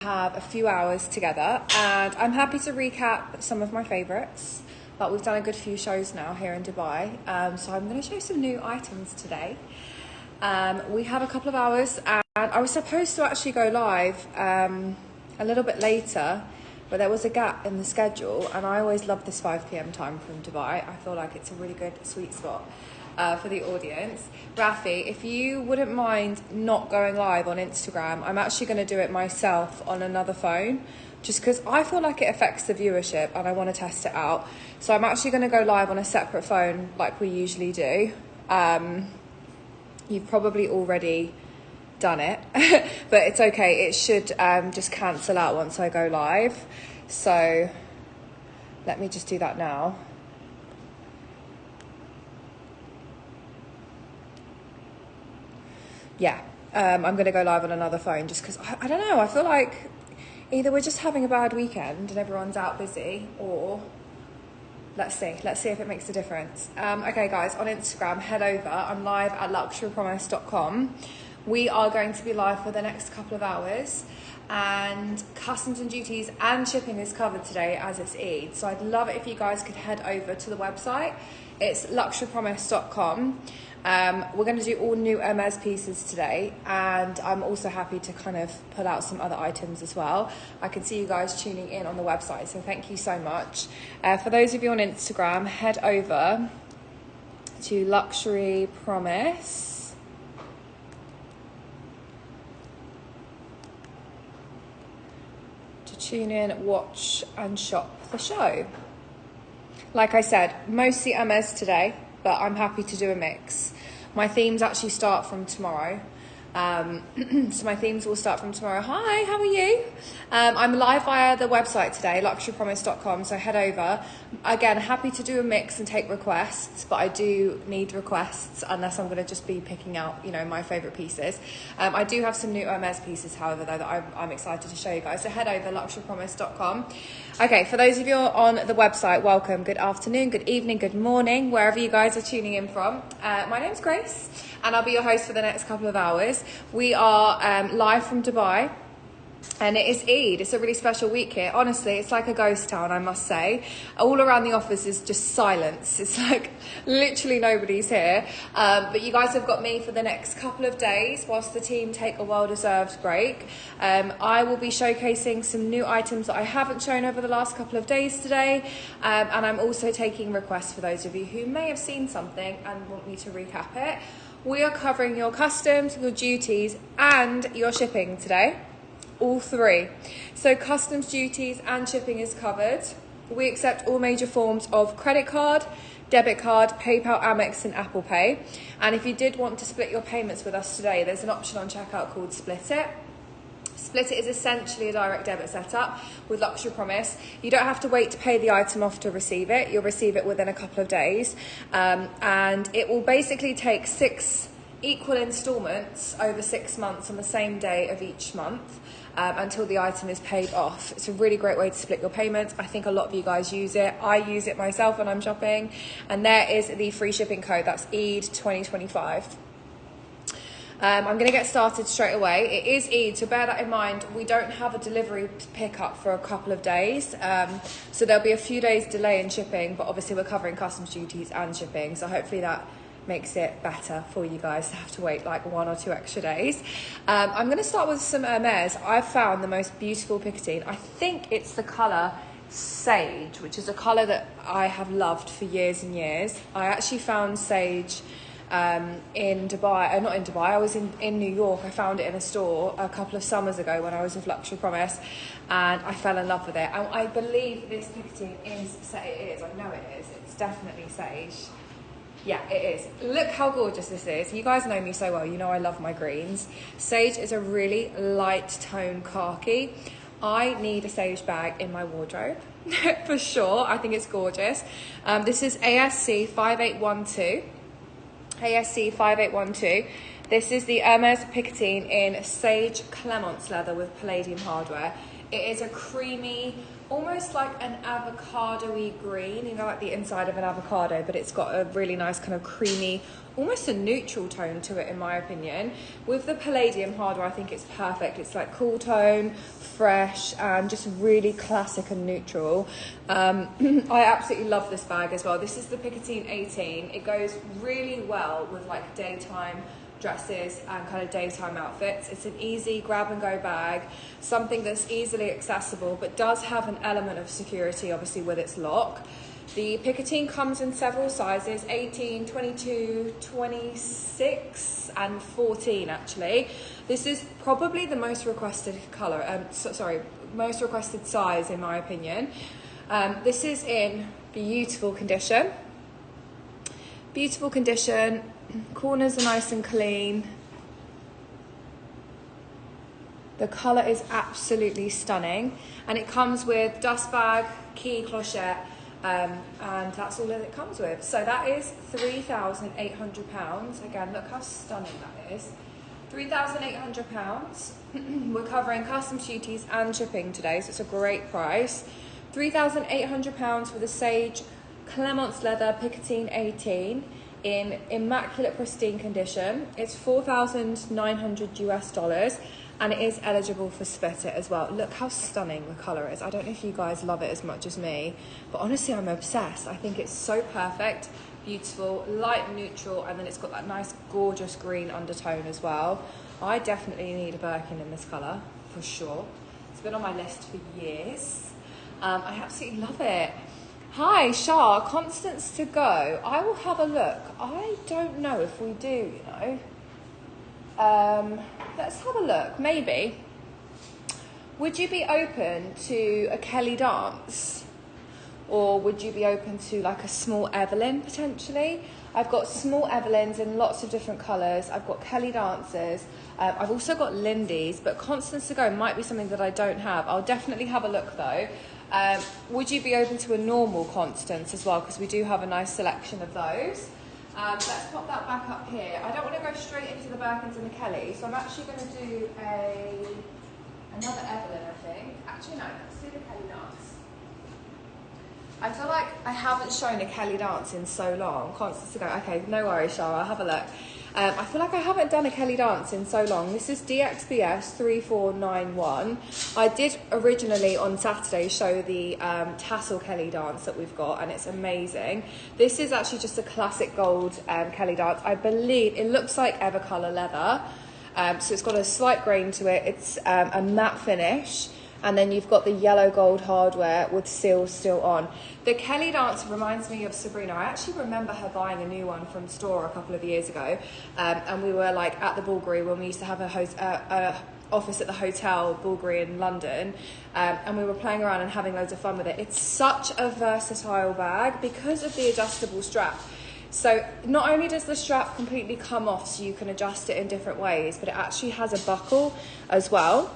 have a few hours together, and I'm happy to recap some of my favorites. But we've done a good few shows now here in Dubai, so I'm going to show some new items today. We have a couple of hours, and I was supposed to actually go live a little bit later, but there was a gap in the schedule, and I always love this 5 p.m. time from Dubai. I feel like it's a really good sweet spot for the audience. Rafi, if you wouldn't mind not going live on Instagram, I'm actually going to do it myself on another phone, just because I feel like it affects the viewership and I want to test it out. So I'm actually going to go live on a separate phone like we usually do. You've probably already done it, but it's okay. It should just cancel out once I go live. So let me just do that now. Yeah, I'm going to go live on another phone just because, I don't know, I feel like either we're just having a bad weekend and everyone's out busy, or let's see if it makes a difference. Okay guys, on Instagram, head over. I'm live at luxurypromise.com. We are going to be live for the next couple of hours, and customs and duties and shipping is covered today as it's Eid. So I'd love it if you guys could head over to the website. It's luxurypromise.com. We're going to do all new Hermès pieces today, and I'm also happy to kind of pull out some other items as well. I can see you guys tuning in on the website, so thank you so much. For those of you on Instagram, head over to Luxury Promise. To tune in, watch and shop the show. Like I said, mostly Hermès today, but I'm happy to do a mix. My themes actually start from tomorrow. So my themes will start from tomorrow. Hi, how are you? I'm live via the website today, luxurypromise.com, so head over. Again, happy to do a mix and take requests, but I do need requests unless I'm going to just be picking out, you know, my favourite pieces. I do have some new Hermès pieces, however, though, that I'm excited to show you guys. So head over, luxurypromise.com. Okay, for those of you on the website, welcome. Good afternoon, good evening, good morning, wherever you guys are tuning in from. My name's Grace, and I'll be your host for the next couple of hours. We are live from Dubai, and it is Eid. It's a really special week here. Honestly, it's like a ghost town, I must say. All around the office is just silence. It's like literally nobody's here. But you guys have got me for the next couple of days whilst the team take a well-deserved break. I will be showcasing some new items that I haven't shown over the last couple of days today. And I'm also taking requests for those of you who may have seen something and want me to recap it. We are covering your customs, your duties, and your shipping today. All three. So customs, duties, and shipping is covered. We accept all major forms of credit card, debit card, PayPal, Amex, and Apple Pay. And if you did want to split your payments with us today, there's an option on checkout called Split It. Split It is essentially a direct debit setup with Luxury Promise. You don't have to wait to pay the item off to receive it. You'll receive it within a couple of days. And it will basically take 6 equal installments over 6 months on the same day of each month until the item is paid off. It's a really great way to split your payments. I think a lot of you guys use it. I use it myself when I'm shopping. And there is the free shipping code. That's Eid 2025. I'm going to get started straight away. It is Eid, so bear that in mind. We don't have a delivery pickup for a couple of days. So there'll be a few days delay in shipping, but obviously we're covering customs duties and shipping. So hopefully that makes it better for you guys to have to wait like 1 or 2 extra days. I'm going to start with some Hermès. I've found the most beautiful picketing. I think it's the colour Sage, which is a colour that I have loved for years and years. I actually found Sage in Dubai, not in Dubai, I was in New York. I found it in a store a couple of summers ago when I was with Luxury Promise, and I fell in love with it. And I believe this picketing is, it is, I know it is, it's definitely Sage. Yeah, it is. Look how gorgeous this is. You guys know me so well, you know I love my greens. Sage is a really light tone khaki. I need a Sage bag in my wardrobe, for sure. I think it's gorgeous. This is ASC 5812. ASC 5812. This is the Hermès Picotin in Sage Clemence leather with palladium hardware. It is a creamy, almost like an avocado-y green, you know, like the inside of an avocado, but it's got a really nice kind of creamy, almost a neutral tone to it in my opinion. With the palladium hardware, I think it's perfect. It's like cool tone, fresh, and just really classic and neutral. I absolutely love this bag as well. This is the Picotin 18. It goes really well with like daytime dresses and kind of daytime outfits. It's an easy grab and go bag, something that's easily accessible but does have an element of security obviously with its lock. The Picotin comes in several sizes, 18, 22, 26 and 14 actually. This is probably the most requested colour, most requested size in my opinion. This is in beautiful condition. Beautiful condition, corners are nice and clean. The colour is absolutely stunning, and it comes with dust bag, key, clochette, and that's all that it comes with. So that is £3,800. Again, look how stunning that is. £3,800. We're covering customs duties and shipping today, so it's a great price. £3,800 for the Sage Clemence leather Picotin 18 in immaculate pristine condition. It's $4,900 US, and it is eligible for split it as well. Look how stunning the colour is. I don't know if you guys love it as much as me, but honestly I'm obsessed. I think it's so perfect, beautiful, light neutral, and then it's got that nice gorgeous green undertone as well. I definitely need a Birkin in this colour for sure. It's been on my list for years. I absolutely love it. Hi, Shah, Constance to go. I will have a look. I don't know if we do, you know. Let's have a look, maybe. Would you be open to a Kelly dance? Or would you be open to like a small Evelyn potentially? I've got small Evelyns in lots of different colours. I've got Kelly dancers. I've also got Lindy's, but Constance to go might be something that I don't have. I'll definitely have a look though. Would you be open to a normal Constance as well? Because we do have a nice selection of those. Let's pop that back up here. I don't want to go straight into the Birkins and the Kelly, so I'm actually going to do another Evelyn, I think. Actually, no, let's do the Kelly dance. I feel like I haven't shown a Kelly dance in so long. Constance to go, okay, no worries, Shara, I'll have a look. I feel like I haven't done a Kelly dance in so long. This is DXBS 3491. I did originally on Saturday show the tassel Kelly dance that we've got, and it's amazing. This is actually just a classic gold Kelly dance. I believe it looks like Evercolour leather. So it's got a slight grain to it. It's a matte finish. And then you've got the yellow gold hardware with seals still on. The Kelly dance reminds me of Sabrina. I actually remember her buying a new one from store a couple of years ago. And we were like at the Bulgari when we used to have a office at the hotel Bulgari in London. And we were playing around and having loads of fun with it. It's such a versatile bag because of the adjustable strap. So not only does the strap completely come off so you can adjust it in different ways, but it actually has a buckle as well.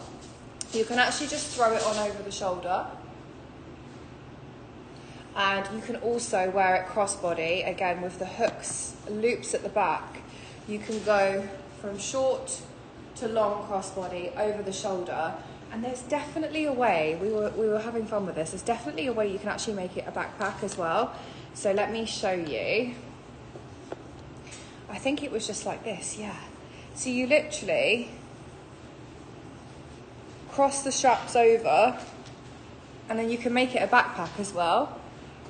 You can actually just throw it on over the shoulder, and you can also wear it crossbody, again with the hooks, loops at the back. You can go from short to long crossbody over the shoulder, and there's definitely a way, we were having fun with this, there's definitely a way you can actually make it a backpack as well. So let me show you. I think it was just like this, yeah. So you literally cross the straps over, and then you can make it a backpack as well.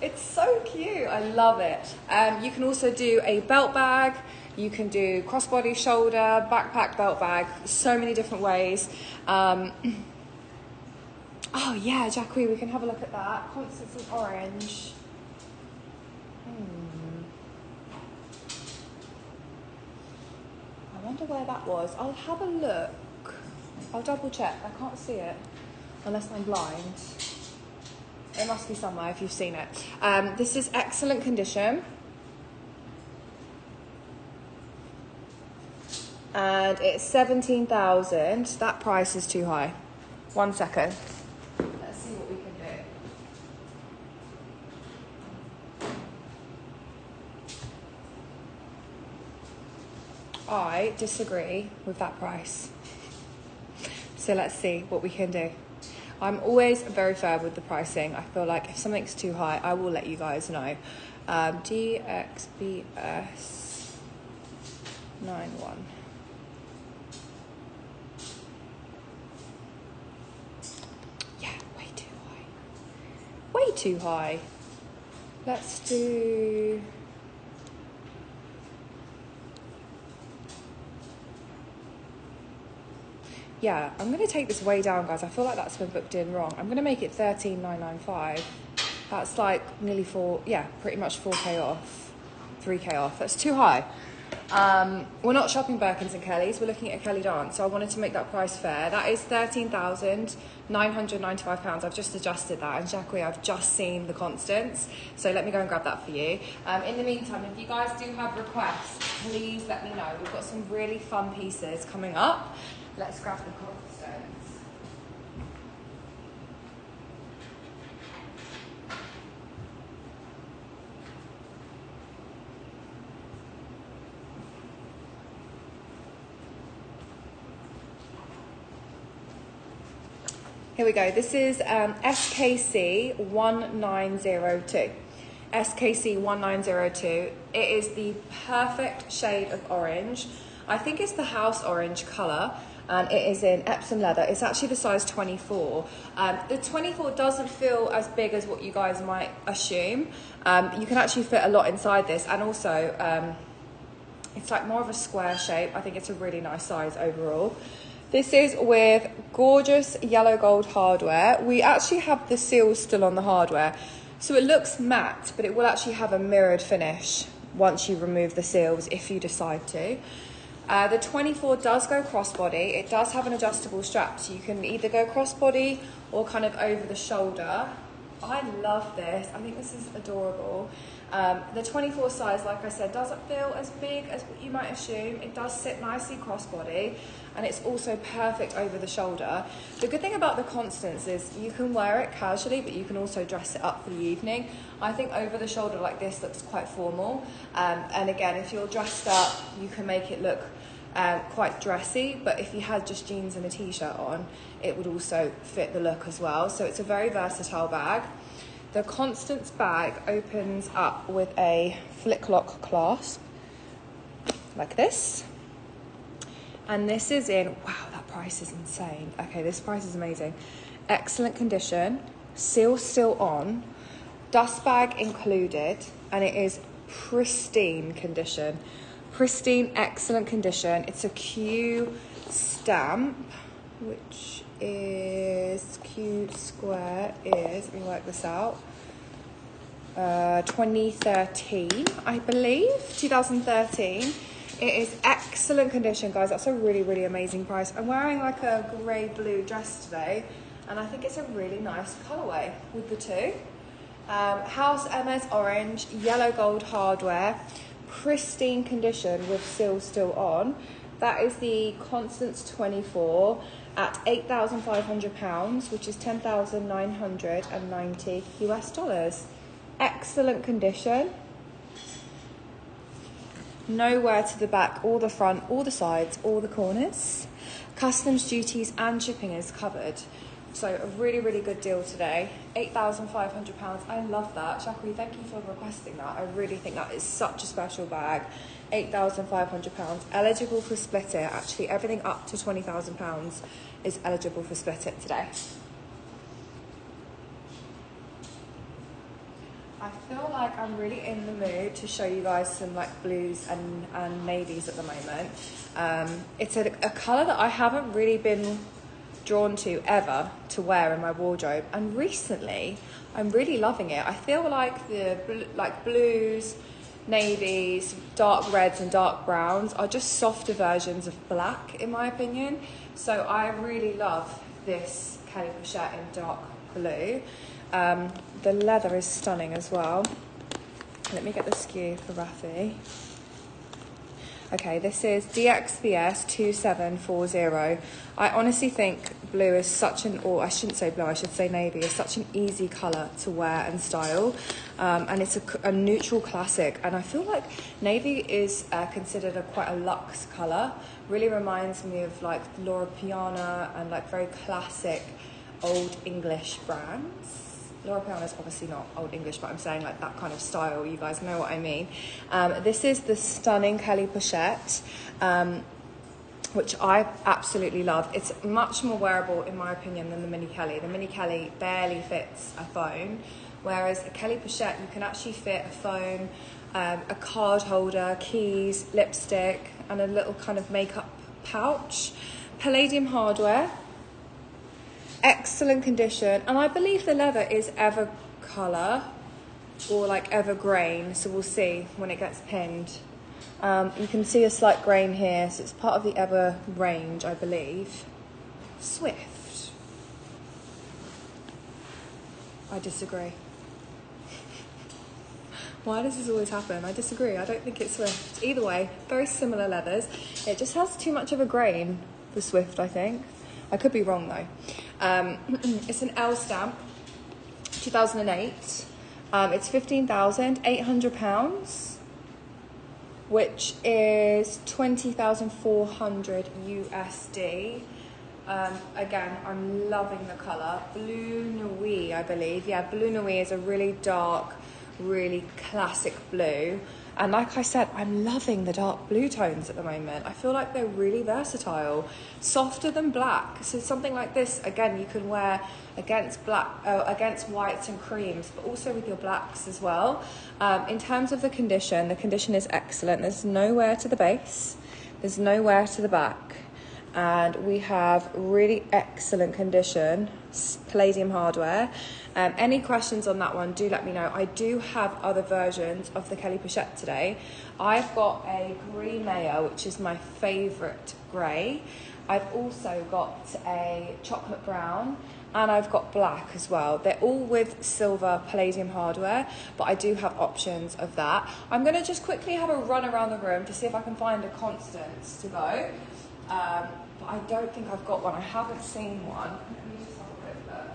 It's so cute, I love it. You can also do a belt bag, you can do crossbody shoulder, backpack, belt bag, so many different ways. Oh yeah, Jackie, we can have a look at that. Constance in orange. I wonder where that was. I'll have a look. I'll double check. I can't see it unless I'm blind. It must be somewhere if you've seen it. This is excellent condition. And it's 17,000. That price is too high. 1 second. Let's see what we can do. I disagree with that price. So let's see what we can do. I'm always very fair with the pricing. I feel like if something's too high, I will let you guys know. DXBS 91. Yeah, way too high. Way too high. Let's do... Yeah, I'm going to take this way down, guys. I feel like that's been booked in wrong. I'm going to make it 13,995. That's like nearly pretty much 4K off, 3K off. That's too high. We're not shopping Birkins and Kellys. We're looking at a Kelly dance. So I wanted to make that price fair. That is £13,995. I've just adjusted that. And Jacques, I've just seen the Constance. So let me go and grab that for you. In the meantime, if you guys do have requests, please let me know. We've got some really fun pieces coming up. Let's grab the Constance. Here we go. This is SKC 1902. SKC 1902. It is the perfect shade of orange. I think it's the house orange colour. And it is in Epsom leather. It's actually the size 24. The 24 doesn't feel as big as what you guys might assume. You can actually fit a lot inside this, and also it's like more of a square shape. I think it's a really nice size overall. This is with gorgeous yellow gold hardware. We actually have the seals still on the hardware, so it looks matte, but it will actually have a mirrored finish once you remove the seals if you decide to. The 24 does go crossbody. It does have an adjustable strap, so you can either go crossbody or kind of over the shoulder. I love this. I think this is adorable. The 24 size, like I said, doesn't feel as big as what you might assume. It does sit nicely crossbody, and it's also perfect over the shoulder. The good thing about the Constance is you can wear it casually, but you can also dress it up for the evening. I think over the shoulder like this looks quite formal. And again, if you're dressed up, you can make it look quite dressy, but if you had just jeans and a t-shirt on, it would also fit the look as well. So it's a very versatile bag. The Constance bag opens up with a flick lock clasp like this, and this is in, wow, that price is insane. Okay, this price is amazing. Excellent condition, seal still on, dust bag included, and it is pristine condition. Pristine, excellent condition. It's a Q stamp, which is Q square is, let me work this out, 2013, I believe, 2013. It is excellent condition, guys. That's a really, really amazing price. I'm wearing like a grey blue dress today, and I think it's a really nice colourway with the two. House Hermès orange, yellow gold hardware, pristine condition with seal still on. That is the Constance 24 at £8,500, which is 10,990 US dollars. Excellent condition. No wear to the back, or the front, or the sides, or the corners. Customs duties and shipping is covered. So a really, really good deal today. £8,500. I love that. Jacques, thank you for requesting that. I really think that is such a special bag. £8,500. Eligible for split it. Actually, everything up to £20,000 is eligible for split it today. I feel like I'm really in the mood to show you guys some like blues and navies at the moment. It's a colour that I haven't really been drawn to ever to wear in my wardrobe, and recently I'm really loving it. I feel like the blues, navies, dark reds and dark browns are just softer versions of black in my opinion. So I really love this Kelly Pochette in dark blue. The leather is stunning as well. Let me get the SKU for Rafi. Okay, this is DXBS 2740. I honestly think blue is such an, or I shouldn't say blue, I should say navy, is such an easy colour to wear and style. And it's a neutral classic. And I feel like navy is considered quite a luxe colour. Really reminds me of like Laura Piana and like very classic old English brands. Laura Piana is obviously not old English, but I'm saying like that kind of style. You guys know what I mean. This is the stunning Kelly Pochette, which I absolutely love. It's much more wearable, in my opinion, than the Mini Kelly. The Mini Kelly barely fits a phone, whereas a Kelly Pochette, you can actually fit a phone, a card holder, keys, lipstick, and a little kind of makeup pouch. Palladium hardware. Excellent condition, and I believe the leather is ever colour or like evergreen, so we'll see when it gets pinned. You can see a slight grain here, so it's part of the ever range, I believe. Swift. I disagree. Why does this always happen? I disagree. I don't think it's Swift. Either way, very similar leathers. It just has too much of a grain, the Swift, I think. I could be wrong though. It's an L stamp, 2008. It's £15,800, which is 20,400 USD. Again, I'm loving the colour. Blue Nuit, I believe. Yeah, Blue Nuit is a really dark, really classic blue. And like I said, I'm loving the dark blue tones at the moment. I feel like they're really versatile, softer than black. So something like this, again, you can wear against against whites and creams, but also with your blacks as well. In terms of the condition is excellent. There's no wear to the base, there's no wear to the back, and we have really excellent condition, palladium hardware. Any questions on that one, do let me know. I do have other versions of the Kelly Pochette today. I've got a Gris Mayo, which is my favourite grey. I've also got a chocolate brown, and I've got black as well. They're all with silver palladium hardware, but I do have options of that. I'm going to just quickly have a run around the room to see if I can find a Constance to go. But I don't think I've got one. I haven't seen one. Let me just have a quick look.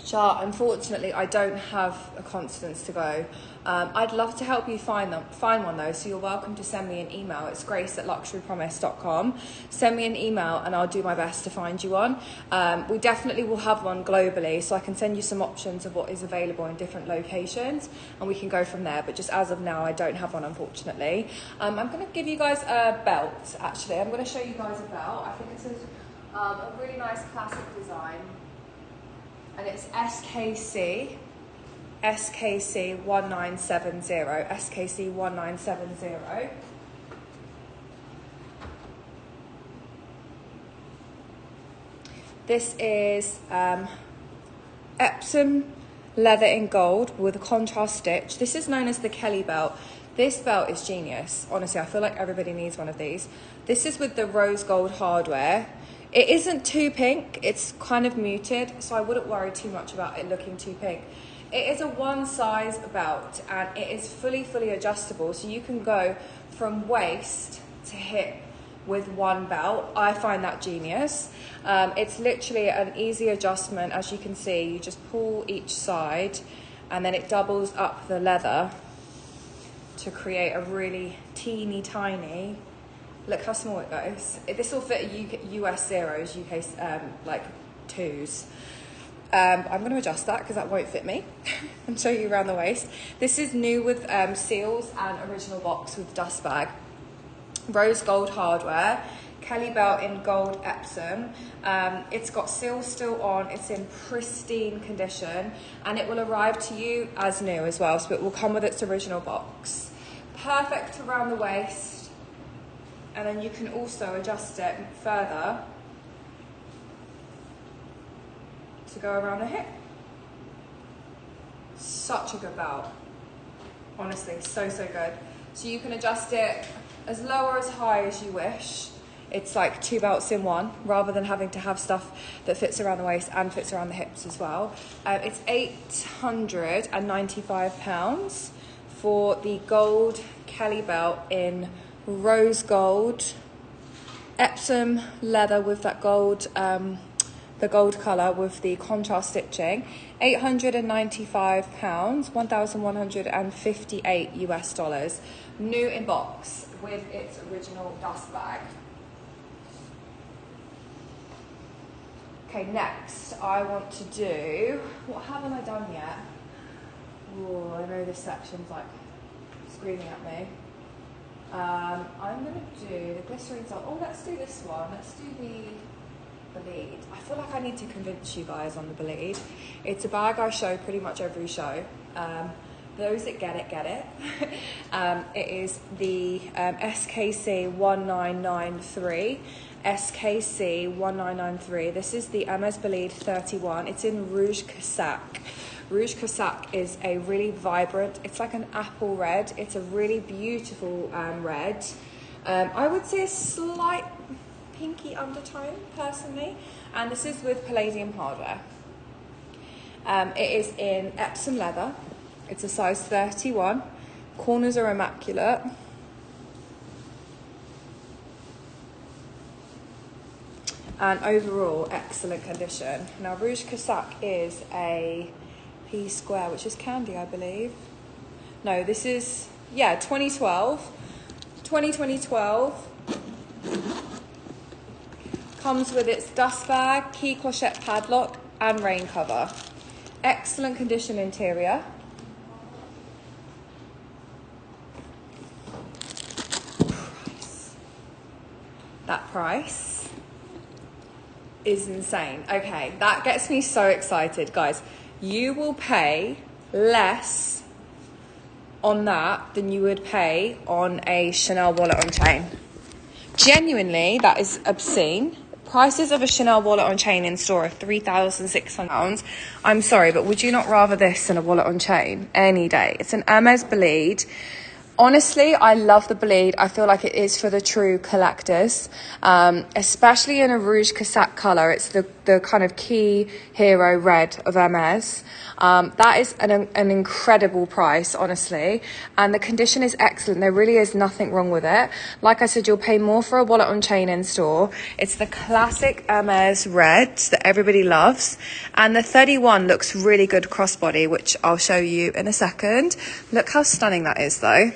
Char, unfortunately, I don't have a Constance to go. I'd love to help you find one though, so you're welcome to send me an email. It's grace@luxurypromise.com. Send me an email and I'll do my best to find you one. We definitely will have one globally, so I can send you some options of what is available in different locations, and we can go from there. But just as of now, I don't have one, unfortunately. I'm going to give you guys a belt, actually. I'm going to show you guys a belt. I think this is a really nice classic design. And it's SKC 1970, SKC 1970. This is Epsom leather in gold with a contrast stitch. This is known as the Kelly belt. This belt is genius. Honestly, I feel like everybody needs one of these. This is with the rose gold hardware. It isn't too pink, it's kind of muted, so I wouldn't worry too much about it looking too pink. It is a one size belt and it is fully adjustable, so you can go from waist to hip with one belt. I find that genius. It's literally an easy adjustment. As you can see, you just pull each side and then it doubles up the leather to create a really teeny tiny. Look how small it goes. This will fit US zeros, UK like twos. I'm going to adjust that because that won't fit me and show you around the waist. This is new with seals and original box with dust bag. Rose gold hardware. Kelly belt in gold Epsom. It's got seals still on. It's in pristine condition and it will arrive to you as new as well. So it will come with its original box. Perfect around the waist. And then you can also adjust it further to go around the hip. Such a good belt. Honestly, so good. So you can adjust it as low or as high as you wish. It's like 2 belts in one, rather than having to have stuff that fits around the waist and fits around the hips as well. It's £895 for the gold Kelly belt in rose gold, Epsom leather with that gold, the gold colour with the contrast stitching. £895, 1,158 US dollars. New in box with its original dust bag. Okay, next I want to do, what haven't I done yet? Oh, I know this section's like screaming at me. I'm going to do the glycerine salt. Oh, let's do this one. Let's do the bleed. I feel like I need to convince you guys on the bleed. It's a bag I show pretty much every show. Those that get it, get it. It is the SKC 1993. SKC 1993. This is the Hermès Bleed 31. It's in Rouge Cassac. Rouge Cassac is a really vibrant, it's like an apple red. It's a really beautiful red. I would say a slight pinky undertone, personally. And this is with palladium hardware. It is in Epsom leather. It's a size 31. Corners are immaculate. And overall, excellent condition. Now, Rouge Cassac is a P square, which is candy, I believe. No, this is, yeah, 2012. 2012. Comes with its dust bag, key clochette padlock, and rain cover. Excellent condition interior. That price is insane. Okay, that gets me so excited, guys. You will pay less on that than you would pay on a Chanel wallet on chain. Genuinely, that is obscene. Prices of a Chanel wallet on chain in store are £3,600. I'm sorry, but would you not rather this than a wallet on chain any day? It's an Hermès Bleed. Honestly, I love the bleed. I feel like it is for the true collectors, especially in a Rouge Cassac colour. It's the kind of key hero red of Hermès. That is an incredible price, honestly, and the condition is excellent. There really is nothing wrong with it. Like I said, you'll pay more for a wallet on chain in store. It's the classic Hermès red that everybody loves, and the 31 looks really good crossbody, which I'll show you in a second. Look how stunning that is, though.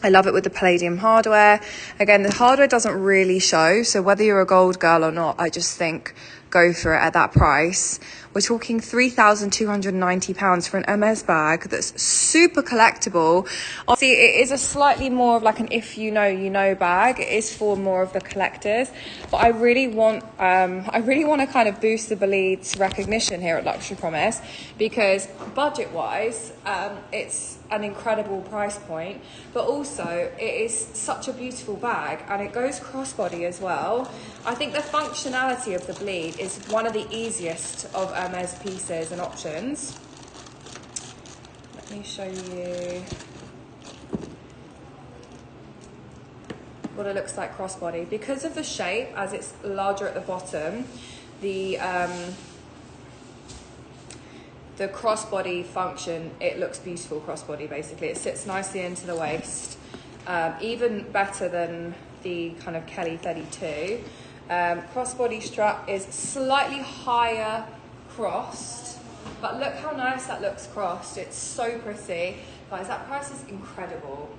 I love it with the palladium hardware. Again, the hardware doesn't really show, so whether you're a gold girl or not, I just think go for it at that price. We're talking £3,290 for an Hermès bag that's super collectible. Obviously, it is a slightly more of like an if you know, you know bag. It is for more of the collectors. But I really want to kind of boost the Bleed's recognition here at Luxury Promise, because budget-wise, it's an incredible price point, but also it is such a beautiful bag, and it goes crossbody as well. I think the functionality of the Bleed is one of the easiest of Hermès pieces and options. Let me show you what it looks like crossbody. Because of the shape, as it's larger at the bottom, the crossbody function, it looks beautiful crossbody basically. It sits nicely into the waist, even better than the kind of Kelly 32. Crossbody strap is slightly higher crossed, but look how nice that looks crossed. It's so pretty. Guys, that price is incredible.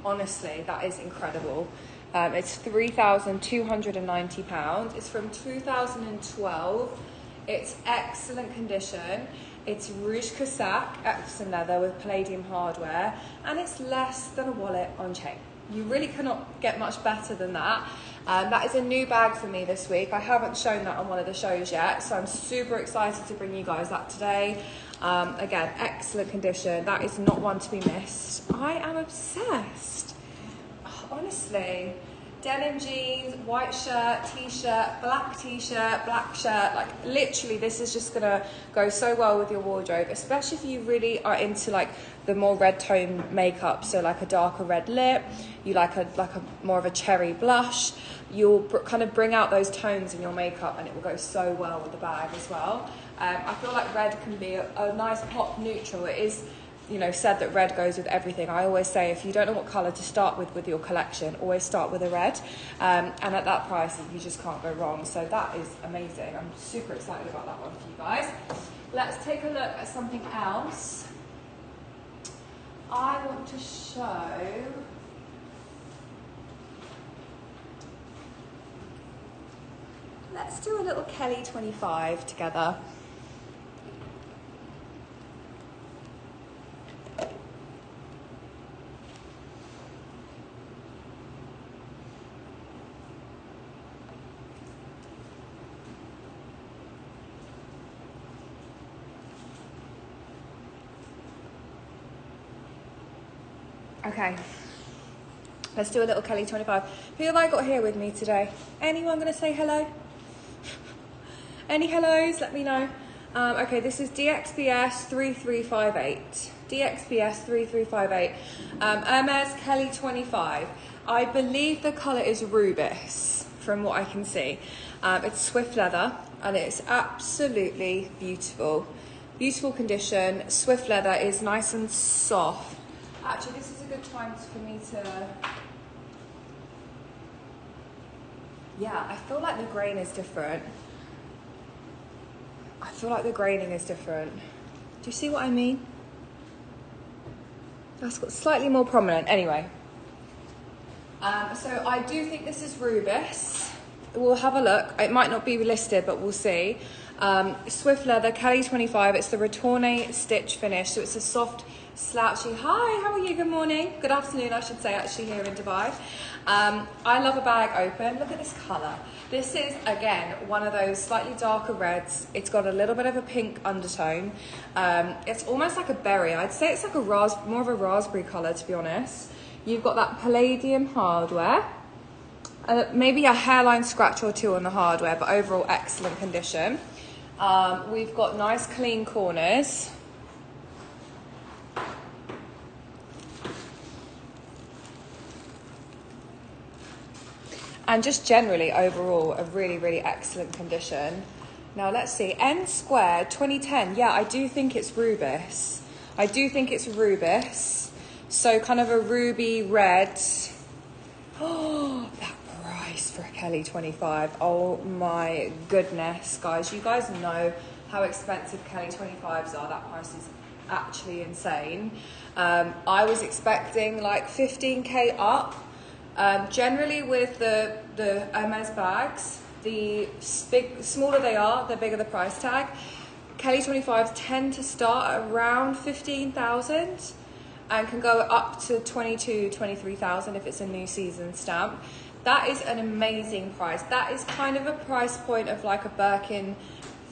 Honestly, that is incredible. It's £3,290. It's from 2012. It's excellent condition. It's Rouge Cassac, Epsom leather with palladium hardware, and it's less than a wallet on chain. You really cannot get much better than that. That is a new bag for me this week. I haven't shown that on one of the shows yet, so I'm super excited to bring you guys that today. Again, excellent condition. That is not one to be missed. I am obsessed. Honestly, denim jeans, white shirt, t-shirt, black shirt. Like literally this is just gonna go so well with your wardrobe, especially if you really are into like the more red tone makeup. So like a darker red lip, you like a more of a cherry blush. You'll kind of bring out those tones in your makeup and it will go so well with the bag as well. I feel like red can be a nice pop neutral. It is, you know, said that red goes with everything. I always say if you don't know what colour to start with your collection, always start with a red. And at that price, you just can't go wrong. So that is amazing. I'm super excited about that one for you guys. Let's take a look at something else. I want to show... Let's do a little Kelly 25 together. Okay, let's do a little Kelly 25. Who have I got here with me today? Anyone gonna say hello? Any hellos? Let me know. Okay, this is DXBS 3358. DXBS 3358. Hermès Kelly 25. I believe the colour is Rubis, from what I can see. It's Swift leather, and it's absolutely beautiful. Beautiful condition. Swift leather is nice and soft. Actually, this is a good time for me to... Yeah, I feel like the grain is different. I feel like the graining is different. Do you see what I mean? That's got slightly more prominent. Anyway. So I do think this is Rubis. We'll have a look. It might not be listed, but we'll see. Swift leather, Kelly 25. It's the retourne stitch finish. So it's a soft, slouchy. Hi, how are you? Good morning. Good afternoon, I should say, actually, here in Dubai. I love a bag open. Look at this colour. This is, again, one of those slightly darker reds. It's got a little bit of a pink undertone. It's almost like a berry. I'd say it's like more of a raspberry colour, to be honest. You've got that palladium hardware. Maybe a hairline scratch or two on the hardware, but overall excellent condition. We've got nice clean corners. And just generally, overall, a really, really excellent condition. Now, let's see. N squared 2010. Yeah, I do think it's Rubis. I do think it's Rubis. So kind of a ruby red. Oh, that price for a Kelly 25. Oh my goodness, guys. You guys know how expensive Kelly 25s are. That price is actually insane. I was expecting like 15k up. Generally with the Hermès bags, the smaller they are, the bigger the price tag. Kelly 25s tend to start at around 15,000 and can go up to 22, 23,000 if it's a new season stamp. That is an amazing price. That is kind of a price point of like a Birkin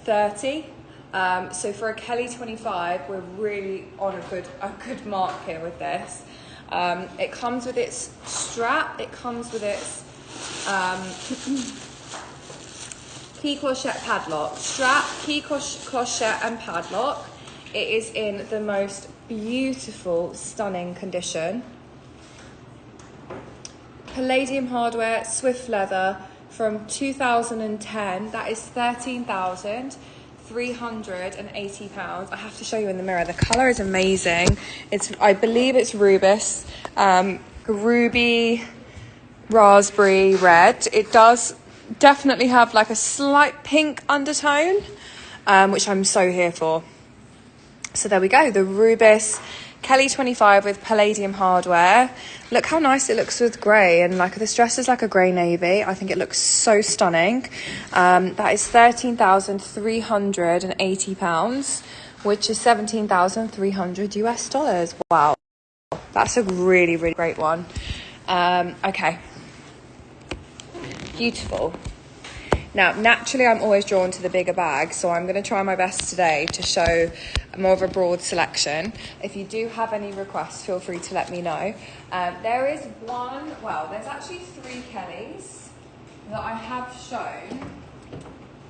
30. So for a Kelly 25, we're really on a good mark here with this. It comes with its strap. It comes with its key clochette padlock. Strap, key clochette and padlock. It is in the most beautiful, stunning condition. Palladium hardware, Swift leather from 2010. That is £13,380. I have to show you in the mirror. The colour is amazing. I believe it's Rubis, ruby, raspberry red. It does definitely have like a slight pink undertone, which I'm so here for. So there we go, the Rubis Kelly 25 with palladium hardware. Look how nice it looks with grey, and like this dress is like a grey navy. I think it looks so stunning. That is £13,380, which is $17,300 US. Wow, that's a really, really great one. Okay, beautiful. Now, naturally, I'm always drawn to the bigger bag, so I'm going to try my best today to show more of a broad selection. If you do have any requests, feel free to let me know. There is there's actually 3 Kellys that I have shown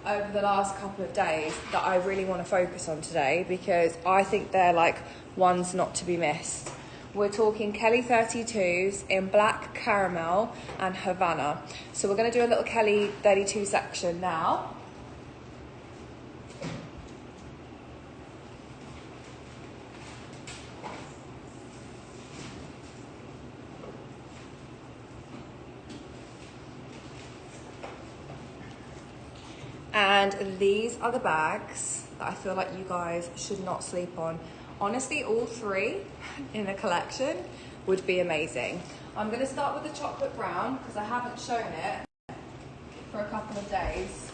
over the last couple of days that I really want to focus on today because I think they're like ones not to be missed. We're talking Kelly 32s in black, caramel and Havana. So we're going to do a little Kelly 32 section now. And these are the bags that I feel like you guys should not sleep on. Honestly, all 3 in a collection would be amazing. I'm going to start with the chocolate brown because I haven't shown it for a couple of days.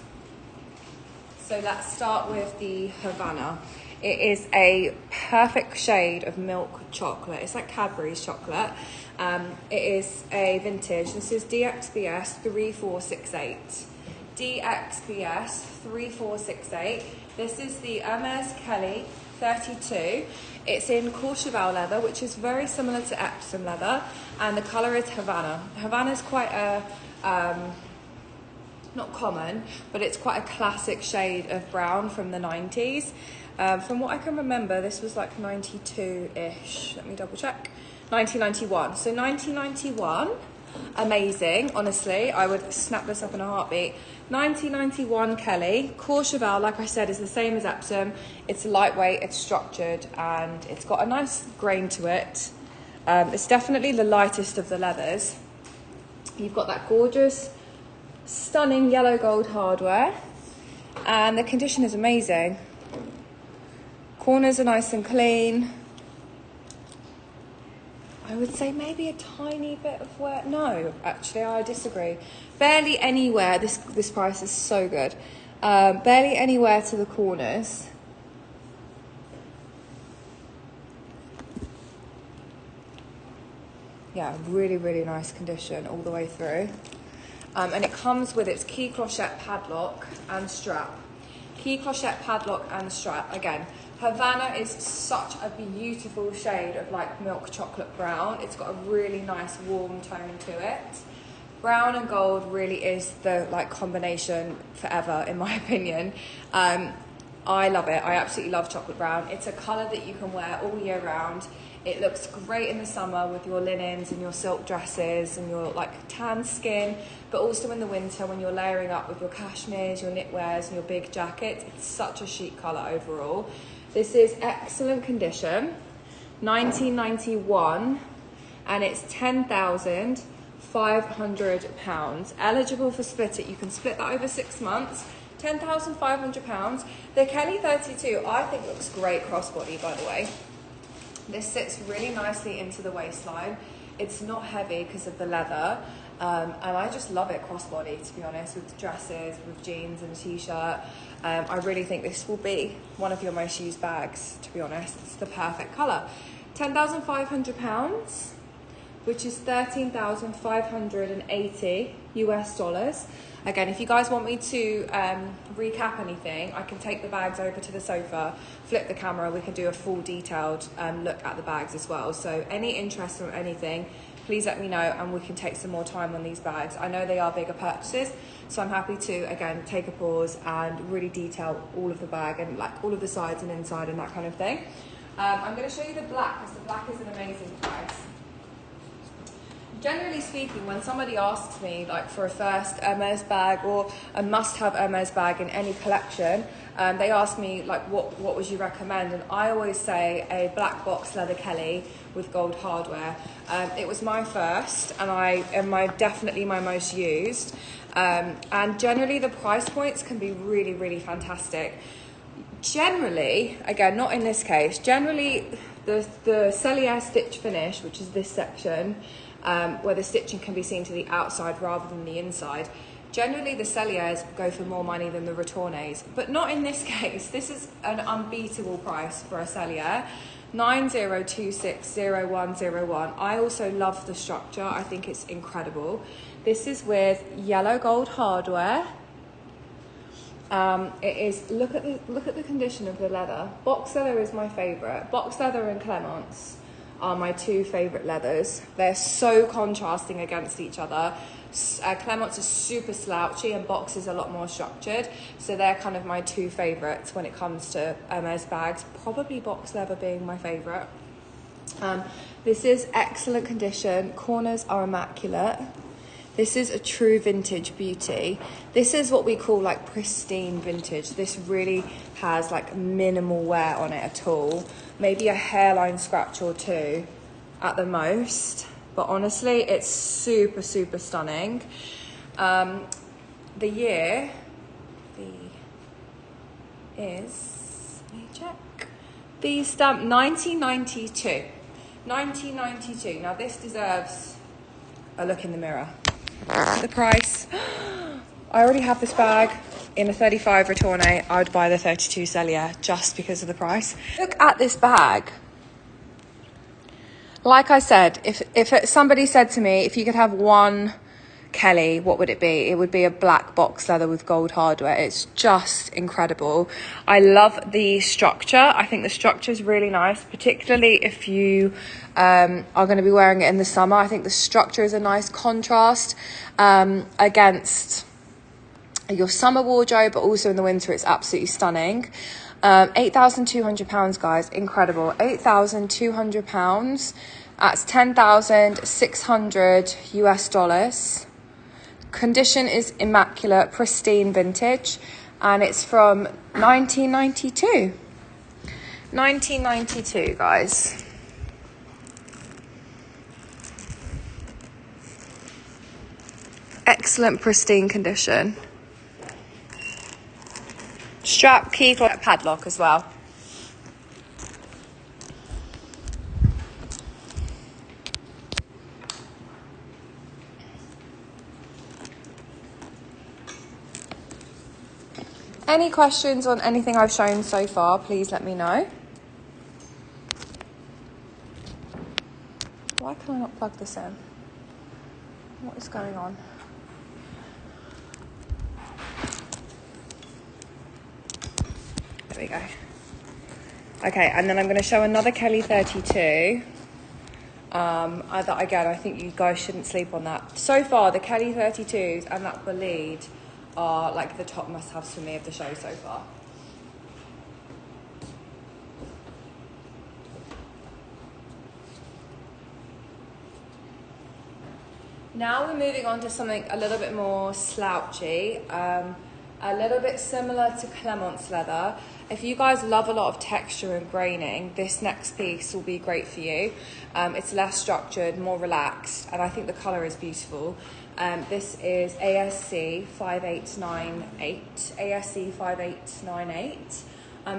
So let's start with the Havana. It is a perfect shade of milk chocolate. It's like Cadbury's chocolate. It is a vintage. This is DXBS 3468. DXBS 3468. This is the Hermès Kelly 32. It's in Courchevel leather, which is very similar to Epsom leather, and the colour is Havana. Havana is quite a, not common, but it's quite a classic shade of brown from the 90s. From what I can remember, this was like 92-ish. Let me double check. 1991. So 1991, amazing, honestly. I would snap this up in a heartbeat. 1991 Kelly. Courchevel, like I said, is the same as Epsom. It's lightweight, it's structured, and it's got a nice grain to it. It's definitely the lightest of the leathers. You've got that gorgeous, stunning yellow gold hardware, and the condition is amazing. Corners are nice and clean. I would say maybe a tiny bit of wear. No, actually, I disagree. Barely anywhere. This price is so good. Barely anywhere to the corners. Yeah, really, really nice condition all the way through. And it comes with its key clochette padlock and strap. Key clochette padlock and strap. Again, Havana is such a beautiful shade of like milk chocolate brown. It's got a really nice warm tone to it. Brown and gold really is the like combination forever, in my opinion. I love it. I absolutely love chocolate brown. It's a colour that you can wear all year round. It looks great in the summer with your linens and your silk dresses and your like tan skin, but also in the winter when you're layering up with your cashmeres, your knitwears and your big jackets. It's such a chic colour overall. This is excellent condition, 1991, and it's £10,500. Eligible for split it. You can split that over 6 months. £10,500. The Kelly 32, I think, looks great crossbody, by the way. This sits really nicely into the waistline. It's not heavy because of the leather, and I just love it crossbody, to be honest, with dresses, with jeans and a t-shirt. I really think this will be one of your most used bags, to be honest. It's the perfect colour. £10,500, which is 13,580 US dollars. Again, if you guys want me to recap anything, I can take the bags over to the sofa, flip the camera, we can do a full detailed look at the bags as well. So any interest or anything, please let me know and we can take some more time on these bags. I know they are bigger purchases, so I'm happy to, again, take a pause and really detail all of the bag and like all of the sides and inside and that kind of thing. I'm going to show you the black, because the black is an amazing price. Generally speaking, when somebody asks me like for a first Hermès bag or a must-have Hermès bag in any collection, they ask me like what would you recommend, and I always say a black box leather Kelly with gold hardware. It was my first and definitely my most used, and generally the price points can be really, really fantastic. Generally, again, not in this case, generally the Cellier stitch finish, which is this section, where the stitching can be seen to the outside rather than the inside. Generally, the Celliers go for more money than the Retournés, but not in this case. This is an unbeatable price for a Cellier, 90260101. I also love the structure. I think it's incredible. This is with yellow gold hardware, It is, look at the condition of the leather. Box leather is my favourite. Box leather and Clemence are my two favourite leathers. They're so contrasting against each other. Clemence is super slouchy and Box is a lot more structured. So they're kind of my two favourites when it comes to Hermès bags. Probably Box leather being my favourite. This is excellent condition. Corners are immaculate. This is a true vintage beauty. This is what we call like pristine vintage. This really has like minimal wear on it at all. Maybe a hairline scratch or two at the most. But honestly, it's super, super stunning. The year is, let me check. The stamp 1992. 1992. Now this deserves a look in the mirror. The price. I already have this bag in a 35 Retourne. I would buy the 32 Cellier just because of the price. Look at this bag. Like I said, if somebody said to me, if you could have one Kelly, what would it be? It would be a black box leather with gold hardware. It's just incredible. I love the structure. I think the structure is really nice, particularly if you are going to be wearing it in the summer. I think the structure is a nice contrast against your summer wardrobe, but also in the winter it's absolutely stunning. £8,200, guys, incredible. £8,200. That's 10,600 US dollars. Condition is immaculate, pristine vintage, and it's from 1992. 1992, guys. Excellent, pristine condition. Strap, key, padlock as well. Any questions on anything I've shown so far, please let me know. Why can I not plug this in? What is going on? There we go. Okay, and then I'm going to show another Kelly 32. That again, I think you guys shouldn't sleep on that. So far, the Kelly 32s and that Bolide are like the top must-haves for me of the show so far. Now we're moving on to something a little bit more slouchy, a little bit similar to Clemence leather. If you guys love a lot of texture and graining, this next piece will be great for you. It's less structured, more relaxed, and I think the colour is beautiful. This is ASC 5898. ASC 5898.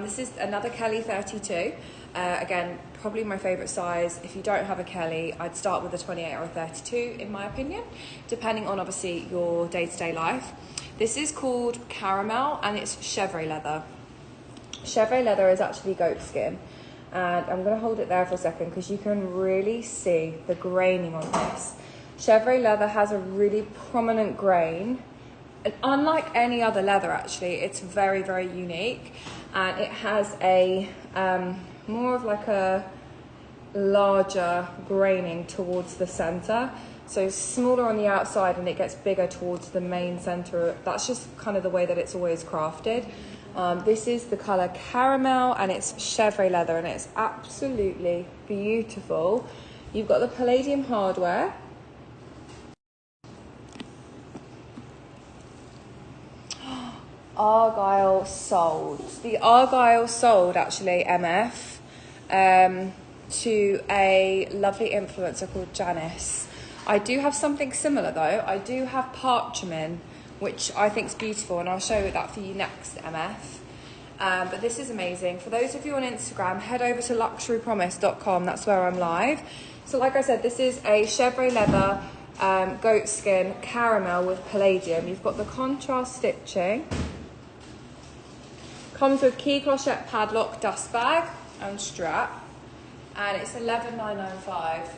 This is another Kelly 32. Again, probably my favourite size. If you don't have a Kelly, I'd start with a 28 or a 32, in my opinion, depending on obviously your day-to-day life. This is called Caramel, and it's chevre leather. Chevre leather is actually goat skin, and I'm going to hold it there for a second because you can really see the graining on this. Chevre leather has a really prominent grain, and unlike any other leather actually, it's very, very unique, and it has a more of like a larger graining towards the center. So smaller on the outside and it gets bigger towards the main center. That's just kind of the way that it's always crafted. This is the color Caramel, and it's chevre leather, and it's absolutely beautiful. You've got the palladium hardware. Argyle sold. The Argyle sold actually, MF, to a lovely influencer called Janice. I do have something similar though. I do have parchment, which I think is beautiful, and I'll show that for you next, MF. But this is amazing. For those of you on Instagram, head over to luxurypromise.com. That's where I'm live. So like I said, this is a chevre leather goat skin caramel with palladium. You've got the contrast stitching. Comes with key, clochette, padlock, dust bag and strap, and it's £11,995.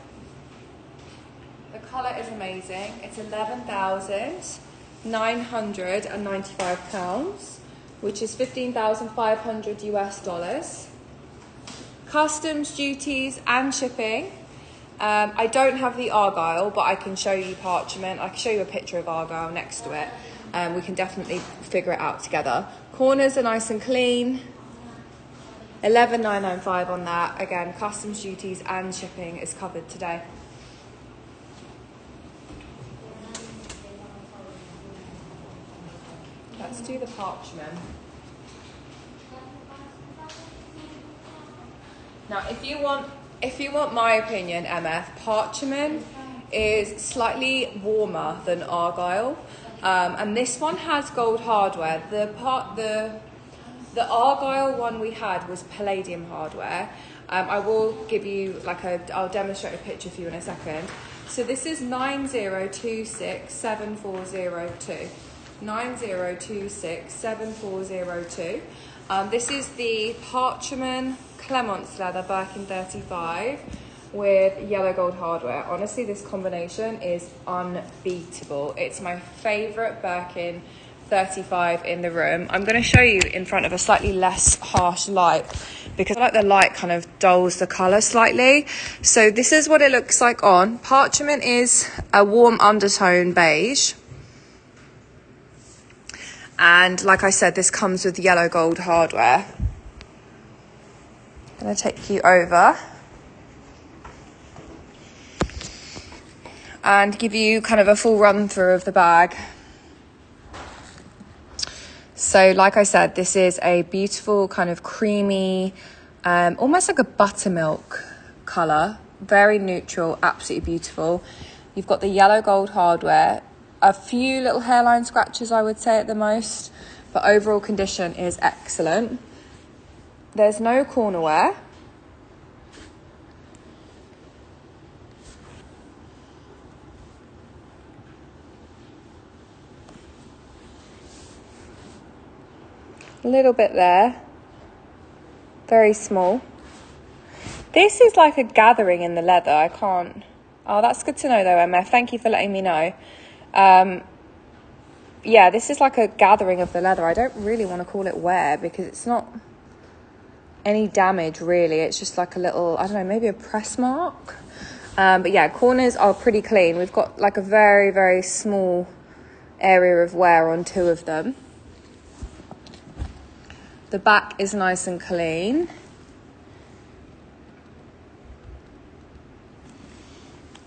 The colour is amazing. It's £11,995. which is 15,500 US dollars. Customs, duties, and shipping. I don't have the argyle, but I can show you parchment. I can show you a picture of argyle next to it. We can definitely figure it out together. Corners are nice and clean. 11,995 on that. Again, customs, duties, and shipping is covered today. Let's do the parchment. Now, if you want my opinion, MF, parchment is slightly warmer than argyle, and this one has gold hardware. The argyle one we had was palladium hardware. I will give you I'll demonstrate a picture for you in a second. So this is 90267402. 90267402. This is the parchment Clemence leather Birkin 35 with yellow gold hardware. Honestly, this combination is unbeatable. It's my favorite Birkin 35 in the room. I'm going to show you in front of a slightly less harsh light because I like the light kind of dulls the color slightly. So this is what it looks like on. Parchment is a warm undertone beige. And like I said, this comes with yellow gold hardware. I'm going to take you over and give you kind of a full run through of the bag. So like I said, this is a beautiful kind of creamy, almost like a buttermilk colour. Very neutral, absolutely beautiful. You've got the yellow gold hardware. A few little hairline scratches, I would say, at the most. But overall condition is excellent. There's no corner wear. A little bit there. Very small. This is like a gathering in the leather. I can't... Oh, that's good to know though, MF. Thank you for letting me know. Yeah, this is like a gathering of the leather. I don't really want to call it wear because it's not any damage really. It's just like a little, I don't know, maybe a press mark. But yeah, corners are pretty clean. We've got like a very, very small area of wear on two of them. The back is nice and clean.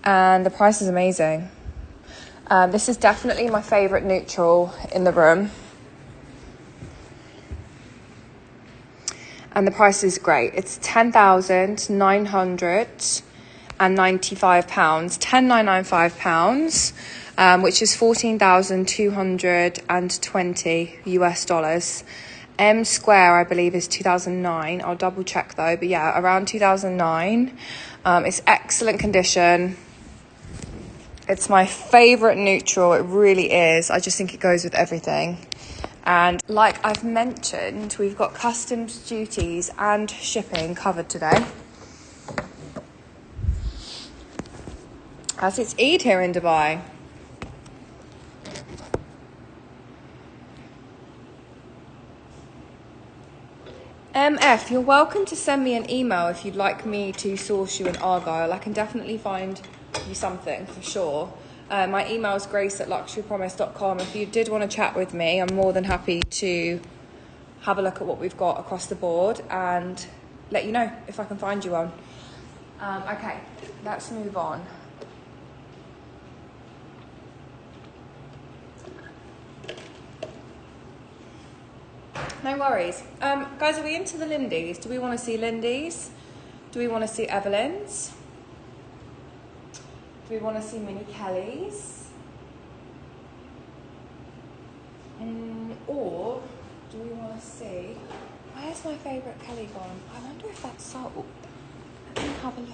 And the price is amazing. This is definitely my favourite neutral in the room. And the price is great. It's £10,995, £10,995, which is 14,220 US dollars. M square, I believe, is 2009. I'll double check though, but yeah, around 2009. It's excellent condition. It's my favourite neutral, it really is. I just think it goes with everything. And like I've mentioned, we've got customs duties and shipping covered today. As it's Eid here in Dubai. MF, you're welcome to send me an email if you'd like me to source you an argyle. I can definitely find you something for sure. My email is grace@luxurypromise.com. If you did want to chat with me, I'm more than happy to have a look at what we've got across the board and let you know if I can find you one. Okay, let's move on. No worries. Guys, are we into the Lindies? Do we want to see Lindies? Do we want to see Evelyn's? Do we want to see Mini Kelly's? Or do we want to see... Where's my favourite Kelly gone? I wonder if that's sold. Let me have a look.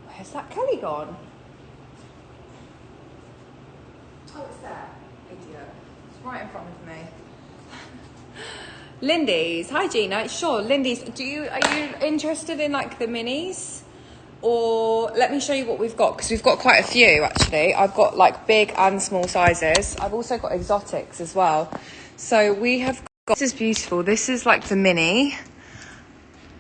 Where's that Kelly gone? Oh, it's there. Idiot. It's right in front of me. Lindy's. Hi Gina. Sure, Lindy's. Are you interested in like the minis? Or let me show you what we've got, because we've got quite a few actually. I've got like big and small sizes. I've also got exotics as well. So we have got, this is beautiful. This is like the mini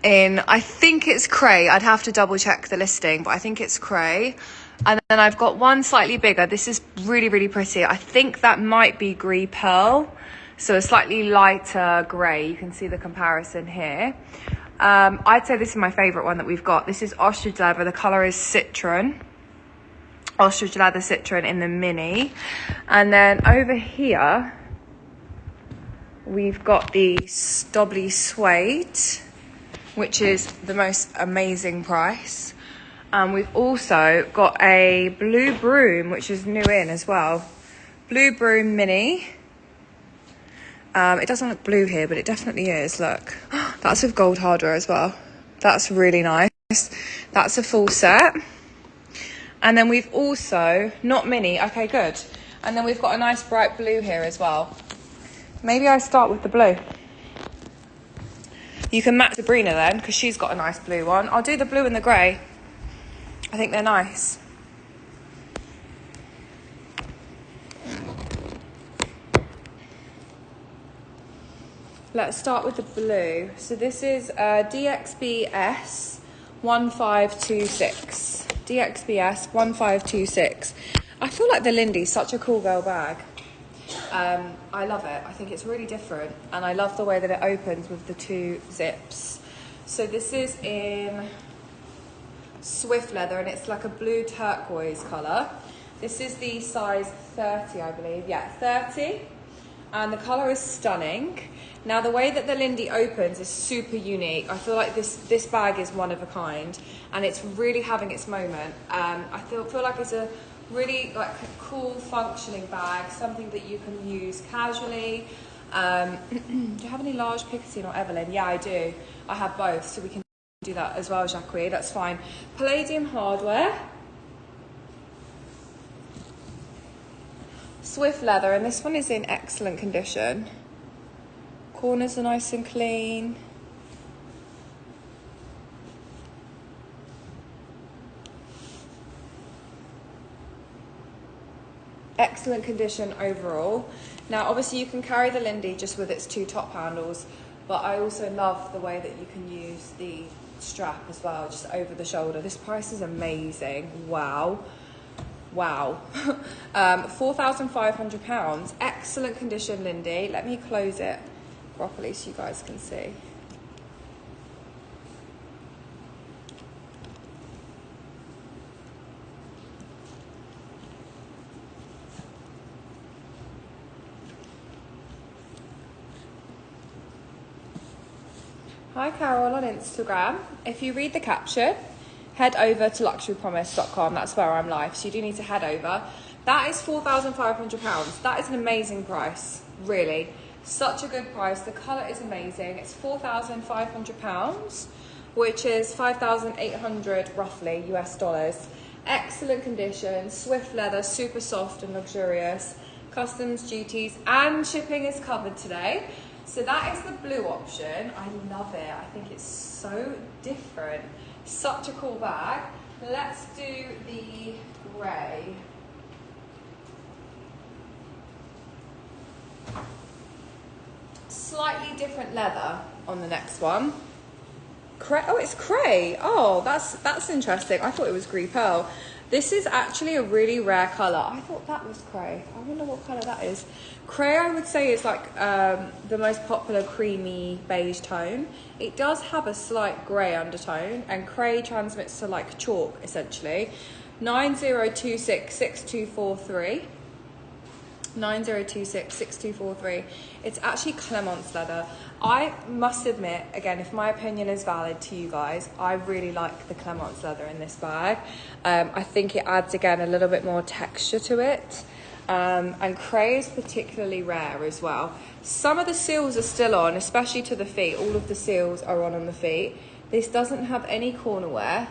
in, I think it's Cray. I'd have to double check the listing, but I think it's Cray. And then I've got one slightly bigger. This is really, really pretty. I think that might be Gris Pearl. So a slightly lighter grey. You can see the comparison here. I'd say this is my favourite one that we've got. This is ostrich leather. The colour is citron. Ostrich leather citron in the mini. And then over here, we've got the Stobly suede, which is the most amazing price. And we've also got a blue broom, which is new in as well. Blue broom mini. It doesn't look blue here, but it definitely is. Look, that's with gold hardware as well. That's really nice. That's a full set. And then we've also, not mini, okay, good. And then we've got a nice bright blue here as well. Maybe I start with the blue. You can match Sabrina then, because she's got a nice blue one. I'll do the blue and the grey. I think they're nice. Let's start with the blue. So this is DXBS 1526. DXBS 1526. I feel like the Lindy's such a cool girl bag. I love it. I think it's really different. And I love the way that it opens with the two zips. So this is in Swift leather, and it's like a blue turquoise colour. This is the size 30, I believe. Yeah, 30. And the colour is stunning. Now, the way that the Lindy opens is super unique. I feel like this bag is one of a kind, and it's really having its moment. I feel like it's a really like cool, functioning bag, something that you can use casually. Do you have any large Picatinny or Evelyn? Yeah, I do. I have both, so we can do that as well, Jacques. That's fine. Palladium hardware. Swift leather, and this one is in excellent condition. Corners are nice and clean. Excellent condition overall. Now obviously you can carry the Lindy just with its two top handles, but I also love the way that you can use the strap as well, just over the shoulder. This price is amazing. Wow. Wow. £4,500. Excellent condition, Lindy. Let me close it properly so you guys can see. Hi Carol on Instagram. If you read the caption, head over to luxurypromise.com. That's where I'm live, so you do need to head over. That is £4,500. That is an amazing price, really. Such a good price. The colour is amazing. It's £4,500, which is 5,800 roughly US dollars. Excellent condition, Swift leather, super soft and luxurious. Customs duties and shipping is covered today. So that is the blue option. I love it. I think it's so different. Such a cool bag. Let's do the grey. Slightly different leather on the next one. Oh, it's Cray. Oh, that's interesting. I thought it was Gris Pearl. This is actually a really rare colour. I thought that was Cray. I wonder what colour that is. Cray, I would say, is like the most popular creamy beige tone. It does have a slight grey undertone, and Cray transmits to like chalk, essentially. 90266243. 90266243. It's actually Clemence leather. I must admit, again, if my opinion is valid to you guys, I really like the Clemence leather in this bag. I think it adds, again, a little bit more texture to it. And Cray is particularly rare as well. Some of the seals are still on, especially to the feet. All of the seals are on the feet. This doesn't have any corner wear.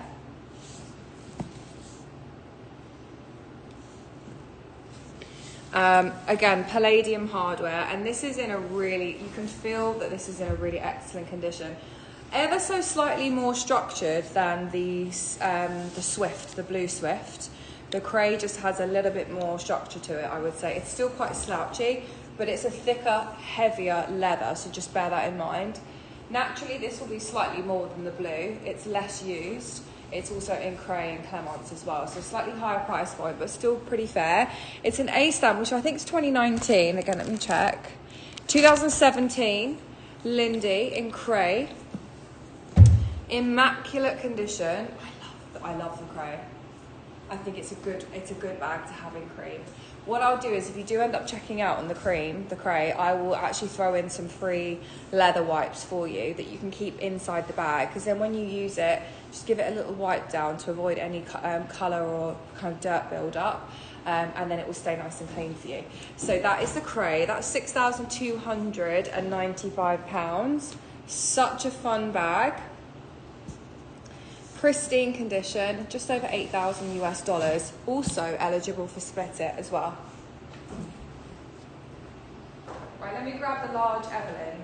Again, palladium hardware, and this is in a really, you can feel that this is in a really excellent condition. Ever so slightly more structured than the Swift, the blue Swift. The Cray just has a little bit more structure to it, I would say. It's still quite slouchy, but it's a thicker, heavier leather, so just bear that in mind. Naturally, this will be slightly more than the blue. It's less used. It's also in Cray and Clemence as well, so slightly higher price point, but still pretty fair. It's an A stamp, which I think is 2019. Again, let me check. 2017, Lindy in Cray. Immaculate condition. I love the Cray. I think it's a good bag to have in cream. What I'll do is, if you do end up checking out on the Cray, I will actually throw in some free leather wipes for you that you can keep inside the bag, because then when you use it, just give it a little wipe down to avoid any colour or kind of dirt build up, and then it will stay nice and clean for you. So that is the Cray. That's £6,295. Such a fun bag. Pristine condition, just over $8,000 US. Also eligible for split it as well. Right, let me grab the large Evelyn's.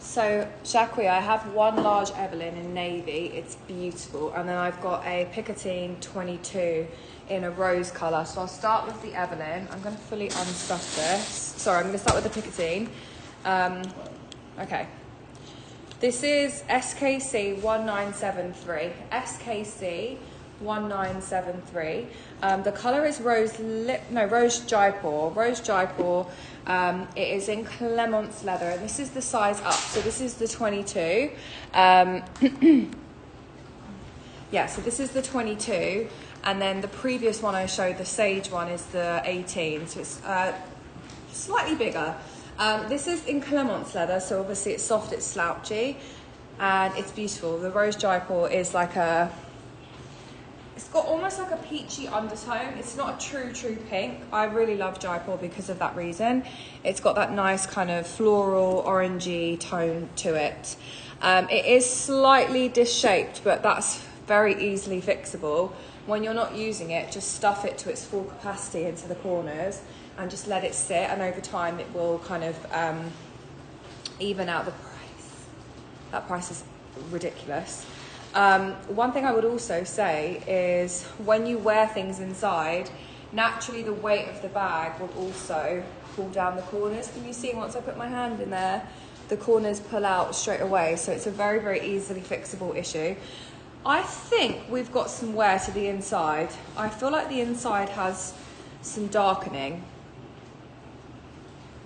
So, Jacqui, I have one large Evelyn in navy, it's beautiful, and then I've got a Picotin 22 in a rose colour. So I'll start with the Evelyn. I'm going to fully unstuff this. Sorry, I'm going to start with the Picotin. Okay. This is SKC 1973. SKC 1973. The colour is Rose Jaipur. Rose Jaipur. It is in Clemence leather, and this is the size up. So this is the 22. Yeah, so this is the 22, and then the previous one I showed, the Sage one, is the 18. So it's slightly bigger. This is in Clemence leather, so obviously it's soft, it's slouchy, and it's beautiful. The Rose Jaipur is like it's got almost like a peachy undertone. It's not a true pink. I really love Jaipur because of that reason. It's got that nice kind of floral, orangey tone to it. It is slightly disshaped, but that's very easily fixable. When you're not using it, just stuff it to its full capacity into the corners and just let it sit, and over time it will kind of even out the price. That price is ridiculous. One thing I would also say is, when you wear things inside, naturally the weight of the bag will also pull down the corners. Can you see, once I put my hand in there, the corners pull out straight away, so it's a very easily fixable issue. I think we've got some wear to the inside. I feel like the inside has some darkening,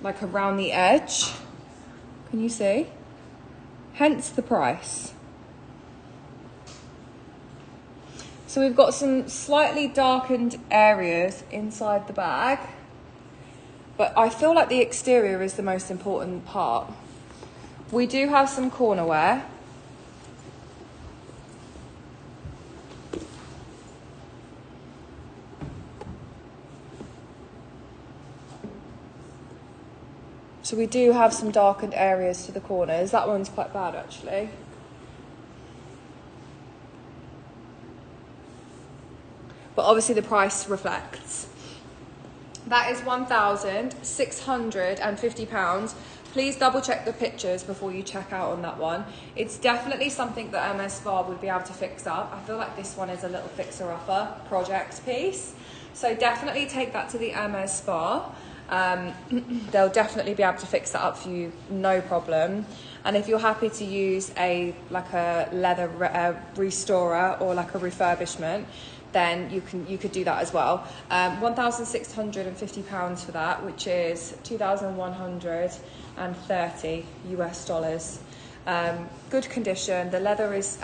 like around the edge. Can you see? Hence the price. So we've got some slightly darkened areas inside the bag, but I feel like the exterior is the most important part. We do have some corner wear. So we do have some darkened areas to the corners. That one's quite bad, actually. But obviously the price reflects. That is £1,650. Please double check the pictures before you check out on that one. It's definitely something that Hermès Spa would be able to fix up. I feel like this one is a little fixer-upper project piece. So definitely take that to the Hermès Spa. They'll definitely be able to fix that up for you, no problem. And if you're happy to use a leather restorer or like a refurbishment, then you could do that as well. £1,650 for that, which is 2,130 US dollars. Good condition. The leather is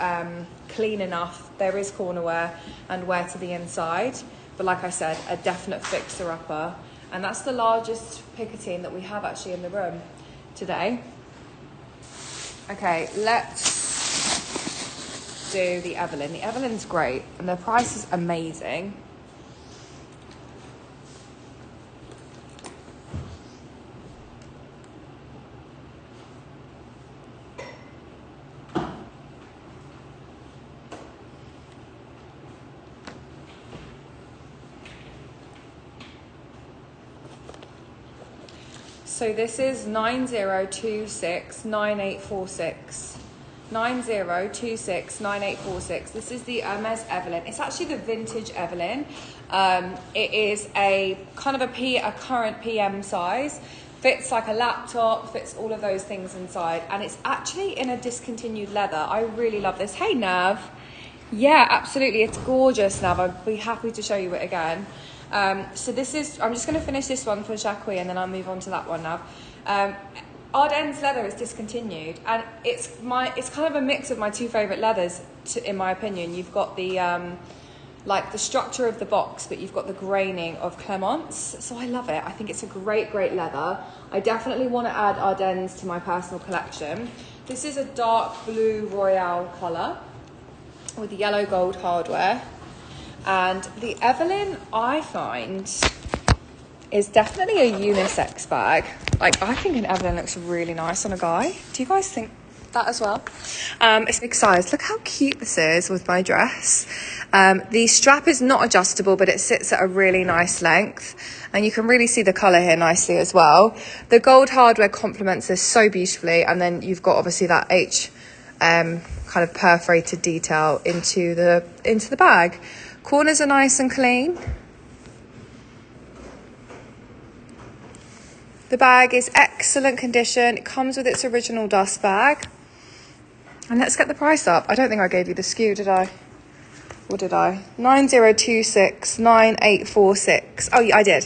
clean enough. There is corner wear and wear to the inside, but like I said, a definite fixer upper. And that's the largest picotin that we have actually in the room today. Okay, let's do the Evelyn. The Evelyn's great and the price is amazing. So this is 90269846. 90269846. This is the Hermès Evelyn. It's actually the vintage Evelyn. It is a kind of a current PM size. Fits like a laptop, fits all of those things inside. And it's actually in a discontinued leather. I really love this. Hey, Nav. Yeah, absolutely. It's gorgeous, Nav. I'd be happy to show you it again. So this is, I'm just going to finish this one for Jacques and then I'll move on to that one now. Ardennes leather is discontinued and it's kind of a mix of my two favourite leathers in my opinion. You've got the like the structure of the box, but you've got the graining of Clemence. So I love it. I think it's a great leather. I definitely want to add Ardennes to my personal collection. This is a dark blue royale colour with yellow gold hardware. And the Evelyn, I find, is definitely a unisex bag. Like, I think an Evelyn looks really nice on a guy. Do you guys think that as well? It's big size. Look how cute this is with my dress. The strap is not adjustable, but it sits at a really nice length. And you can really see the colour here nicely as well. The gold hardware complements this so beautifully. And then you've got obviously that H kind of perforated detail into the bag. Corners are nice and clean. The bag is excellent condition. It comes with its original dust bag. And let's get the price up. I don't think I gave you the SKU, did I? Or did I? 90269846. Oh, yeah, I did.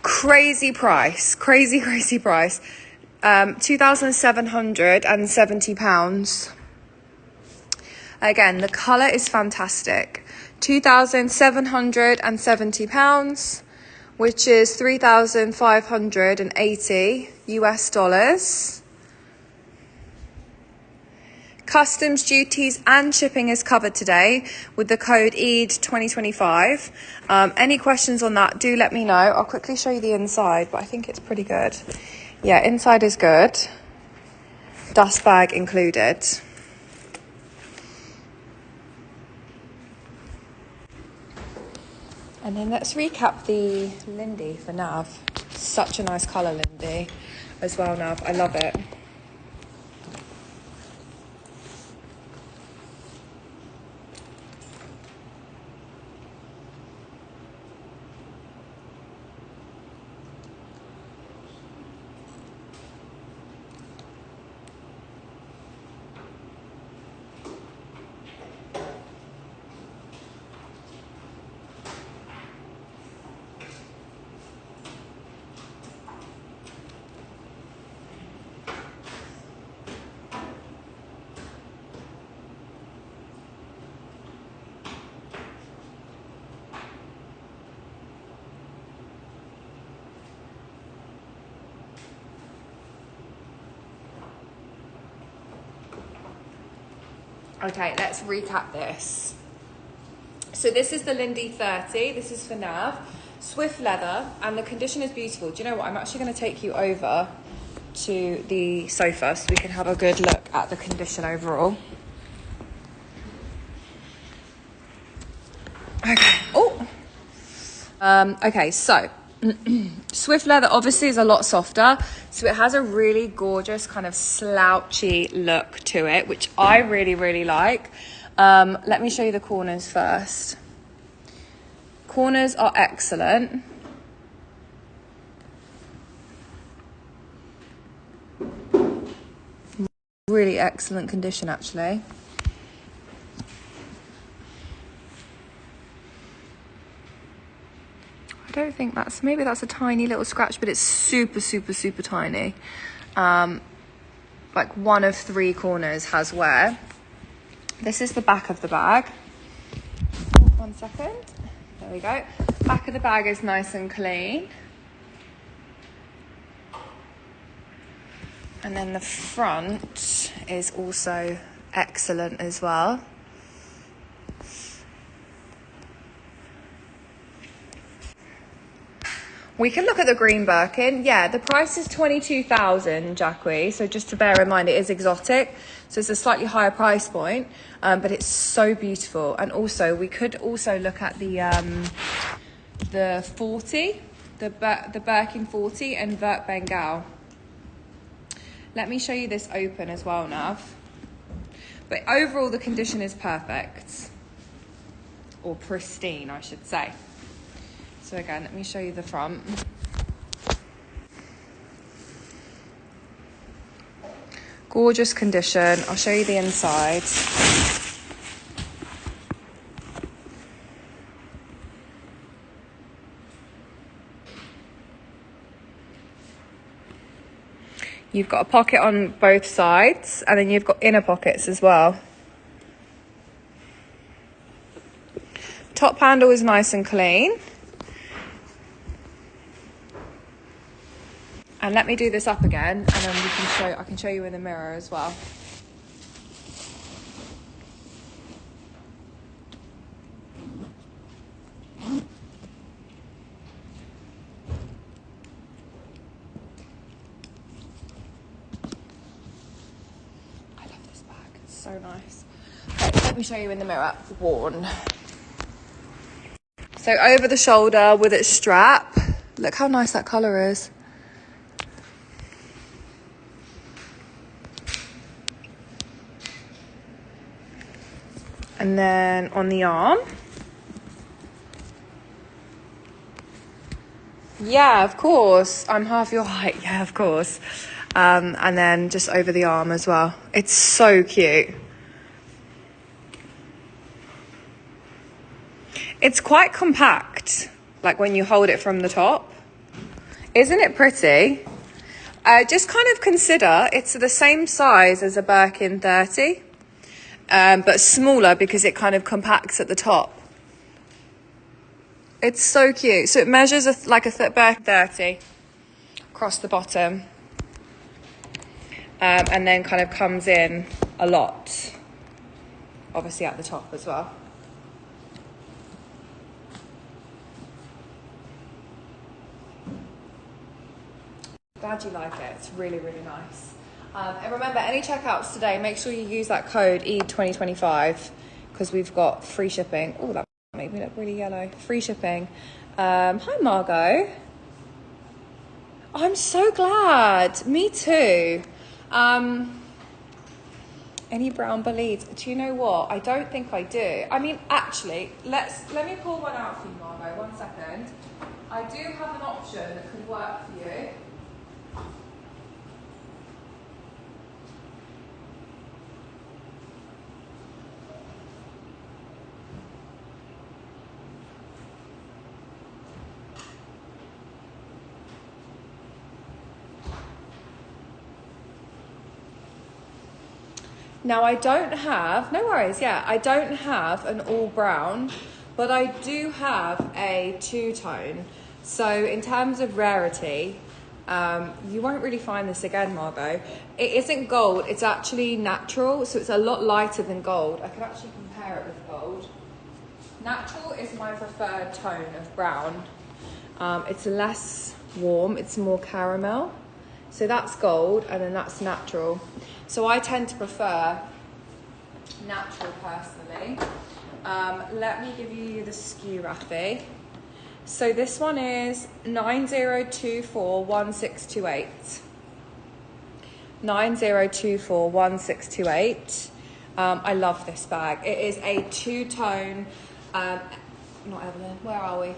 Crazy price. Crazy price. £2,770. Again, the colour is fantastic. £2,770, which is 3,580 US dollars. Customs duties and shipping is covered today with the code EID2025. Any questions on that, do let me know. I'll quickly show you the inside, but I think it's pretty good. Yeah, inside is good. Dust bag included. And then let's recap the Lindy for Nav. Such a nice colour, Lindy, as well, Nav. I love it. Okay, let's recap this. So this is the Lindy 30. This is for Nav. Swift leather, and the condition is beautiful. Do you know what? I'm actually going to take you over to the sofa so we can have a good look at the condition overall. Okay. Oh. Okay, so Swift leather obviously is a lot softer, so it has a really gorgeous kind of slouchy look to it, which I really like. Let me show you the corners first. Corners are excellent. Really excellent condition, actually. I don't think that's, maybe that's a tiny little scratch, but it's super, super, super tiny. Like 1 of 3 corners has wear. This is the back of the bag. Oh, 1 second. There we go. Back of the bag is nice and clean. And then the front is also excellent as well. We can look at the green Birkin. Yeah, the price is 22,000, Jackie. So just to bear in mind, it is exotic. So it's a slightly higher price point, but it's so beautiful. And also, we could also look at the 40, the Birkin 40 and Vert Bengal. Let me show you this open as well, Nav. But overall, the condition is perfect. Or pristine, I should say. So again, let me show you the front. Gorgeous condition. I'll show you the inside. You've got a pocket on both sides, and then you've got inner pockets as well. Top handle is nice and clean. And let me do this up again, and then I can show you in the mirror as well. I love this bag, it's so nice. Okay, let me show you in the mirror, worn. So over the shoulder with its strap. Look how nice that colour is. And then on the arm. Yeah, of course. I'm half your height. Yeah, of course. And then just over the arm as well. It's so cute. It's quite compact, like when you hold it from the top. Isn't it pretty? Just kind of consider it's the same size as a Birkin 30. But smaller because it kind of compacts at the top. It's so cute. So it measures like a Birkin 30 across the bottom. And then kind of comes in a lot, obviously at the top as well. Glad you like it. It's really, really nice. And remember, any checkouts today, make sure you use that code E2025 because we've got free shipping. Oh, that made me look really yellow. Free shipping. Hi, Margot. I'm so glad. Me too. Any brown beads? Do you know what? I don't think I do. I mean, actually, let me pull one out for you, Margot. 1 second. I do have an option that could work for you. Now I don't have, no worries, yeah, I don't have an all brown, but I do have a two-tone. So in terms of rarity, you won't really find this again, Margot. It isn't gold, it's actually natural, so it's a lot lighter than gold. I could actually compare it with gold. Natural is my preferred tone of brown. It's less warm, it's more caramel. So that's gold, and then that's natural. So I tend to prefer natural personally. Let me give you the SKU, Rafi. So this one is 90241628. 90241628. I love this bag. It is a two-tone, not Evelyn, where are we?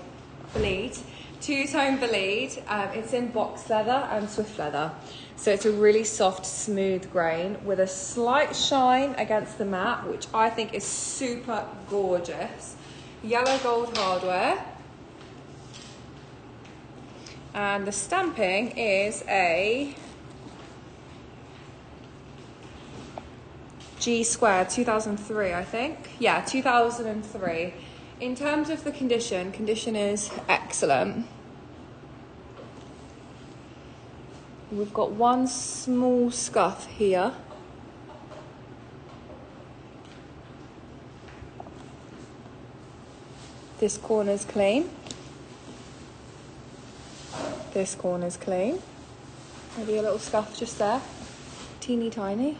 Bleed. Two-tone bleed. It's in box leather and swift leather. So it's a really soft, smooth grain with a slight shine against the matte, which I think is super gorgeous. Yellow gold hardware. And the stamping is a G squared, 2003, I think. Yeah, 2003. In terms of the condition is excellent. We've got one small scuff here. This corner's clean. This corner's clean. Maybe a little scuff just there. Teeny tiny.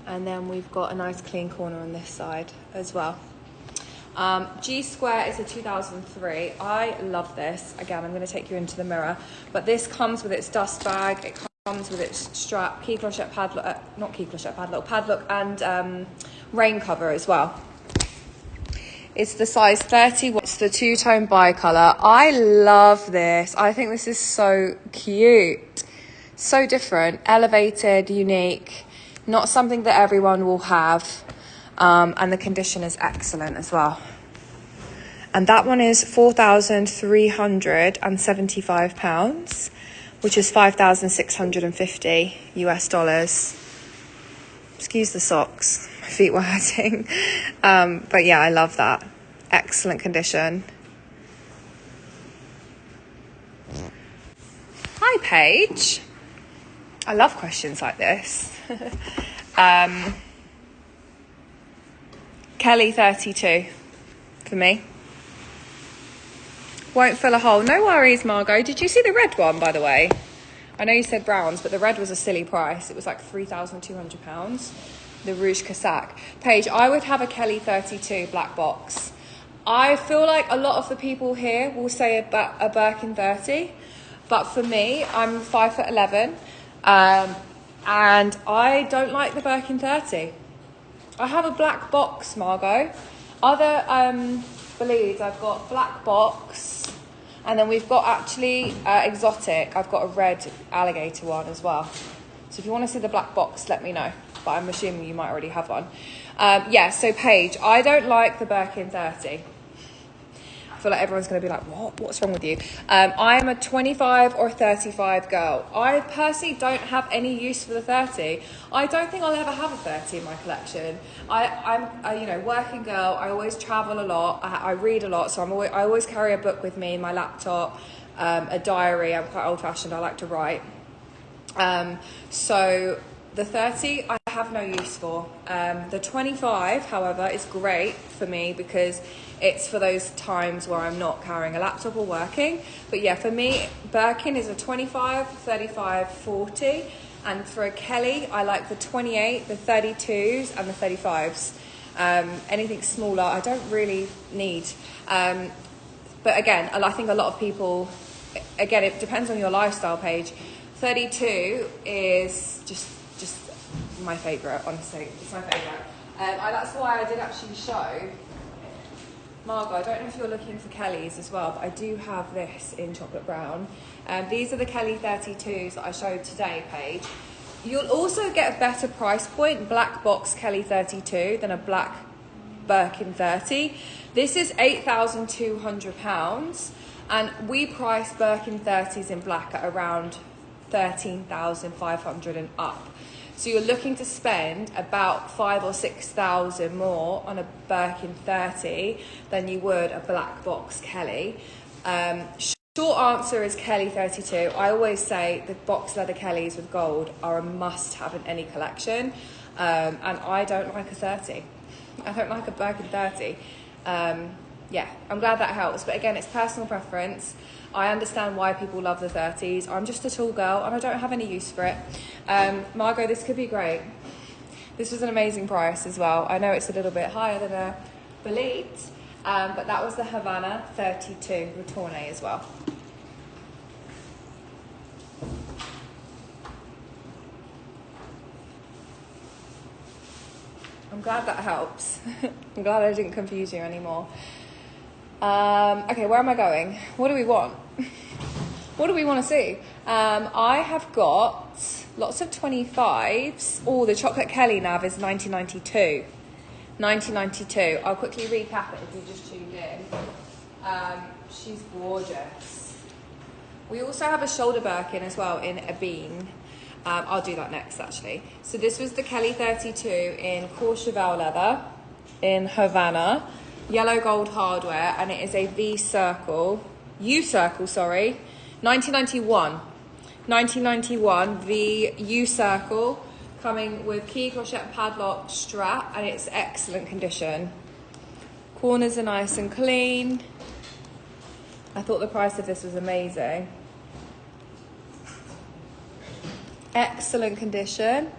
And then we've got a nice clean corner on this side as well. G Square is a 2003. I love this. Again, I'm going to take you into the mirror. But this comes with its dust bag. It comes with its strap, key clochette padlock, not key clochette padlock, padlock and rain cover as well. It's the size 30. It's the two-tone bi-colour. I love this. I think this is so cute. So different, elevated, unique. Not something that everyone will have. And the condition is excellent as well. And that one is £4,375, which is 5,650 US dollars. Excuse the socks, my feet were hurting. But yeah, I love that. Excellent condition. Hi, Paige. I love questions like this. Kelly 32 for me. Won't fill a hole. No worries, Margot. Did you see the red one, by the way? I know you said browns, but the red was a silly price. It was like £3,200. The Rouge Cassac. Paige, I would have a Kelly 32 black box. I feel like a lot of the people here will say a Birkin 30, but for me, I'm 5'11", and I don't like the Birkin 30. I have a black box, Margot. Other bleeds, I've got black box, and then we've got actually exotic. I've got a red alligator one as well. So if you want to see the black box, let me know. But I'm assuming you might already have one. Yeah, so Paige, I don't like the Birkin 30. I feel like everyone's going to be like, what? What's wrong with you? I'm a 25 or 35 girl. I personally don't have any use for the 30. I don't think I'll ever have a 30 in my collection. I'm a working girl. I always travel a lot. I read a lot, so I always carry a book with me, my laptop, a diary. I'm quite old-fashioned. I like to write. So the 30 I have no use for. The 25, however, is great for me because it's for those times where I'm not carrying a laptop or working. But yeah, for me, Birkin is a 25, 35, 40. And for a Kelly, I like the 28, the 32s and the 35s. Anything smaller, I don't really need. But again, I think a lot of people, again, it depends on your lifestyle, Paige. 32 is just my favourite, honestly. It's my favourite. That's why I did actually show Margot. I don't know if you're looking for Kellys as well, but I do have this in chocolate brown. These are the Kelly 32s that I showed today, Paige. You'll also get a better price point, black box Kelly 32, than a black Birkin 30. This is £8,200, and we price Birkin 30s in black at around 13,500 and up. So you're looking to spend about 5,000 or 6,000 more on a Birkin 30 than you would a black box Kelly. Short answer is Kelly 32. I always say the box leather Kellys with gold are a must-have in any collection, and I don't like a 30. I don't like a Birkin 30. Yeah, I'm glad that helps. But again, it's personal preference. I understand why people love the 30s. I'm just a tall girl and I don't have any use for it. Margot, this could be great. This was an amazing price as well. I know it's a little bit higher than a Bolide, but that was the Havana 32 Retourne as well. I'm glad that helps. I'm glad I didn't confuse you anymore. Okay, where am I going? What do we want? What do we want to see? I have got lots of 25s. Oh, the Chocolate Kelly nav is 1992. 1992. I'll quickly recap it if you just tuned in. She's gorgeous. We also have a shoulder Birkin as well in a bean. I'll do that next actually. So this was the Kelly 32 in Courchevel leather in Havana, yellow gold hardware, and it is a U-circle, sorry, 1991 V U-circle, coming with key, crochet, padlock, strap, and it's excellent condition. Corners are nice and clean. I thought the price of this was amazing. Excellent condition.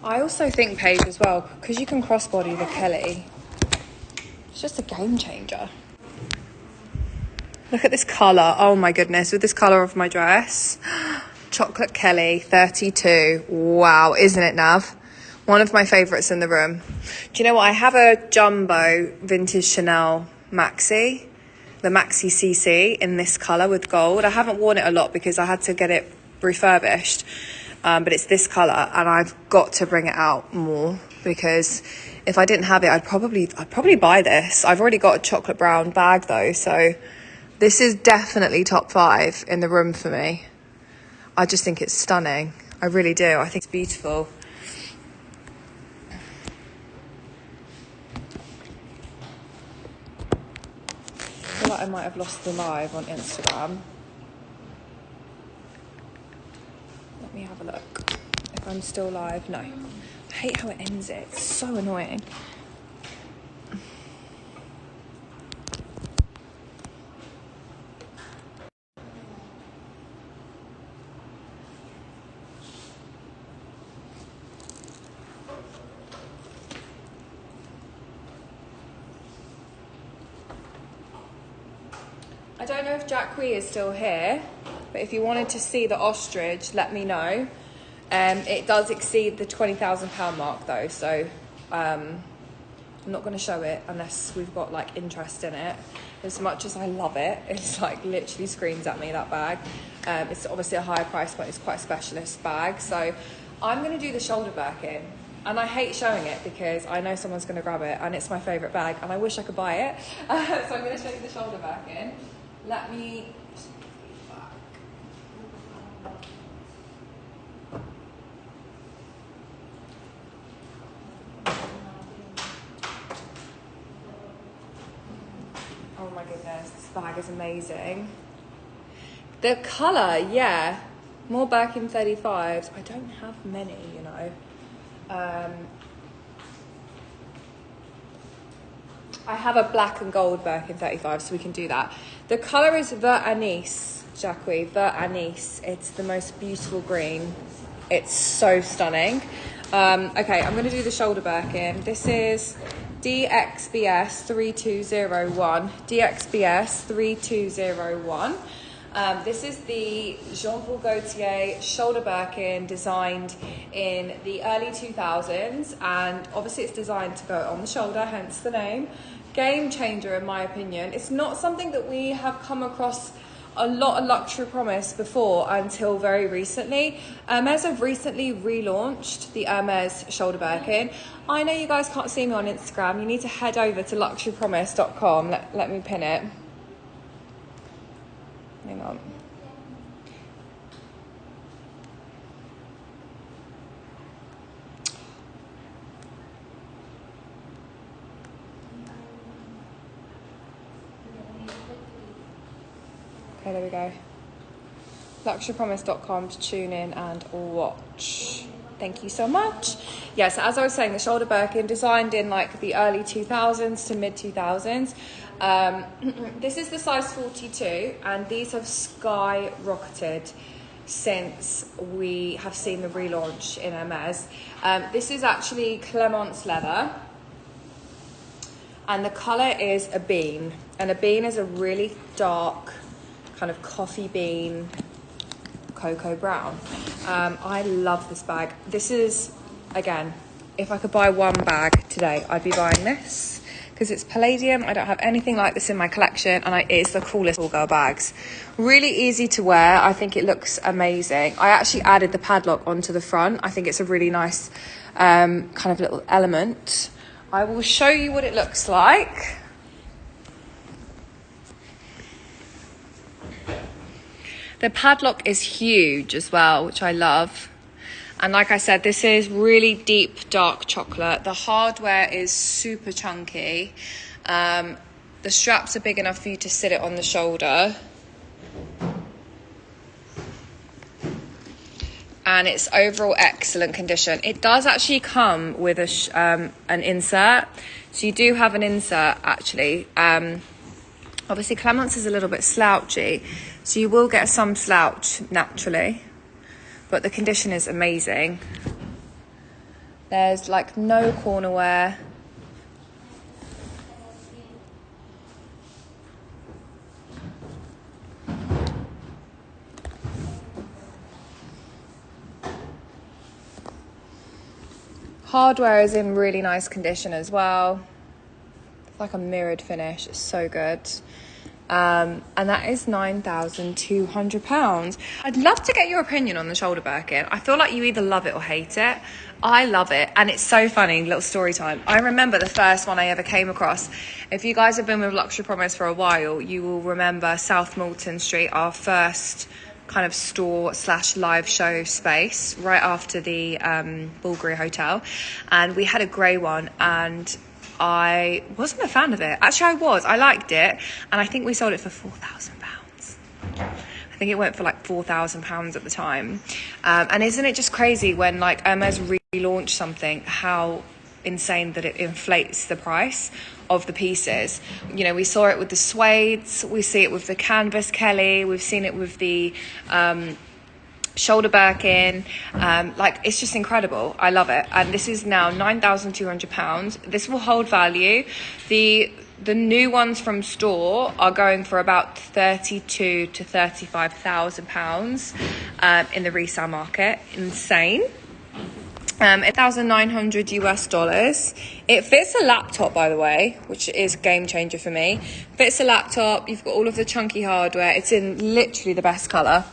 I also think, Paige, as well, because you can crossbody the Kelly, it's just a game changer. Look at this colour. Oh my goodness, with this colour of my dress. Chocolate Kelly 32. Wow, isn't it, Nav? One of my favourites in the room. Do you know what? I have a jumbo vintage Chanel maxi, the maxi CC in this colour with gold. I haven't worn it a lot because I had to get it refurbished. But it's this colour, and I've got to bring it out more because if I didn't have it, I'd probably buy this. I've already got a chocolate brown bag though, so this is definitely top 5 in the room for me. I just think it's stunning. I really do. I think it's beautiful. I feel like I might have lost the live on Instagram. Let me have a look. If I'm still live. No. I hate how it ends it. It's so annoying. I don't know if Jacqui is still here, but if you wanted to see the ostrich, let me know. It does exceed the £20,000 mark though, so I'm not going to show it unless we've got like interest in it. As much as I love it, it's like literally screams at me, that bag. It's obviously a higher price point, it's quite a specialist bag, so I'm going to do the shoulder Birkin. And I hate showing it because I know someone's going to grab it and it's my favourite bag and I wish I could buy it. So I'm going to show you the shoulder Birkin. Let me just put it back. Oh my goodness, this bag is amazing. The colour, yeah, more Birkin 35s. I don't have many, you know. I have a black and gold Birkin 35, so we can do that. The colour is Vert Anise, Jacqui, Vert Anise. It's the most beautiful green. It's so stunning. Okay, I'm going to do the shoulder Birkin. This is DXBS 3201. DXBS 3201. This is the Jean-Paul Gaultier shoulder Birkin, designed in the early 2000s, and obviously it's designed to go on the shoulder, hence the name. Game changer in my opinion. It's not something that we have come across a lot of Luxury Promise before until very recently. Hermès have recently relaunched the Hermès shoulder Birkin. I know you guys can't see me on Instagram. You need to head over to luxurypromise.com. Let me pin it. Hang on. Okay, there we go. Luxurypromise.com to tune in and watch. Thank you so much. Yes, as I was saying, the shoulder Birkin, designed in like the early 2000s to mid 2000s. This is the size 42, and these have skyrocketed since we have seen the relaunch in Hermès. This is actually Clemence leather, and the colour is a bean, and a bean is a really dark kind of coffee bean, cocoa brown. I love this bag. This is, again, if I could buy one bag today, I'd be buying this. because it's palladium. I don't have anything like this in my collection, and it's the coolest all girl bags. Really easy to wear. I think it looks amazing. I actually added the padlock onto the front. I think it's a really nice kind of little element. I will show you what it looks like. The padlock is huge as well, which I love. And like I said, this is really deep, dark chocolate. The hardware is super chunky. The straps are big enough for you to sit it on the shoulder. And it's overall excellent condition. It does actually come with an insert. So you do have an insert, actually. Obviously, Clemence is a little bit slouchy, so you will get some slouch naturally. But the condition is amazing. There's like no corner wear. Hardware is in really nice condition as well. It's like a mirrored finish. It's so good. And that is £9,200. I'd love to get your opinion on the shoulder Birkin. I feel like you either love it or hate it. I love it, and it's so funny. Little story time. I remember the first one I ever came across. If you guys have been with Luxury Promise for a while, you will remember South Moulton Street, our first kind of store / live show space, right after the Bulgari Hotel. And we had a grey one, and I wasn't a fan of it. Actually, I liked it, and I think we sold it for £4,000. I think it went for like £4,000 at the time. And isn't it just crazy when like Hermès relaunch something, how insane that it inflates the price of the pieces. You know, we saw it with the suedes, we see it with the canvas Kelly, we've seen it with the shoulder Birkin. Like, it's just incredible. I love it. And this is now £9,200. This will hold value. The new ones from store are going for about £32,000 to £35,000 in the resale market. Insane. $1,900 US. It fits a laptop, by the way, which is a game changer for me. Fits a laptop. You've got all of the chunky hardware. It's in literally the best colour.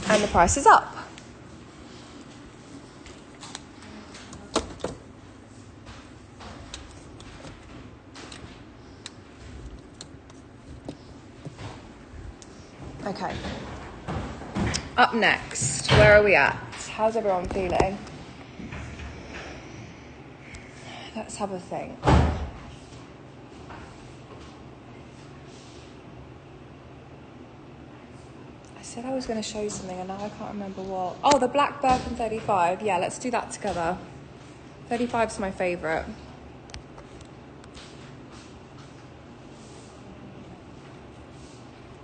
And the price is up. Okay. Up next, where are we at? How's everyone feeling? Let's have a think. I said I was going to show you something and now I can't remember what. Oh, the black Birkin 35. Yeah, let's do that together. 35 is my favourite.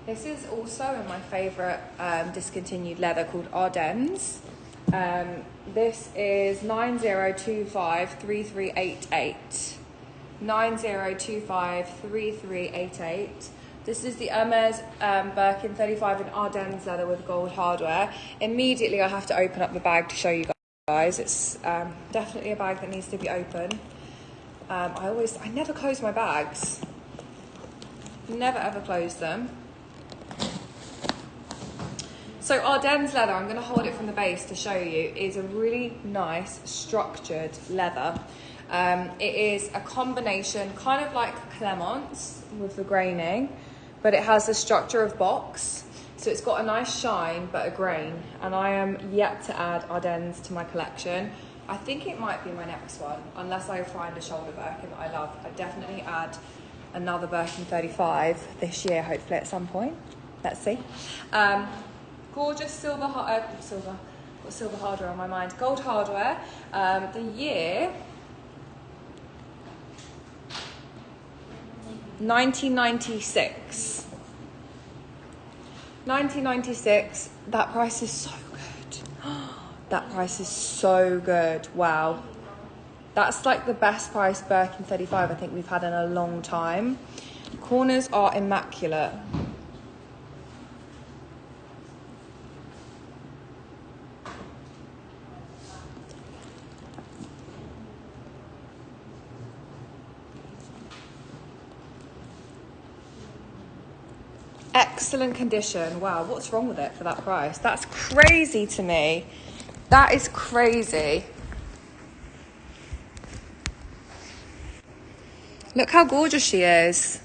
This is also in my favourite discontinued leather called Ardennes. This is 90253388. 90253388. This is the Hermès Birkin 35 in Ardennes leather with gold hardware. Immediately I have to open up the bag to show you guys. It's definitely a bag that needs to be open. I never close my bags. Never ever close them. So Ardennes leather, I'm going to hold it from the base to show you, is a really nice structured leather. It is a combination, kind of like Clemence with the graining, but it has the structure of box. So it's got a nice shine, but a grain. And I am yet to add Ardennes to my collection. I think it might be my next one, unless I find a shoulder Birkin that I love. I'd definitely add another Birkin 35 this year, hopefully at some point. Let's see. Gorgeous silver hardware on my mind. Gold hardware. The year 1996. 1996. That price is so good. That price is so good. Wow. That's like the best price Birkin 35 I think we've had in a long time. Corners are immaculate. Excellent condition. Wow, what's wrong with it for that price? That's crazy to me. That is crazy. Look how gorgeous she is.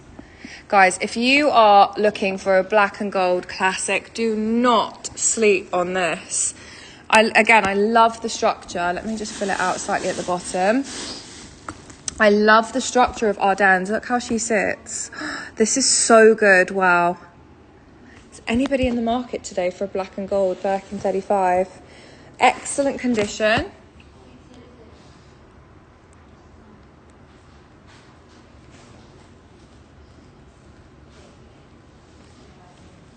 Guys, if you are looking for a black and gold classic, do not sleep on this. I love the structure. Let me just fill it out slightly at the bottom. I love the structure of Ardennes. Look how she sits. This is so good. Wow. Is anybody in the market today for a black and gold Birkin 35? Excellent condition.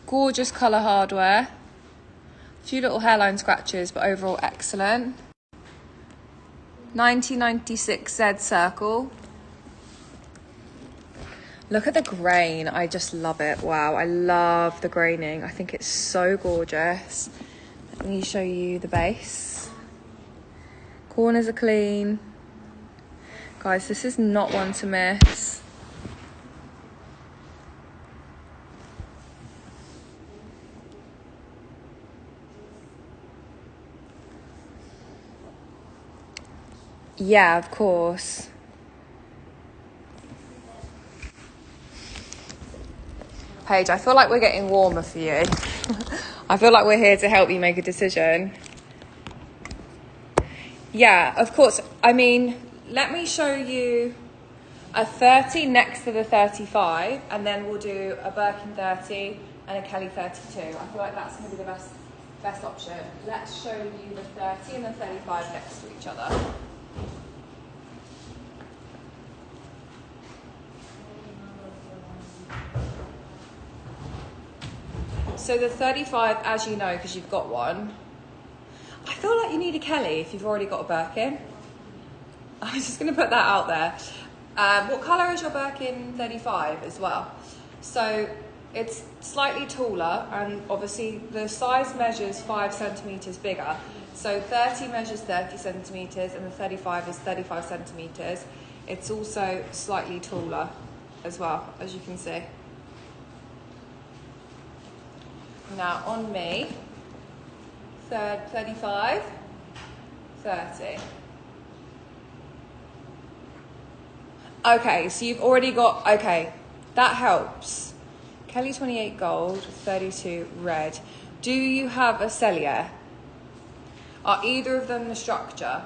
Gorgeous colour hardware. A few little hairline scratches, but overall excellent. 1996 Z Circle. Look at the grain. I just love it. Wow, I love the graining. I think it's so gorgeous. Let me show you the base. Corners are clean. Guys, this is not one to miss. Yeah, of course. Paige, I feel like we're getting warmer for you. I feel like we're here to help you make a decision. Yeah, of course. I mean, let me show you a 30 next to the 35, and then we'll do a Birkin 30 and a Kelly 32. I feel like that's going to be the best option. Let's show you the 30 and the 35 next to each other. So the 35, as you know, because you've got one, I feel like you need a Kelly if you've already got a Birkin. I was just going to put that out there. What colour is your Birkin 35 as well? So it's slightly taller, and obviously the size measures 5 centimetres bigger. So 30 measures 30 centimetres and the 35 is 35 centimetres. It's also slightly taller as well, as you can see. Now on me, 35, 30. Okay, so you've already got, okay, that helps. Kelly 28 gold, 32 red. Do you have a Cellier? Are either of them the structure?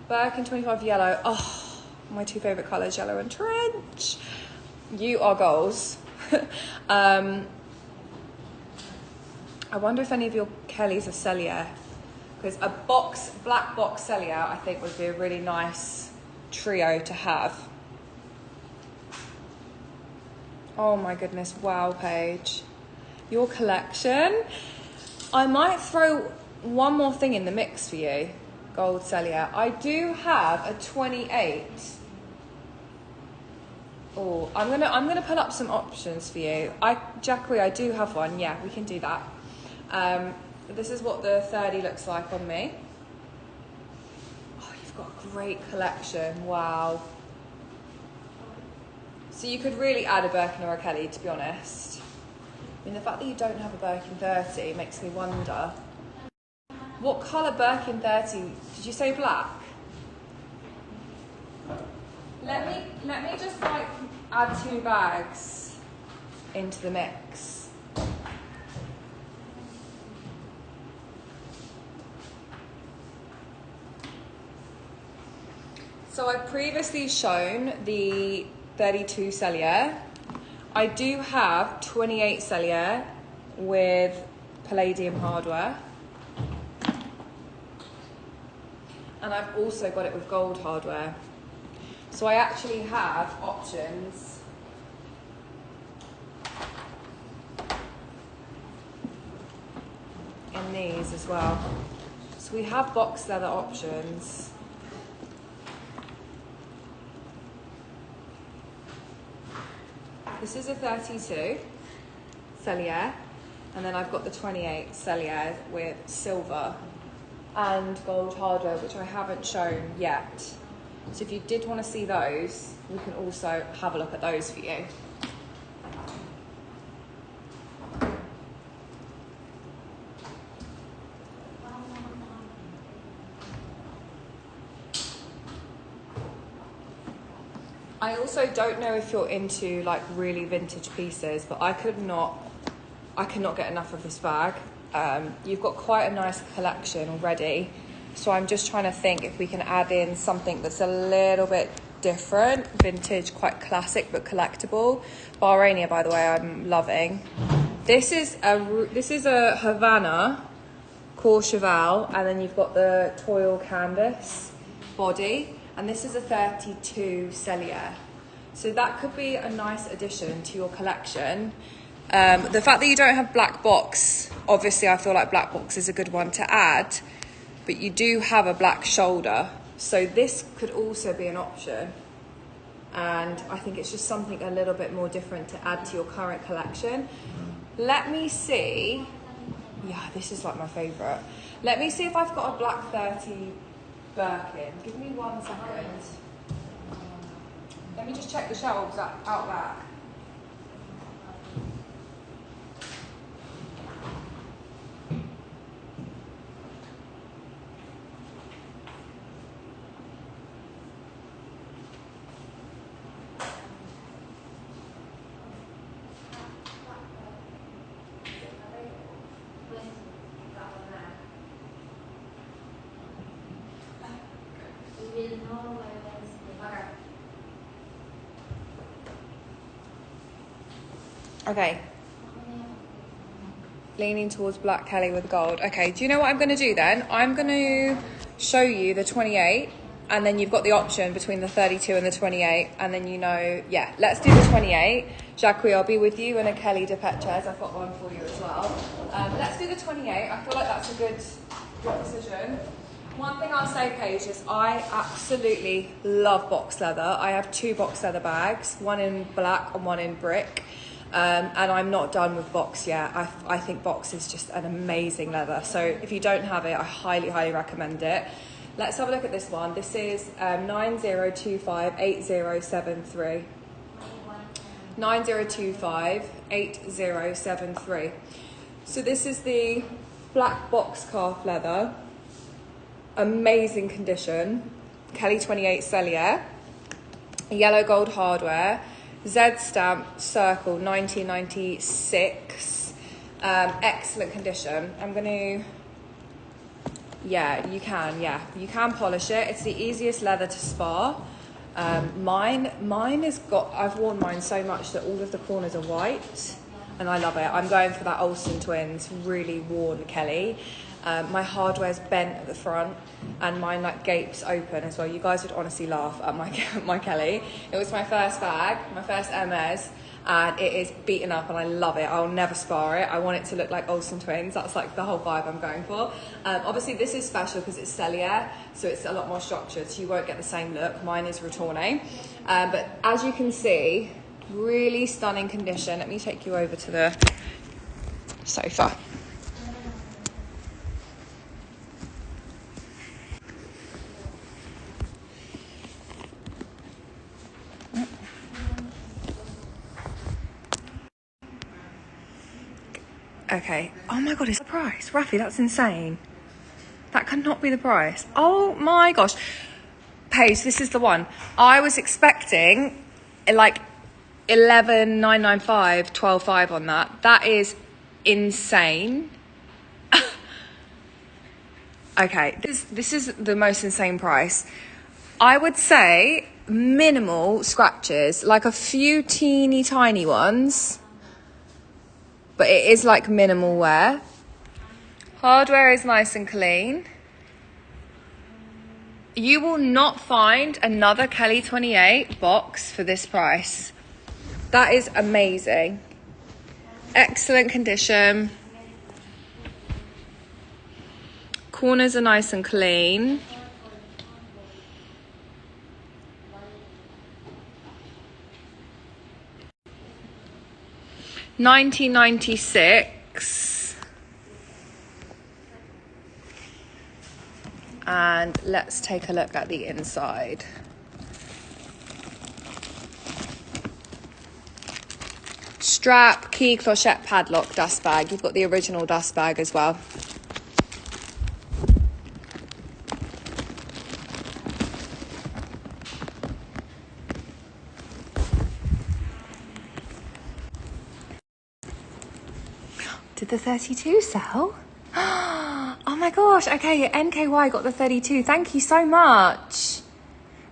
Birkin 25 yellow. Oh, my two favourite colours, yellow and trench. You are goals. I wonder if any of your Kellys are Cellier, because a black box Cellier I think would be a really nice trio to have. Oh my goodness, wow, Paige. Your collection. I might throw one more thing in the mix for you, gold Cellier. I do have a 28. Oh, I'm gonna pull up some options for you. Jackery, I do have one. Yeah, we can do that. This is what the 30 looks like on me. Oh, you've got a great collection. Wow. So you could really add a Birkin or a Kelly, to be honest. I mean, the fact that you don't have a Birkin 30 makes me wonder. What colour Birkin 30? Did you say black? Let me just like add 2 bags into the mix. So I've previously shown the 32 Cellier. I do have 28 Cellier with palladium hardware. And I've also got it with gold hardware. So I actually have options in these as well. So we have box leather options. This is a 32 Cellier, and then I've got the 28 Cellier with silver and gold hardware, which I haven't shown yet. So if you did want to see those, we can also have a look at those for you. I also don't know if you're into like really vintage pieces, but I cannot get enough of this bag. You've got quite a nice collection already, so I'm just trying to think if we can add in something that's a little bit different, vintage, quite classic but collectible. Bahraini, by the way, I'm loving. This is a Havana Courchevel, and then you've got the toil canvas body, and this is a 32 Cellier. So that could be a nice addition to your collection. The fact that you don't have black box, obviously I feel like black box is a good one to add, but you do have a black shoulder. So this could also be an option. And I think it's just something a little bit more different to add to your current collection. Let me see. Yeah, this is like my favorite. Let me see if I've got a black 30 Birkin. Give me 1 second. Let me just check the shelves out back. Okay. Leaning towards black Kelly with gold. Okay, do you know what I'm going to do then? I'm going to show you the 28, and then you've got the option between the 32 and the 28, and then you know, yeah, let's do the 28. Jacques, I'll be with you, and a Kelly de Petches. I've got one for you as well. Let's do the 28. I feel like that's a good decision. One thing I'll say, Paige, is I absolutely love box leather. I have 2 box leather bags, one in black and one in brick. And I'm not done with box yet. I think box is just an amazing leather. So if you don't have it, I highly, highly recommend it. Let's have a look at this one. This is 90258073. 90258073. So this is the black box calf leather. Amazing condition. Kelly 28 Cellier. Yellow gold hardware. Z stamp circle 1996. Excellent condition. I'm gonna, yeah, you can polish it. It's the easiest leather to spar. Mine has got, I've worn mine so much that all of the corners are white, and I love it. I'm going for that Olsen Twins really worn Kelly. My hardware's bent at the front, and mine like gapes open as well. You guys would honestly laugh at my Kelly. It was my first bag, my first Hermès, and it is beaten up, and I love it. I'll never spar it. I want it to look like Olsen Twins. That's like the whole vibe I'm going for. Obviously this is special because it's Cellier, so it's a lot more structured, so you won't get the same look. Mine is retourné. But as you can see, really stunning condition. Let me take you over to the sofa. Okay. Oh my God, it's the price. Rafi, that's insane. That cannot be the price. Oh my gosh. Paige, this is the one. I was expecting like 11,995, 12,500 on that. That is insane. Okay, this is the most insane price. I would say minimal scratches, like a few teeny tiny ones. But it is like minimal wear. Hardware is nice and clean. You will not find another Kelly 28 box for this price. That is amazing. Excellent condition. Corners are nice and clean. $19.96, and let's take a look at the inside. Strap, key, clochette, padlock, dust bag. You've got the original dust bag as well. Did the 32 sell? Oh my gosh, okay, NKY got the 32. Thank you so much.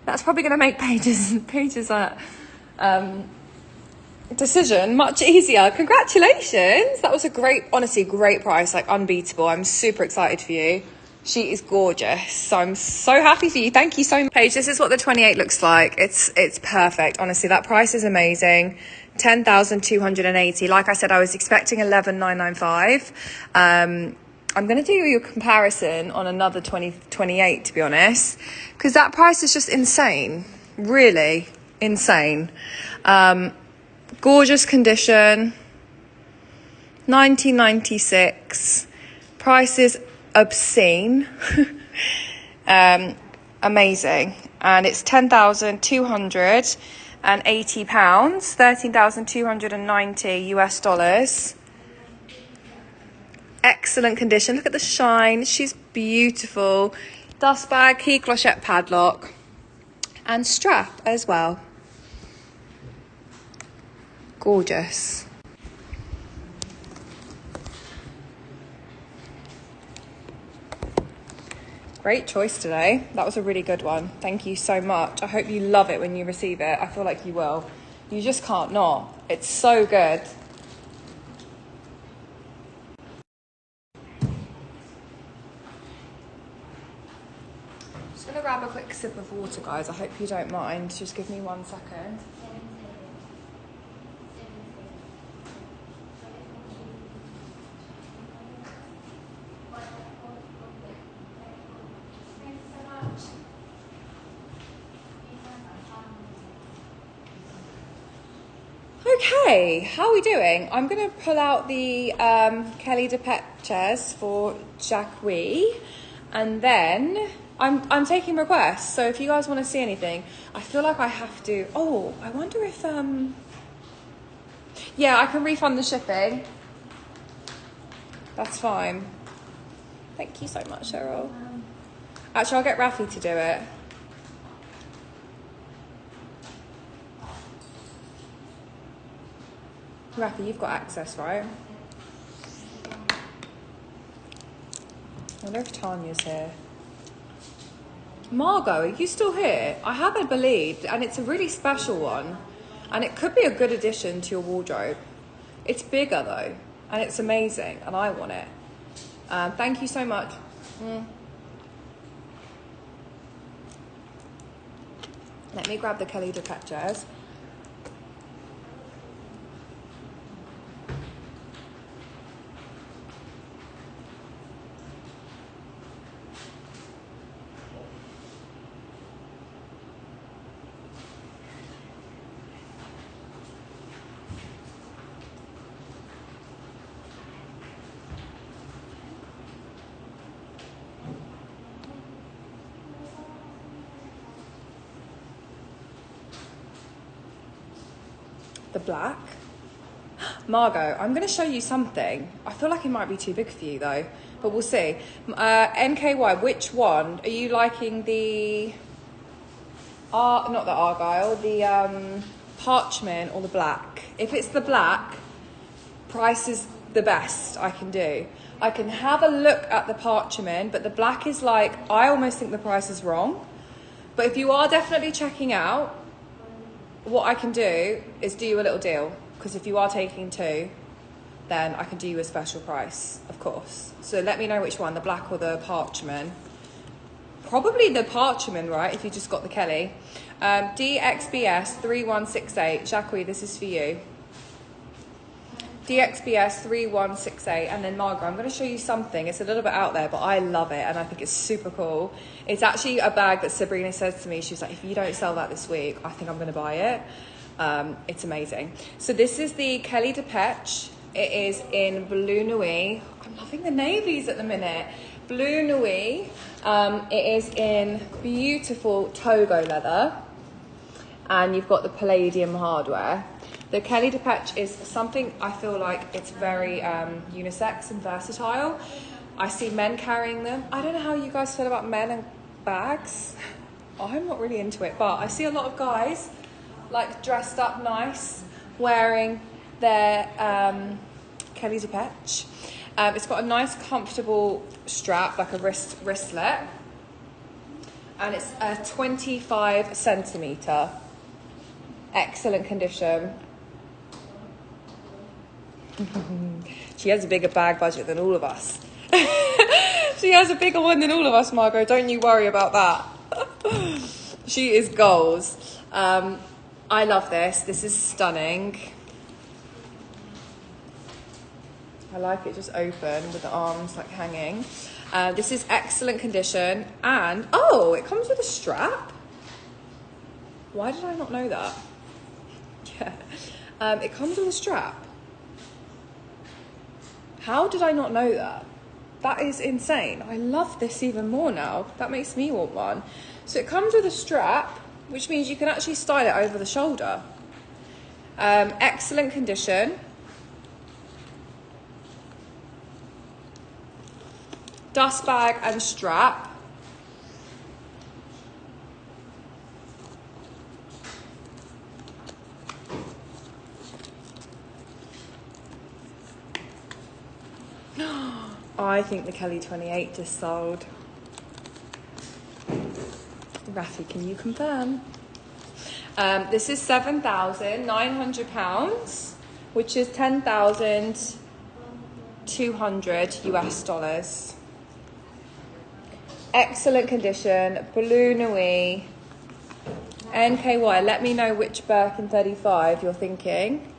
That's probably going to make Paige's decision much easier. Congratulations. That was a great, honestly, great price, like unbeatable. I'm super excited for you. She is gorgeous. So I'm so happy for you. Thank you so much. Paige, this is what the 28 looks like. It's perfect. Honestly, that price is amazing. 10,280. Like I said, I was expecting 11,995. I'm going to do your comparison on another 28, to be honest, because that price is just insane. Really insane. Gorgeous condition. 1996. Price is obscene. Amazing. And it's £10,280, 13,290 US dollars. Excellent condition. Look at the shine. She's beautiful. Dust bag, key, clochette, padlock, and strap as well. Gorgeous. Great choice today. That was a really good one. Thank you so much. I hope you love it when you receive it. I feel like you will. You just can't not. It's so good. Just gonna grab a quick sip of water, guys. I hope you don't mind. Just give me 1 second. Okay, how are we doing? I'm going to pull out the Kelly de Pet chairs for Jacques, and then I'm taking requests. So if you guys want to see anything, I feel like I have to. Oh, I wonder if yeah, I can refund the shipping. That's fine. Thank you so much, Cheryl. Actually, I'll get Rafi to do it. Rafi, you've got access, right? I wonder if Tanya's here. Margot, are you still here? I haven't believed, and it's a really special one, and it could be a good addition to your wardrobe. It's bigger though, and it's amazing, and I want it. Thank you so much. Let me grab the Kelly de Pet chairs. The black. Margot, I'm going to show you something. I feel like it might be too big for you though, but we'll see. NKY, which one? Are you liking the, not the Argyle, the parchment or the black? If it's the black, price is the best I can do. I can have a look at the parchment, but the black is like, I almost think the price is wrong. But if you are definitely checking out, what I can do is do you a little deal, because if you are taking two, then I can do you a special price, of course. So let me know which one, the black or the parchment. Probably the parchment, right, if you just got the Kelly. DXBS 3168, Jacques, this is for you. DXBS 3168, and then Margaret, I'm going to show you something. It's a little bit out there, but I love it, and I think it's super cool. It's actually a bag that Sabrina says to me. She's like, if you don't sell that this week, I think I'm going to buy it. It's amazing. So this is the Kelly de Pet. It is in Blue Nuit. I'm loving the navies at the minute. Blue Nuit. It is in beautiful Togo leather, and you've got the palladium hardware. The Kelly DePetch is something I feel like it's very unisex and versatile. I see men carrying them. I don't know how you guys feel about men and bags. I'm not really into it, but I see a lot of guys like dressed up nice, wearing their Kelly DePetch. It's got a nice comfortable strap, like a wristlet, and it's a 25 centimetre. Excellent condition. She has a bigger bag budget than all of us. She has a bigger one than all of us, Margot. Don't you worry about that. She is goals. I love this. This is stunning. I like it just open with the arms like hanging. This is excellent condition. And, oh, it comes with a strap. Why did I not know that? Yeah. It comes with a strap. How did I not know that? That is insane. I love this even more now. That makes me want one. So it comes with a strap, which means you can actually style it over the shoulder. Excellent condition. Dust bag and strap. I think the Kelly 28 just sold. Rafi, can you confirm? This is £7,900, which is 10,200 US dollars. Excellent condition, Blue Nuit, NKY. Let me know which Birkin 35 you're thinking.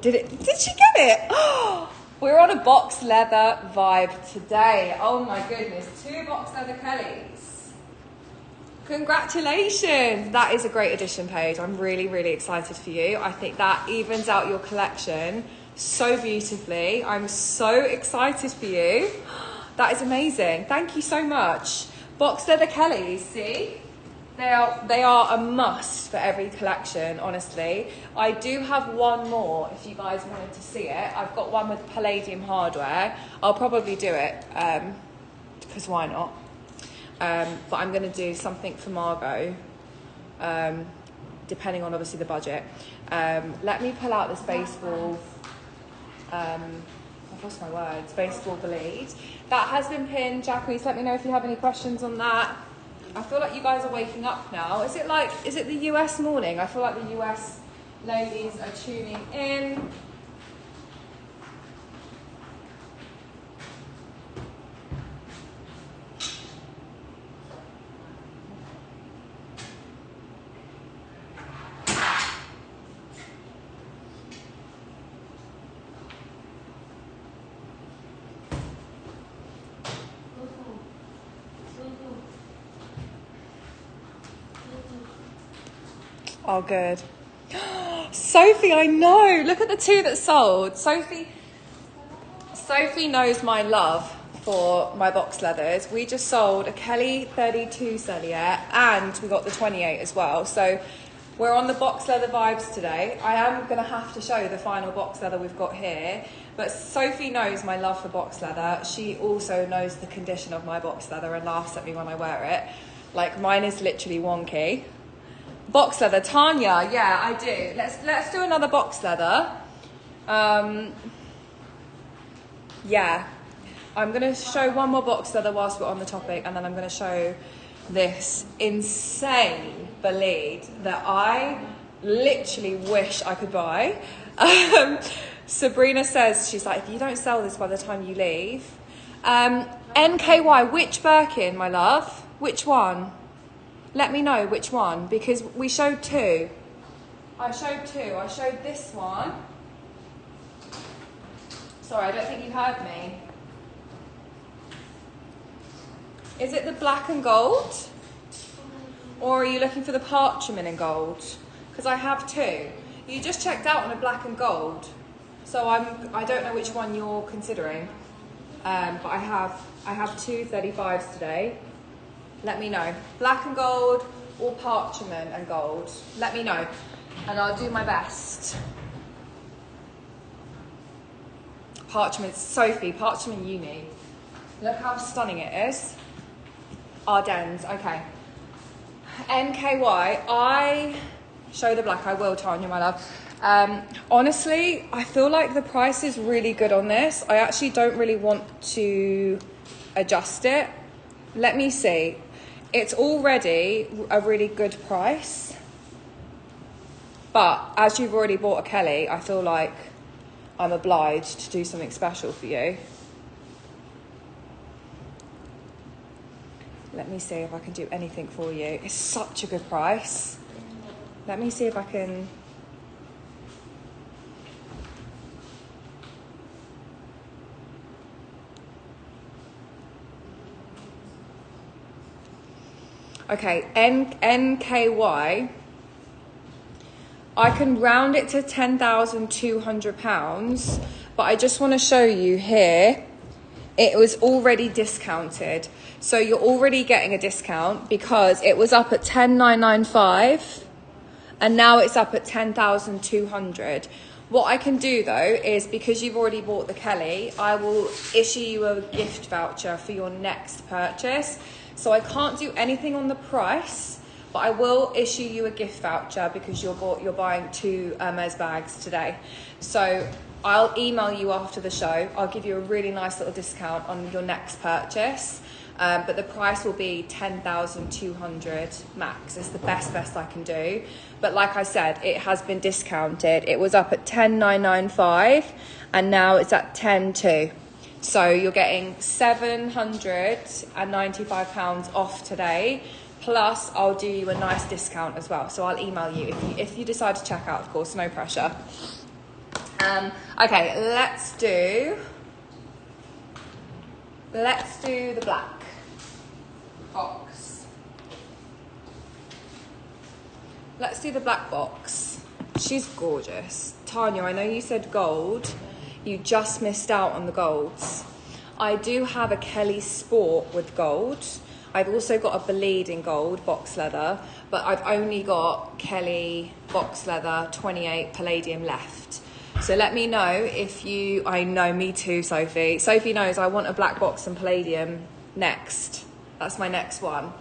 Did she get it? Oh, we're on a box leather vibe today. Oh my goodness, 2 box leather Kellys. Congratulations. That is a great addition, Paige. I'm really, really excited for you. I think that evens out your collection so beautifully. I'm so excited for you. That is amazing. Thank you so much. Box leather Kellys, see? They are a must for every collection, honestly. I do have one more if you guys wanted to see it. I've got one with palladium hardware. I'll probably do it, because why not? But I'm going to do something for Margot, depending on obviously the budget. Let me pull out this baseball, I've lost my words, baseball bleed. That has been pinned. Jacqueline, let me know if you have any questions on that. I feel like you guys are waking up now. Is it the US morning? I feel like the US ladies are tuning in. Oh, good. Sophie, I know. Look at the 2 that sold. Sophie knows my love for my box leathers. We just sold a Kelly 32 Cellier and we got the 28 as well. So we're on the box leather vibes today. I am going to have to show you the final box leather we've got here. But Sophie knows my love for box leather. She also knows the condition of my box leather and laughs at me when I wear it. Like, mine is literally wonky. Box leather, Tanya, yeah, I do. Let's do another box leather. Yeah, I'm gonna show one more box leather whilst we're on the topic, and then I'm gonna show this insane bleed that I literally wish I could buy. Sabrina says, she's like, if you don't sell this by the time you leave. NKY, which Birkin, my love? Which one? Let me know which one, because we showed 2. I showed 2. I showed this one. Sorry, I don't think you heard me. Is it the black and gold? Or are you looking for the parchment and gold? Because I have 2. You just checked out on a black and gold. So I don't know which one you're considering. But I have 2 35s today. Let me know. Black and gold or parchment and gold. Let me know. and I'll do my best. Parchment, Sophie, Parchment Uni. Look how stunning it is. Ardennes, okay. NKY, I show the black, I will, Tanya, my love. Honestly, I feel like the price is really good on this. I actually don't really want to adjust it. Let me see. It's already a really good price. But as you've already bought a Kelly, I feel like I'm obliged to do something special for you. Let me see if I can do anything for you. It's such a good price. Let me see if I can... Okay, NKY. I can round it to £10,200, but I just want to show you here, it was already discounted. So you're already getting a discount because it was up at 10,995 and now it's up at 10,200. What I can do though is, because you've already bought the Kelly, I will issue you a gift voucher for your next purchase. So I can't do anything on the price, but I will issue you a gift voucher because you're buying 2 Hermès bags today. So I'll email you after the show. I'll give you a really nice little discount on your next purchase. But the price will be 10,200 max. It's the best I can do. But like I said, it has been discounted. It was up at 10,995 and now it's at 10,200. So you're getting £795 off today. Plus, I'll do you a nice discount as well. So I'll email you if you decide to check out, of course, no pressure. Okay, let's do the black box. Let's do the black box. She's gorgeous. Tanya, I know you said gold. You just missed out on the golds. I do have a Kelly Sport with gold. I've also got a Bleed in gold, box leather, but I've only got Kelly box leather 28 palladium left. So let me know if you, I know, me too, Sophie. Sophie knows I want a black box and palladium next. That's my next one.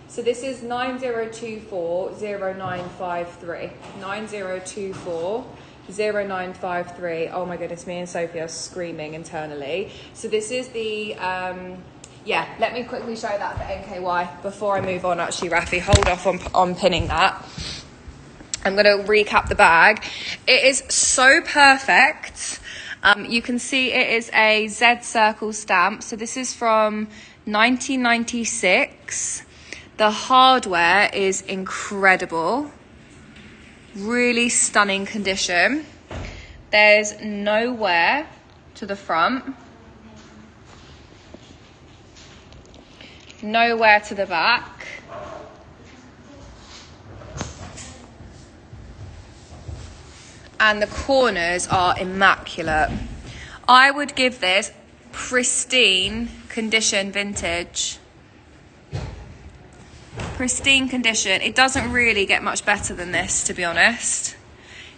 So this is 90240953. 90240953. Oh my goodness, me and Sophie are screaming internally. So this is the, yeah, let me quickly show that for NKY before I move on. Actually, Rafi, hold off on pinning that. I'm going to recap the bag. It is so perfect. You can see it is a Z Circle stamp. So this is from 1996. The hardware is incredible. Really stunning condition. There's no wear to the front. No wear to the back. And the corners are immaculate. I would give this pristine condition vintage. Pristine condition. It doesn't really get much better than this, to be honest,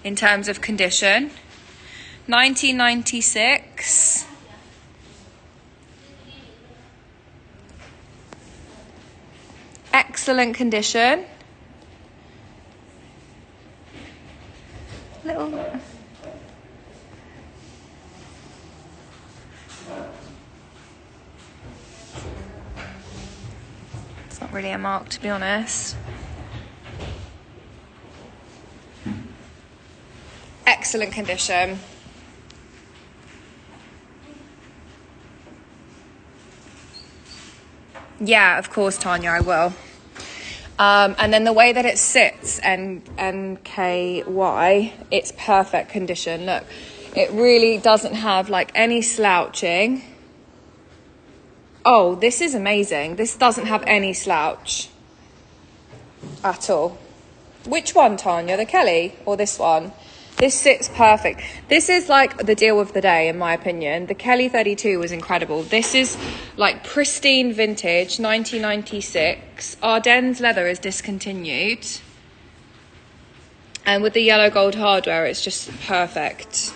in terms of condition. 1996. Excellent condition. Little. It's not really a mark, to be honest. Excellent condition. Yeah, of course, Tanya, I will. And then the way that it sits, NKY, it's perfect condition. Look, it really doesn't have like any slouching. Oh, this is amazing. This doesn't have any slouch at all. Which one, Tanya? The Kelly or this one? This sits perfect. This is like the deal of the day, in my opinion. The Kelly 32 was incredible. This is like pristine vintage, 1996. Ardennes leather is discontinued. And with the yellow gold hardware, it's just perfect.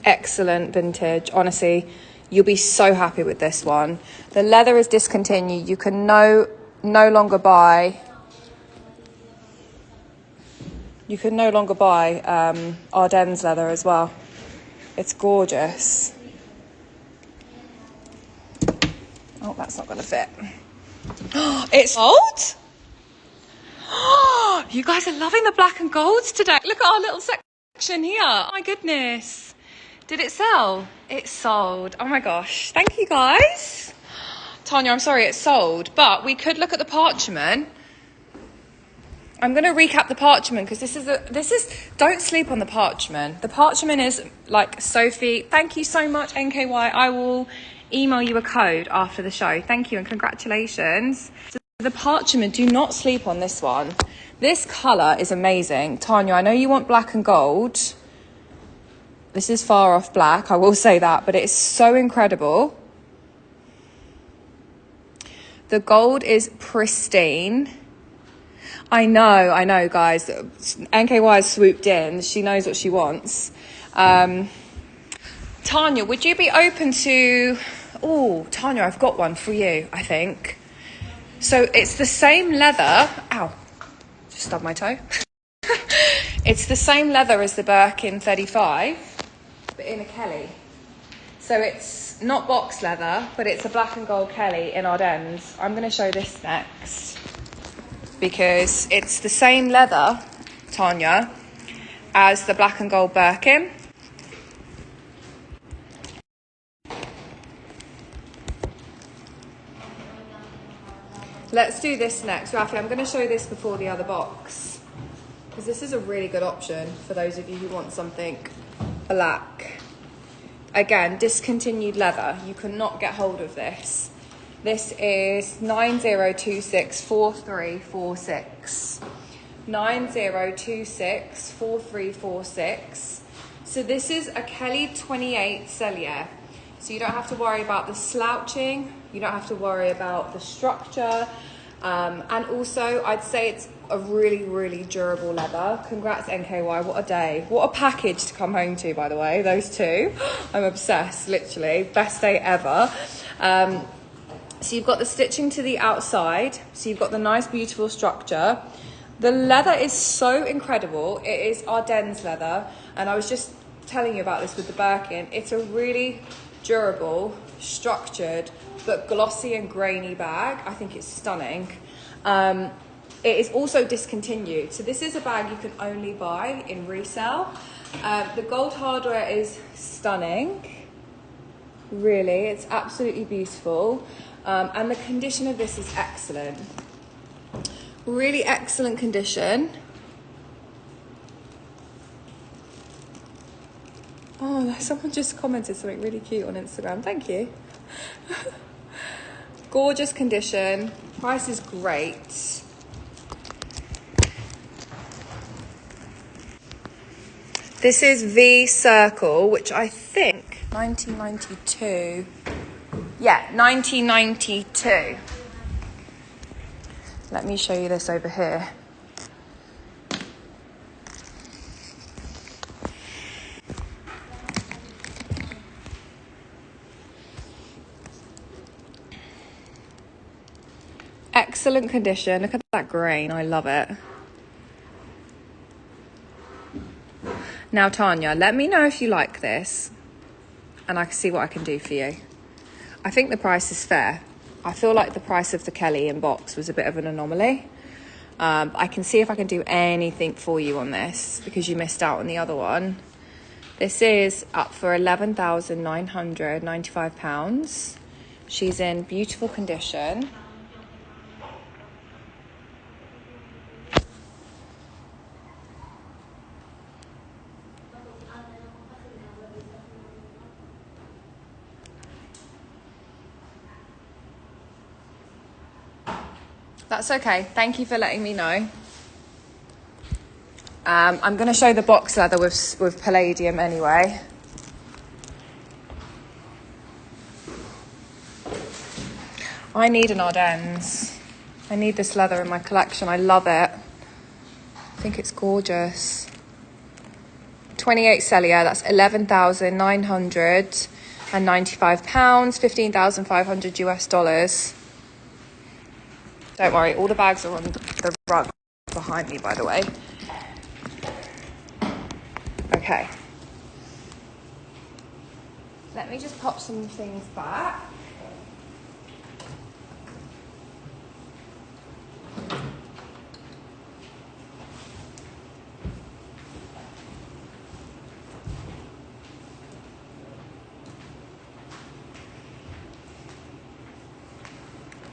Excellent vintage, honestly. You'll be so happy with this one. The leather is discontinued. You can no longer buy. You can no longer buy Ardennes leather as well. It's gorgeous. Oh, that's not going to fit. It's sold? You guys are loving the black and golds today. Look at our little section here. Oh my goodness. Did it sell? It sold. Oh my gosh. Thank you guys. Tanya, I'm sorry it sold, but we could look at the parchment. I'm going to recap the parchment because this is don't sleep on the parchment. The parchment is like Sophie. Thank you so much, NKY. I will email you a code after the show. Thank you and congratulations. So the parchment, do not sleep on this one. This colour is amazing. Tanya, I know you want black and gold. This is far off black, I will say that, but it is so incredible. The gold is pristine. I know, guys. NKY has swooped in. She knows what she wants. Tanya, would you be open to... Oh, Tanya, I've got one for you, I think. So it's the same leather... Ow, just stubbed my toe. It's the same leather as the Birkin 35, but in a Kelly. So it's not box leather, but it's a black and gold Kelly in Ardennes. I'm going to show this next. Because it's the same leather, Tanya, as the black and gold Birkin. Let's do this next. Rafi, I'm going to show this before the other box. Because this is a really good option for those of you who want something black. Again, discontinued leather. You cannot get hold of this. This is 90264346. 90264346. So this is a Kelly 28 Cellier. So you don't have to worry about the slouching. You don't have to worry about the structure. And also, I'd say it's a really, really durable leather. Congrats, NKY. What a day. What a package to come home to, by the way. Those two. I'm obsessed, literally. Best day ever. So you've got the stitching to the outside. So you've got the nice, beautiful structure. The leather is so incredible. It is Ardennes leather. And I was just telling you about this with the Birkin. It's a really durable, structured, but glossy and grainy bag. I think it's stunning. It is also discontinued. So this is a bag you can only buy in resale. The gold hardware is stunning. Really, it's absolutely beautiful. And the condition of this is excellent. Really excellent condition. Oh, someone just commented something really cute on Instagram. Thank you. Gorgeous condition. Price is great. This is V Circle, which I think 1992. Yeah, 1992. Let me show you this over here. Excellent condition. Look at that grain. I love it. Now, Tanya, let me know if you like this and I can see what I can do for you. I think the price is fair. I feel like the price of the Kelly in box was a bit of an anomaly. I can see if I can do anything for you on this because you missed out on the other one. This is up for £11,995. She's in beautiful condition. That's okay. Thank you for letting me know. I'm going to show the box leather with palladium anyway. I need an Ardennes. I need this leather in my collection. I love it. I think it's gorgeous. 28 Celia, that's £11,995, 15,500 US dollars. Don't worry, all the bags are on the rug behind me, by the way. Okay. Let me just pop some things back.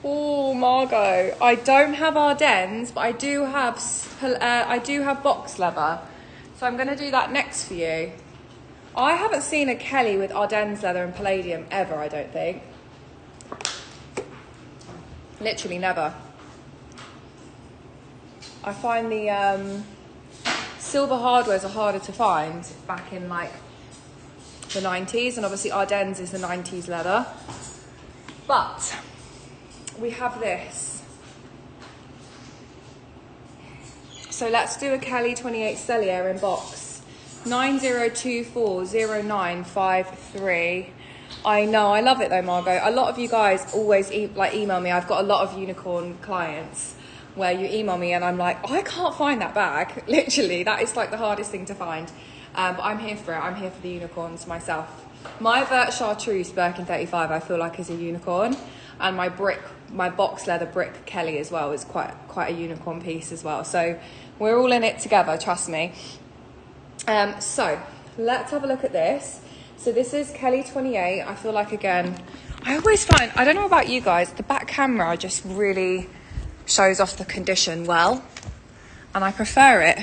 Oh, Margot, I don't have Ardennes, but I do have box leather. So I'm going to do that next for you. I haven't seen a Kelly with Ardennes leather and palladium ever, I don't think. Literally never. I find the silver hardwares are harder to find back in like the 90s, and obviously Ardennes is the 90s leather. But we have this. So let's do a Kelly 28 Celia in box. 90240953. I know, I love it though, Margot. A lot of you guys always email me. I've got a lot of unicorn clients where you email me and I'm like, I can't find that bag. Literally, that is like the hardest thing to find. But I'm here for it. I'm here for the unicorns myself. My Vert Chartreuse Birkin 35, I feel like is a unicorn. And my box leather brick Kelly as well is quite a unicorn piece as well. So we're all in it together, trust me. So let's have a look at this. So this is Kelly 28. I feel like, again, I always find, I don't know about you guys, the back camera just really shows off the condition well. And I prefer it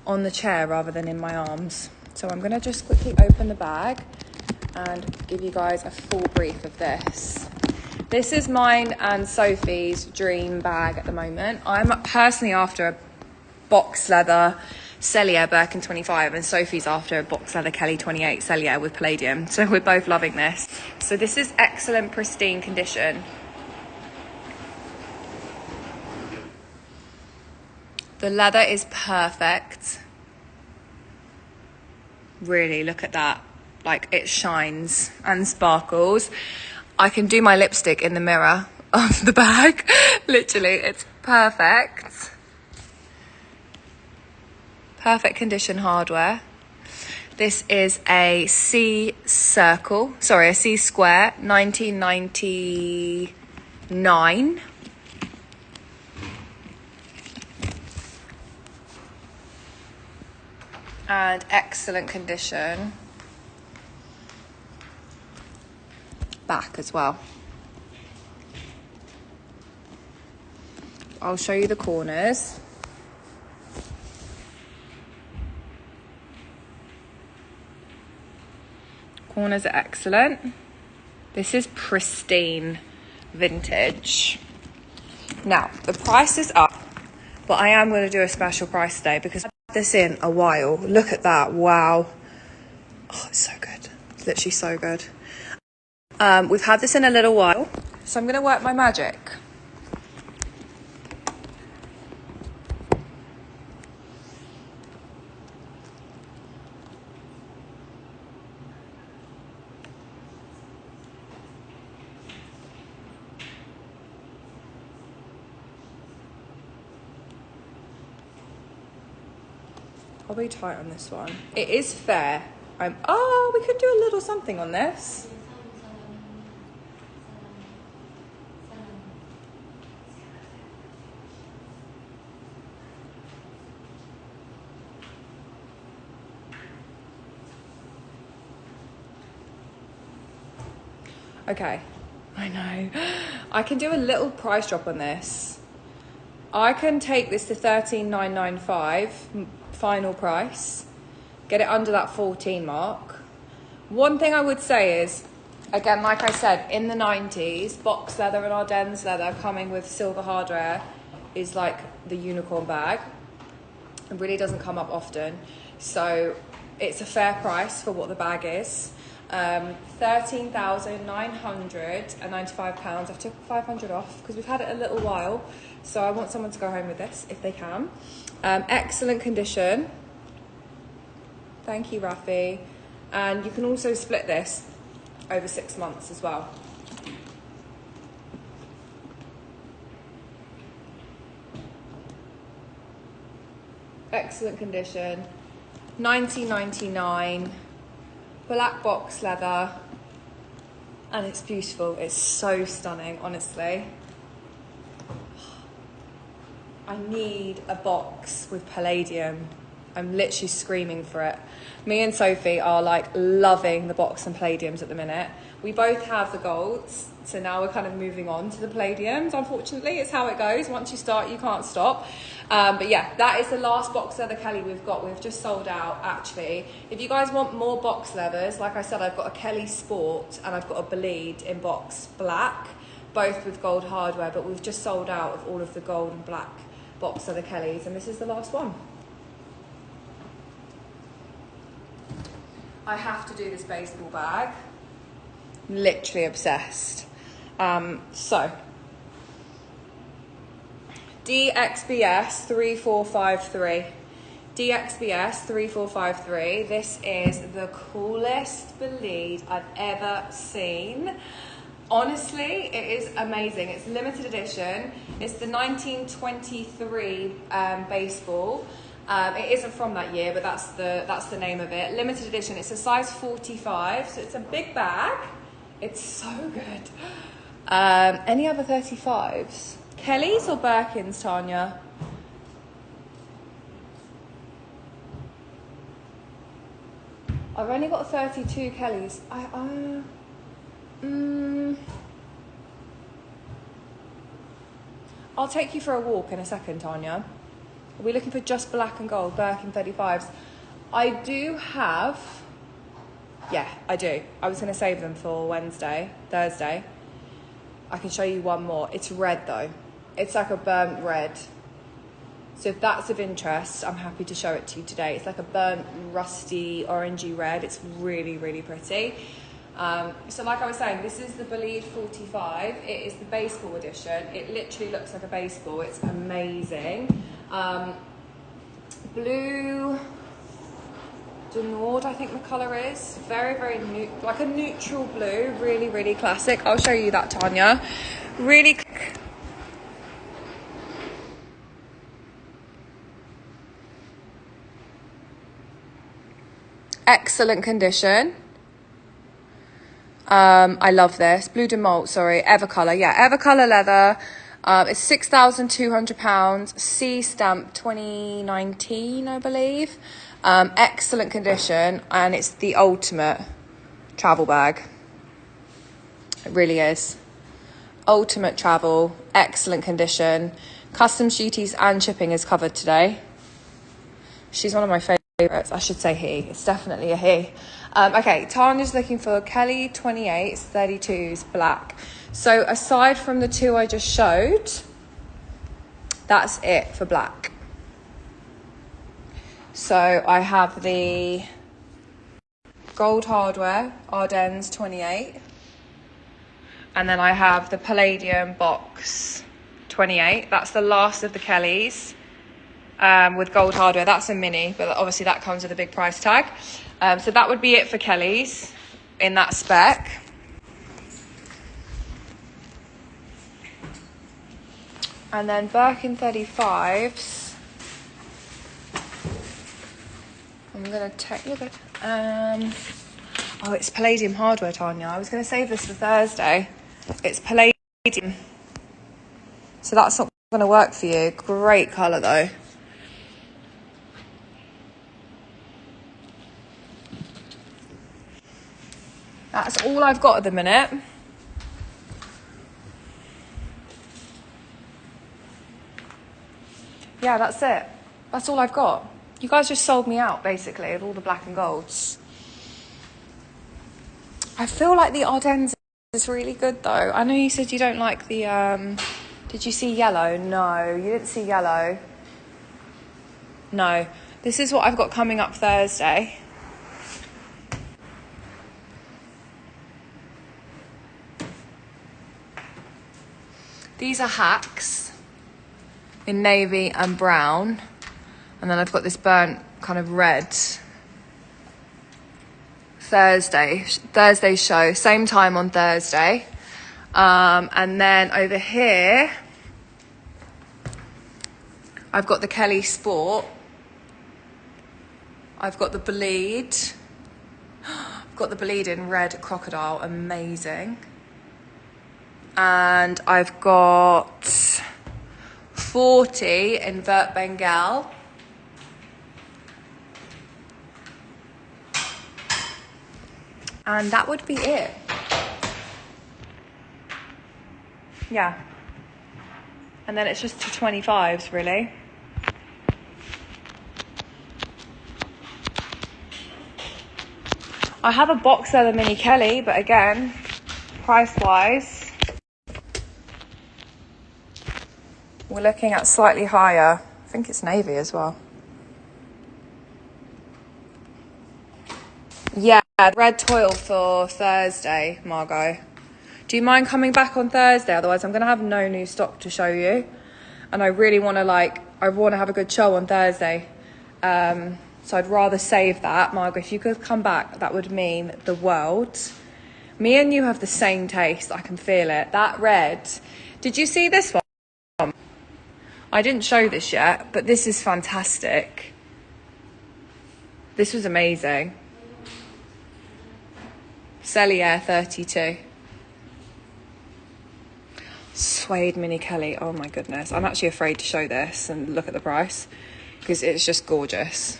on the chair rather than in my arms. So I'm gonna just quickly open the bag and give you guys a full brief of this. This is mine and Sophie's dream bag at the moment. I'm personally after a box leather Celia Birkin 25, and Sophie's after a box leather Kelly 28 Celia with palladium. So we're both loving this. So this is excellent, pristine condition. The leather is perfect. Really, look at that. Like, it shines and sparkles. I can do my lipstick in the mirror of the bag. Literally, it's perfect. Perfect condition hardware. This is a C square, 1999. And excellent condition. Back as well. I'll show you the corners. Corners are excellent. This is pristine vintage. Now, the price is up, but I am going to do a special price today because I've had this in a while. Look at that. Wow. Oh, it's so good. It's literally so good. We've had this in a little while, so I'm going to work my magic. Probably tight on this one. It is fair. Oh, we could do a little something on this. Okay, I know. I can do a little price drop on this. I can take this to 13,995 final price, get it under that 14 mark. One thing I would say is, again, like I said, in the 90s, box leather and Ardennes leather coming with silver hardware is like the unicorn bag. It really doesn't come up often. So it's a fair price for what the bag is. £13,995. I've took 500 off because we've had it a little while. So I want someone to go home with this if they can. Excellent condition. Thank you, Rafi. And you can also split this over 6 months as well. Excellent condition. 19.99. Black box leather. And it's beautiful. It's so stunning, honestly. I need a box with palladium. I'm literally screaming for it. Me and Sophie are like loving the box and palladiums at the minute. We both have the golds, so now we're kind of moving on to the palladiums. Unfortunately, it's how it goes. Once you start, you can't stop. But yeah, that is the last box leather Kelly we've got. We've just sold out, actually. If you guys want more box leathers, like I said, I've got a Kelly Sport and I've got a Bleed in box black, both with gold hardware, but we've just sold out of all of the gold and black box leather Kellys, and this is the last one. I have to do this baseball bag. Literally obsessed. So, DXBS 3453. DXBS 3453. This is the coolest Bleed I've ever seen. Honestly, it is amazing. It's limited edition. It's the 1923 baseball. It isn't from that year, but that's the name of it. Limited edition. It's a size 45, so it's a big bag. It's so good. Any other 35s? Kellys or Birkins, Tanya? I've only got 32 Kellys. I'll take you for a walk in a second, Tanya. Are we looking for just black and gold, Birkin 35s? I do have... Yeah, I do. I was going to save them for Thursday. I can show you one more. It's red, though. It's like a burnt red. So if that's of interest, I'm happy to show it to you today. It's like a burnt, rusty, orangey red. It's really, really pretty. So like I was saying, this is the Bleed 45. It is the baseball edition. It literally looks like a baseball. It's amazing. Blue Denord, I think the colour is. Very, very like a neutral blue. Really, really classic. I'll show you that, Tanya. Really... Excellent condition. I love this. Blue de Malt, sorry. Evercolour. Yeah, Evercolour leather. It's £6,200. C stamp 2019, I believe. Excellent condition. And it's the ultimate travel bag. It really is. Ultimate travel. Excellent condition. Customs duties and shipping is covered today. She's one of my favourites. I should say he. It's definitely a he. Okay, Tanya's looking for Kelly 28s, 32s, black. So aside from the two I just showed, that's it for black. So I have the gold hardware, Ardennes 28. And then I have the Palladium box 28. That's the last of the Kellys. With gold hardware. That's a mini, but obviously that comes with a big price tag. So that would be it for Kellys in that spec. And then Birkin 35s. I'm going to take you the... oh, it's Palladium hardware, Tanya. I was going to save this for Thursday. It's Palladium. So that's not going to work for you. Great colour, though. That's all I've got at the minute. Yeah, that's it. That's all I've got. You guys just sold me out, basically, of all the black and golds. I feel like the Ardennes is really good, though. I know you said you don't like the... Did you see yellow? No, you didn't see yellow. No. This is what I've got coming up Thursday. These are hacks in navy and brown. And then I've got this burnt kind of red. Thursday show, same time on Thursday. And then over here, I've got the Kelly Sport. I've got the bleed. I've got the bleed in red crocodile, amazing. And I've got 40 in vert Bengal. And that would be it. Yeah. And then it's just the 25s, really. I have a box of the Mini Kelly, but again, price-wise, we're looking at slightly higher. I think it's navy as well. Yeah, red toil for Thursday, Margot. Do you mind coming back on Thursday? Otherwise, I'm going to have no new stock to show you. And I really want to have a good show on Thursday. So I'd rather save that. Margot, if you could come back, that would mean the world. Me and you have the same taste. I can feel it. That red. Did you see this one? I didn't show this yet, but this is fantastic. This was amazing. Cellier 32. Suede Mini Kelly. Oh my goodness. I'm actually afraid to show this and look at the price because it's just gorgeous.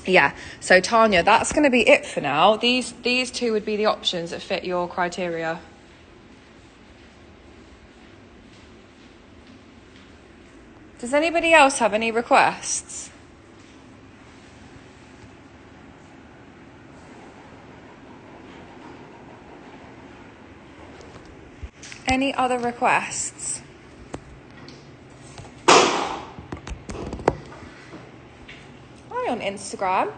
Yeah. So Tanya, that's going to be it for now. These two would be the options that fit your criteria. Does anybody else have any requests? Any other requests? Hi on Instagram.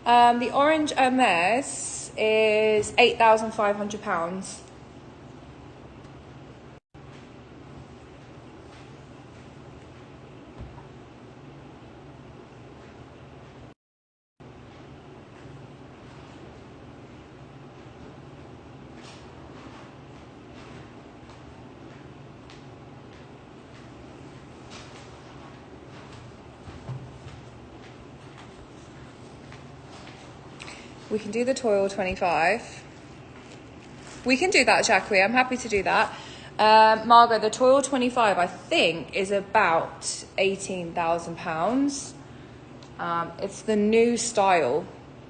The orange Hermès is £8,500. We can do the toil 25. We can do that, Jacques. I'm happy to do that. Margot, the toil 25, I think, is about £18,000. It's the new style.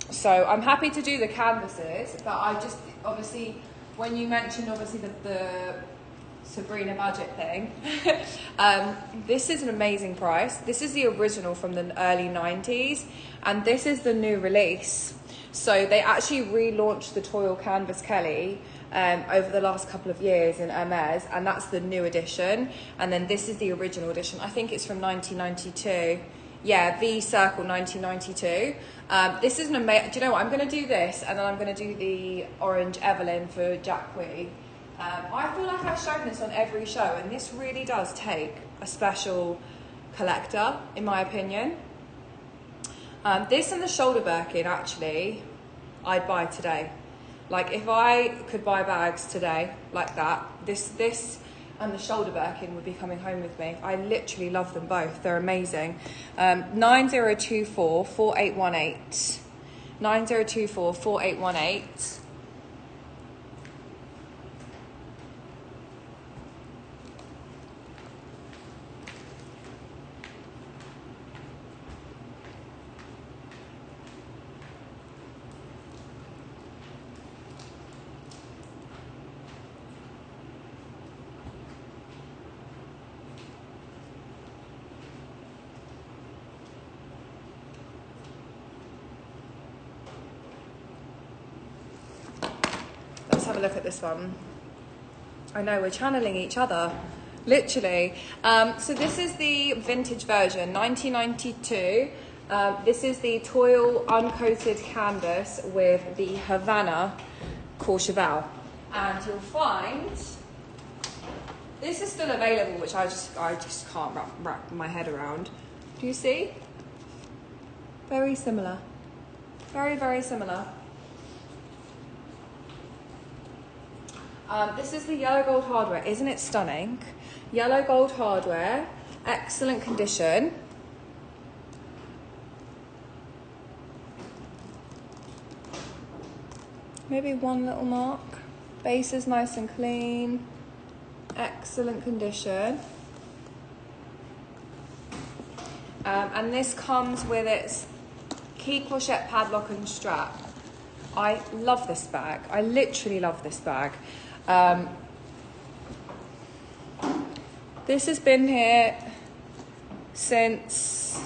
So I'm happy to do the canvases, but I just, obviously, when you mentioned, obviously, the Sabrina budget thing, this is an amazing price. This is the original from the early 90s, and this is the new release. So they actually relaunched the Toil Canvas Kelly over the last couple of years in Hermès, and that's the new edition. And then this is the original edition. I think it's from 1992. Yeah, V Circle 1992. This is an amazing. Do you know what? I'm going to do this, and then I'm going to do the orange Evelyn for Jacques. I feel like I've shown this on every show, and this really does take a special collector, in my opinion. This and the shoulder Birkin, actually, I'd buy today. Like, if I could buy bags today like that, this and the shoulder Birkin would be coming home with me. I literally love them both. They're amazing. 9024 4818. 9024 4818. Let's have a look at this one. I know, we're channeling each other. Literally. So this is the vintage version, 1992. This is the toil uncoated canvas with the Havana Courchevel. And you'll find this is still available, which I just can't wrap my head around. Do you see? Very similar. Very, very similar. This is the yellow gold hardware. Isn't it stunning? Yellow gold hardware, excellent condition. Maybe one little mark. Base is nice and clean. Excellent condition. And this comes with its key clochette padlock and strap. I love this bag. I literally love this bag. This has been here since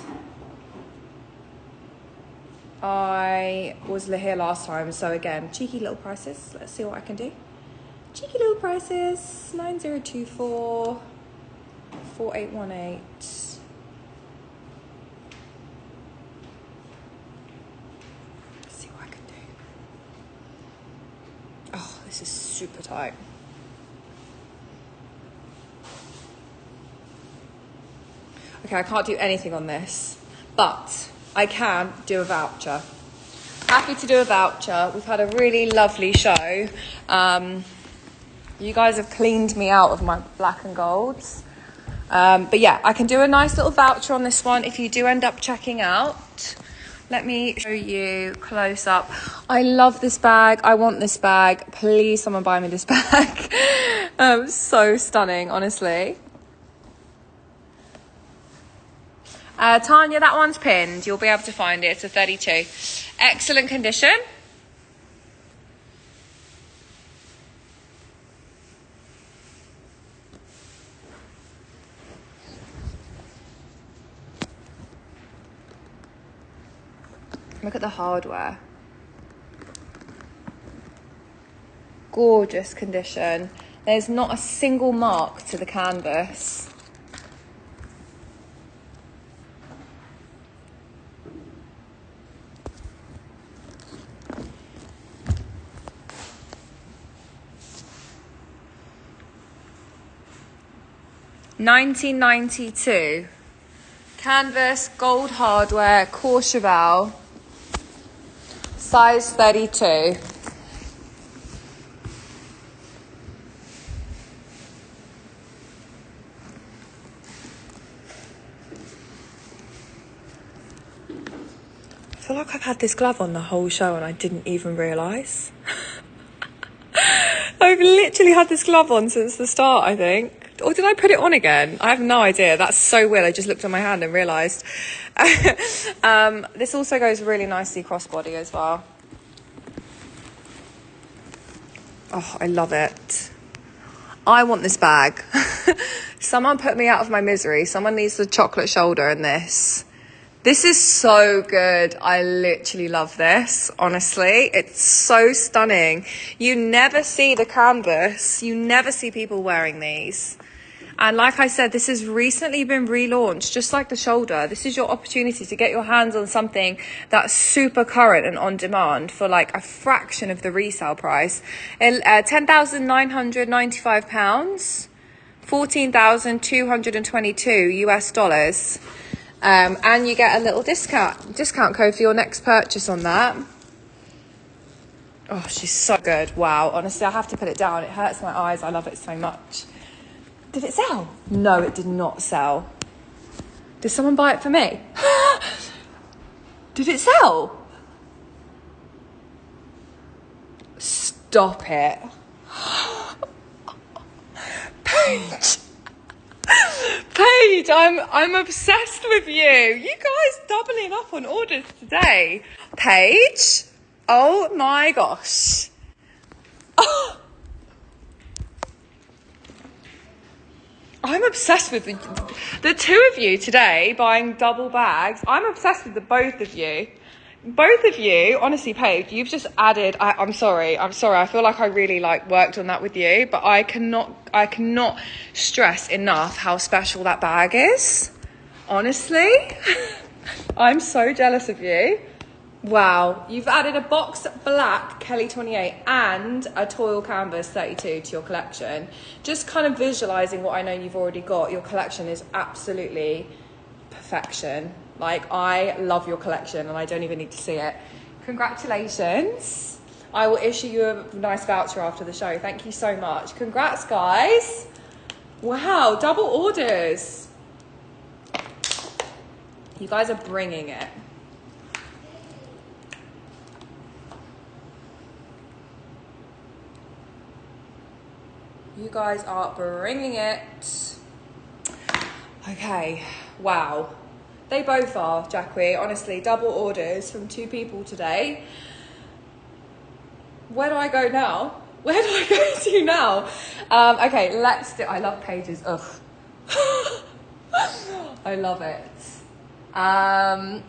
I was here last time. So again, cheeky little prices. Let's see what I can do. Cheeky little prices. 9024 4818. Let's see what I can do. Oh, this is super tight. Okay, I can't do anything on this, but I can do a voucher. Happy to do a voucher. We've had a really lovely show. You guys have cleaned me out of my black and golds. But yeah, I can do a nice little voucher on this one if you do end up checking out. Let me show you close up. I love this bag. I want this bag. Please, someone buy me this bag. So stunning, honestly. Tanya, that one's pinned. You'll be able to find it. It's a 32. Excellent condition. Look at the hardware. Gorgeous condition. There's not a single mark to the canvas. $19.92. Canvas, gold hardware, Courchevel, size 32. I feel like I've had this glove on the whole show and I didn't even realise. I've literally had this glove on since the start, I think. Or did I put it on again? I have no idea. That's so weird. I just looked at my hand and realised. This also goes really nicely crossbody as well. Oh, I love it. I want this bag. Someone put me out of my misery. Someone needs the chocolate shoulder in this. This is so good. I literally love this, honestly. It's so stunning. You never see the canvas. You never see people wearing these. And like I said, this has recently been relaunched, just like the shoulder. This is your opportunity to get your hands on something that's super current and on demand for like a fraction of the resale price. £10,995, $14,222 US. And you get a little discount code for your next purchase on that. Oh, she's so good. Wow. Honestly, I have to put it down. It hurts my eyes. I love it so much. Did it sell? No, it did not sell. Did someone buy it for me? Did it sell? Stop it. Paige. Paige, I'm obsessed with you. You guys doubling up on orders today. Paige? Oh my gosh. Oh. I'm obsessed with the two of you today buying double bags. I'm obsessed with the both of you. Both of you, honestly, Paige, you've just added. I'm sorry. I feel like I really worked on that with you, but I cannot stress enough how special that bag is. Honestly, I'm so jealous of you. Wow, you've added a box black Kelly 28 and a toil canvas 32 to your collection. Just kind of visualizing what I know you've already got. Your collection is absolutely perfection. I love your collection and I don't even need to see it. Congratulations. I will issue you a nice voucher after the show. Thank you so much. Congrats, guys. Wow, double orders. You guys are bringing it. You guys are bringing it. Okay, wow. They both are, Jackie. Honestly, double orders from 2 people today. Where do I go now? Where do I go to now? Okay, let's do. I love Paige's. Ugh. I love it. I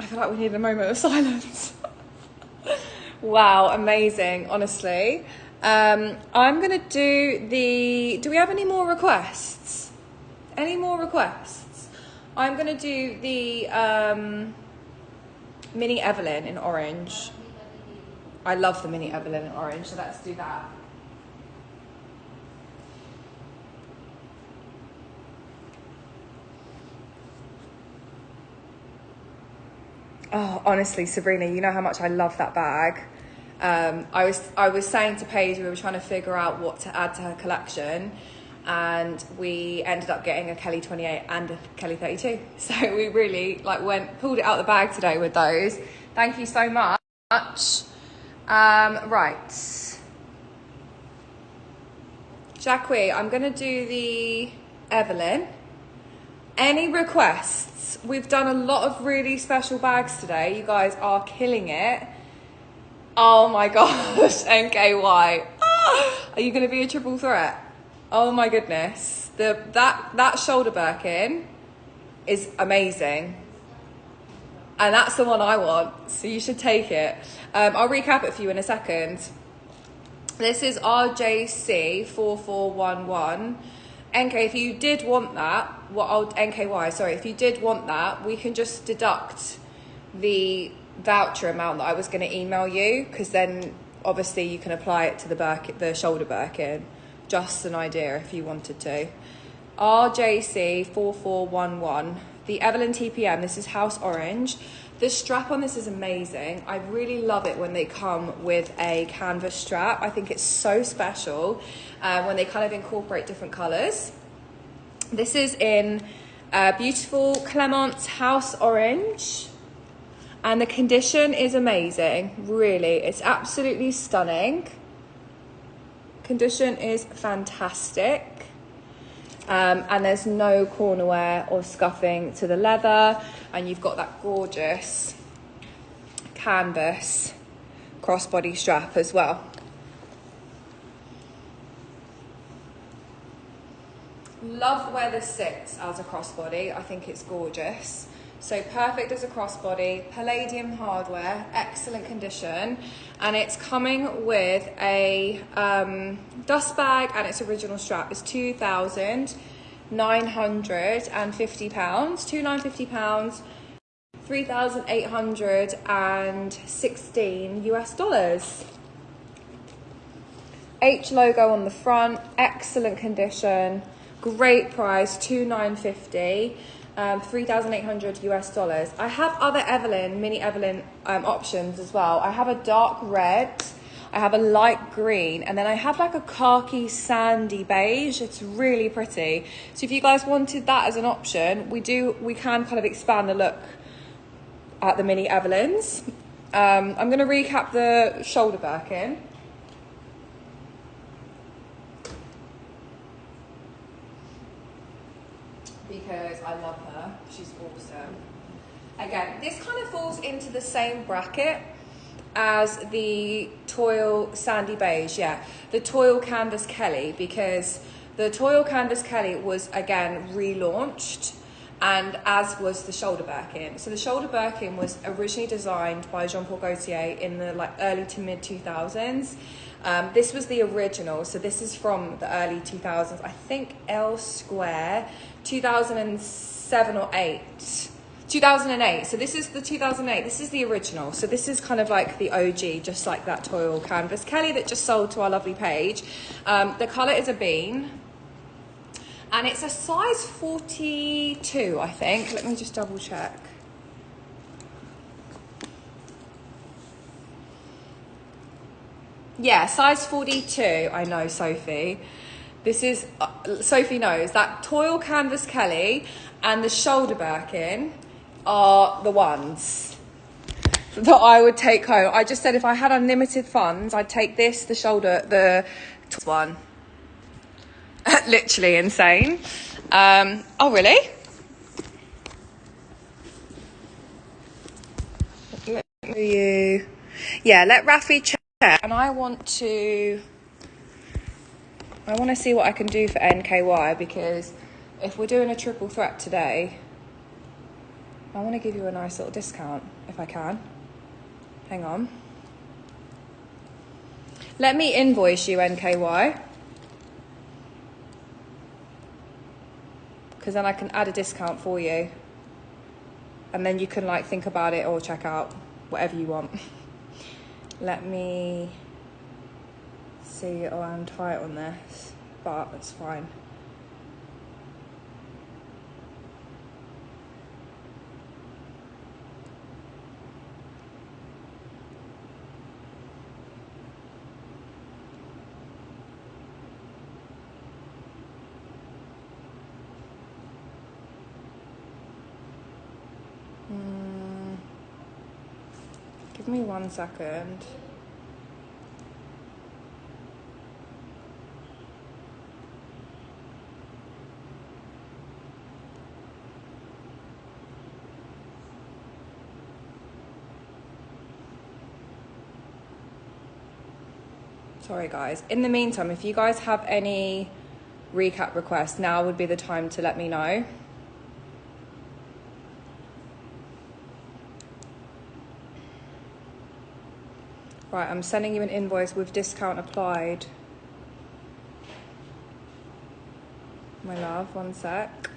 feel like we need a moment of silence. Wow, amazing, honestly. I'm going to do we have any more requests? Any more requests? I'm going to do the Mini Evelyn in orange. I love the Mini Evelyn in orange, so let's do that. Oh, honestly, Sabrina, you know how much I love that bag. I was saying to Paige, we were trying to figure out what to add to her collection, and we ended up getting a Kelly 28 and a Kelly 32. So we really pulled it out of the bag today with those. Thank you so much. Right. Jackie, I'm going to do the Evelyn. Any requests? We've done a lot of really special bags today. You guys are killing it. Oh my gosh, NKY. Are you going to be a triple threat? Oh my goodness. That shoulder Birkin is amazing. And that's the one I want, so you should take it. I'll recap it for you in a second. This is RJC 4411. NK, if you did want that, NKY, sorry, if you did want that, we can just deduct the voucher amount that I was going to email you, because then obviously you can apply it to the shoulder Birkin. Just an idea if you wanted to. RJC 4411, the Evelyn TPM. This is House Orange. The strap on this is amazing. I really love it when they come with a canvas strap. I think it's so special when they kind of incorporate different colours. This is in beautiful Clement's House Orange. And the condition is amazing, really. It's absolutely stunning. Condition is fantastic. And there's no corner wear or scuffing to the leather. And you've got that gorgeous canvas crossbody strap as well. Love where this sits as a crossbody. I think it's gorgeous. So perfect as a crossbody, palladium hardware, excellent condition, and it's coming with a dust bag and its original strap. It's £2,950, £2,950, $3,816 US. H logo on the front, excellent condition, great price, $2,950. $3,800 US. I have other Evelyn, Mini Evelyn options as well. I have a dark red, I have a light green, and then I have like a khaki sandy beige. It's really pretty. So if you guys wanted that as an option, we can kind of expand the look at the Mini Evelyns. I'm going to recap the shoulder Birkin. Because I love her, she's awesome. Again, this kind of falls into the same bracket as the Toil Sandy Beige, the Toil Canvas Kelly, because the Toil Canvas Kelly was again relaunched, and as was the shoulder birkin. So the shoulder birkin was originally designed by Jean-Paul Gaultier in the like early to mid 2000s. This was the original, so this is from the early 2000s. I think L Square, 2007 or 8. 2008, so this is the 2008, this is the original. So this is kind of like the OG, just like that toil canvas Kelly that just sold to our lovely page. The colour is a bean, and it's a size 42, I think. Let me just double check. Yeah, size 42. I know, Sophie. This is, Sophie knows, that toil canvas Kelly and the shoulder birkin are the ones that I would take home. I just said if I had unlimited funds, I'd take this, the shoulder, the one. Literally insane. Oh, really? Let Rafi check. And I want to see what I can do for NKY, because if we're doing a triple threat today, I want to give you a nice little discount if I can. Hang on. Let me invoice you, NKY, because then I can add a discount for you, and then you can like think about it or check out whatever you want. Let me see. Oh, I'm tight on this, but it's fine. Give me 1 second. Sorry guys. In the meantime, if you guys have any recap requests, now would be the time to let me know. Right, I'm sending you an invoice with discount applied. My love, 1 sec.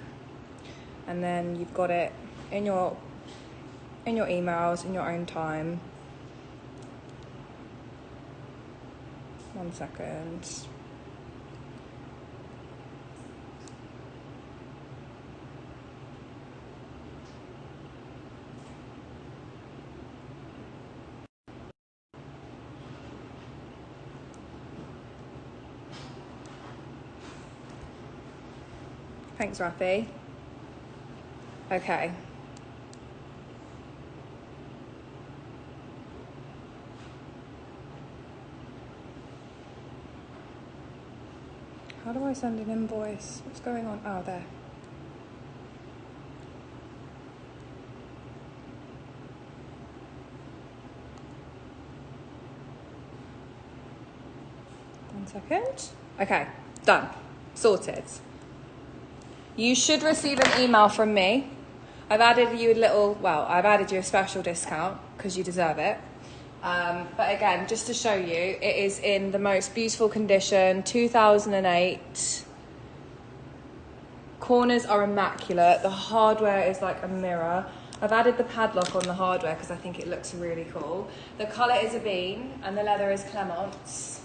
And then you've got it in your emails in your own time. 1 second. Thanks, Rafi. Okay. How do I send an invoice? What's going on? Oh, there. One second. Okay, done. Sorted. You should receive an email from me. I've added you I've added you a special discount because you deserve it. But again, just to show you, it is in the most beautiful condition, 2008. Corners are immaculate. The hardware is like a mirror. I've added the padlock on the hardware because I think it looks really cool. The colour is a bean and the leather is Clemence.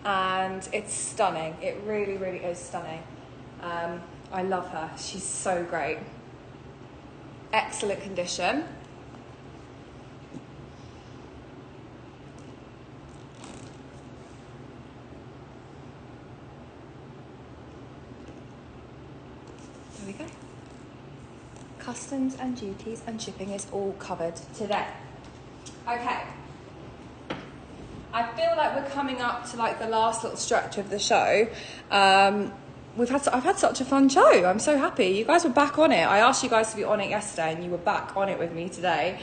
And it's stunning. It really, really is stunning. I love her. She's so great. Excellent condition. There we go. Customs and duties and shipping is all covered today. Okay. I feel like we're coming up to like the last little stretch of the show. I've had such a fun show. I'm so happy. You guys were back on it. I asked you guys to be on it yesterday and you were back on it with me today.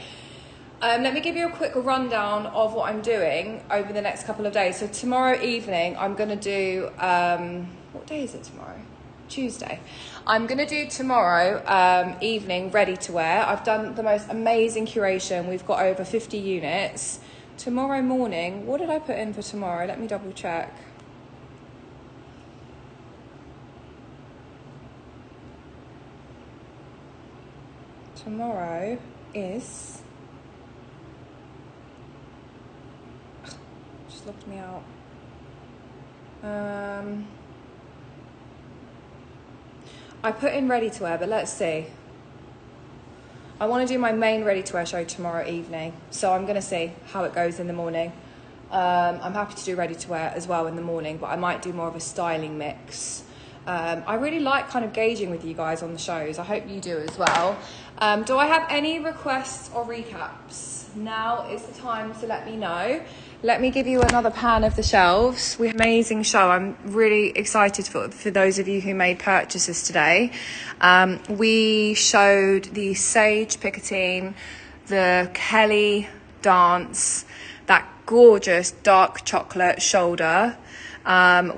Let me give you a quick rundown of what I'm doing over the next couple of days. So tomorrow evening, I'm going to do, what day is it tomorrow? Tuesday. I'm gonna do tomorrow evening ready to wear. I've done the most amazing curation. We've got over 50 units. Tomorrow morning, what did I put in for tomorrow? Let me double check. Tomorrow is, just locked me out. I put in ready to wear, but let's see. I want to do my main ready to wear show tomorrow evening, so I'm going to see how it goes in the morning. I'm happy to do ready to wear as well in the morning, but I might do more of a styling mix. I really like kind of gauging with you guys on the shows. I hope you do as well. Do I have any requests or recaps? Now is the time to let me know. Let me give you another pan of the shelves. We have an amazing show. I'm really excited for those of you who made purchases today. We showed the Sage Picotine, the Kelly Dance, that gorgeous dark chocolate shoulder.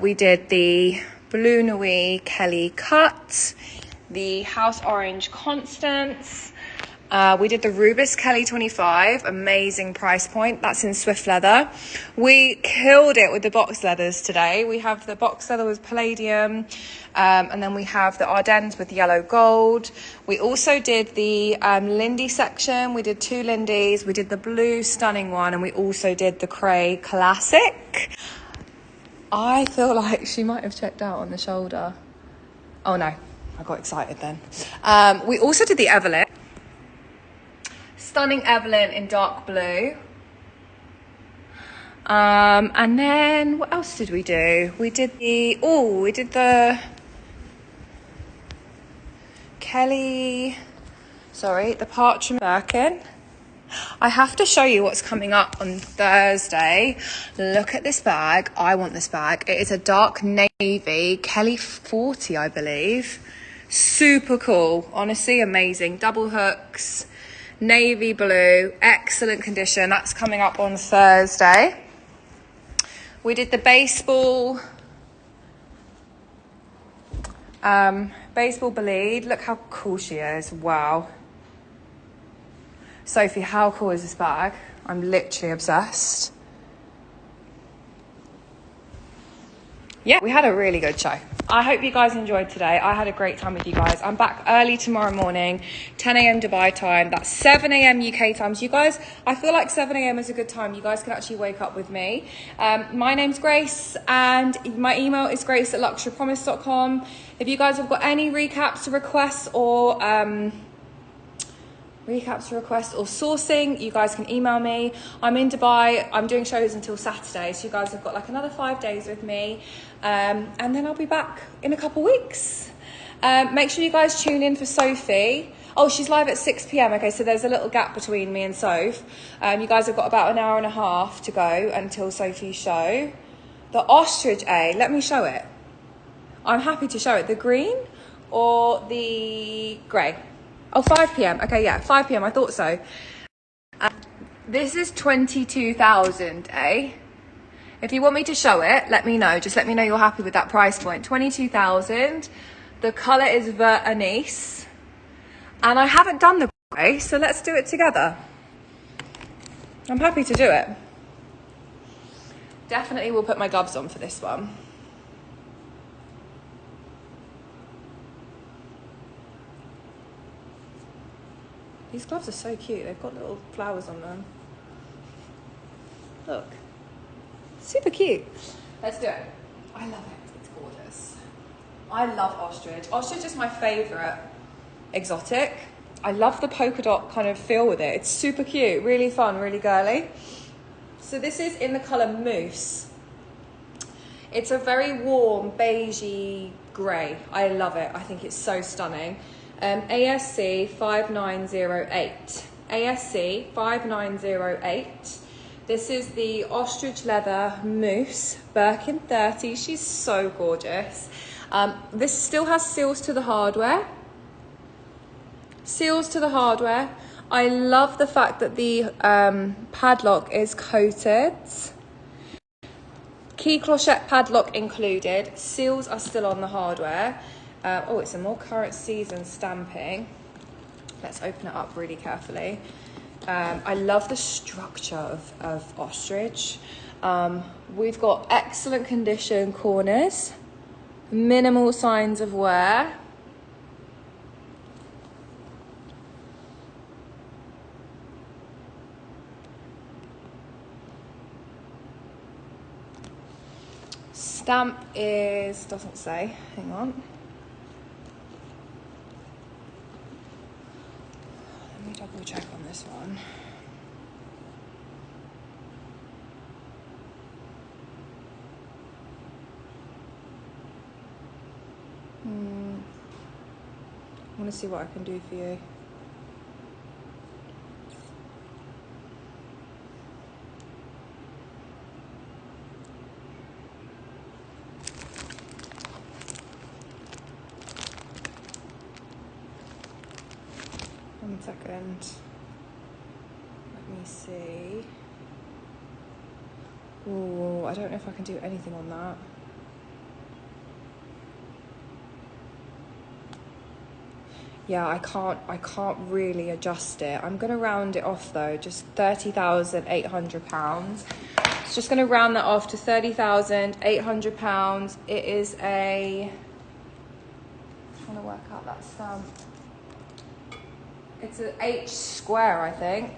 We did the Blue Nuit Kelly cut, the House Orange Constance. We did the Rubis Kelly 25, amazing price point. That's in Swift leather. We killed it with the box leathers today. We have the box leather with palladium, and then we have the Ardennes with yellow gold. We also did the Lindy section. We did 2 Lindys. We did the blue stunning one, and we also did the Cray Classic. I feel like she might have checked out on the shoulder. Oh no, I got excited then. We also did the Evelyn. Stunning Evelyn in dark blue. And then what else did we do? We did the Kelly, the Parchment Birkin. I have to show you what's coming up on Thursday. Look at this bag. I want this bag. It is a dark navy, Kelly 40, I believe. Super cool. Honestly, amazing. Double hooks. Navy blue, excellent condition. That's coming up on Thursday. We did the baseball Bolide. Look how cool she is. Wow. Sophie, how cool is this bag? I'm literally obsessed. Yeah, we had a really good show. I hope you guys enjoyed today. I had a great time with you guys. I'm back early tomorrow morning, 10 a.m. Dubai time. That's 7 a.m. UK time. So you guys, I feel like 7 a.m. is a good time. You guys can actually wake up with me. My name's Grace and my email is grace@luxurypromise.com. If you guys have got any recaps, requests or sourcing, you guys can email me. I'm in Dubai. I'm doing shows until Saturday, so you guys have got like another 5 days with me, and then I'll be back in a couple weeks. Make sure you guys tune in for Sophie. Oh, she's live at 6 p.m. Okay, so there's a little gap between me and Soph. You guys have got about an hour and a half to go until Sophie's show. The ostrich let me show it. I'm happy to show it. The green or the grey? Oh, 5 p.m. Okay, yeah, 5 p.m. I thought so. This is 22,000, If you want me to show it, let me know. Just let me know you're happy with that price point. 22,000. The colour is Vert Anise. And I haven't done the grey, so let's do it together. I'm happy to do it. Definitely will put my gloves on for this one. These gloves are so cute. They've got little flowers on them. Look. Super cute. Let's do it. I love it. It's gorgeous. I love ostrich. Ostrich is my favourite exotic. I love the polka dot kind of feel with it. It's super cute. Really fun. Really girly. So this is in the colour Mousse. It's a very warm, beigey grey. I love it. I think it's so stunning. ASC 5908. ASC 5908. This is the ostrich leather mousse Birkin 30. She's so gorgeous. This still has seals to the hardware. Seals to the hardware. I love the fact that the padlock is coated. Key clochette padlock included. Seals are still on the hardware. Oh, it's a more current season stamping. Let's open it up really carefully. I love the structure of ostrich. We've got excellent condition corners, minimal signs of wear. Stamp is, doesn't say, hang on. Let me double check on this one. I want to see what I can do for you. One second. Let me see. Oh, I don't know if I can do anything on that. Yeah, I can't really adjust it. I'm gonna round it off though, just £30,800. It's just gonna round that off to £30,800. It is I'm trying to work out that stamp. It's an H square, I think.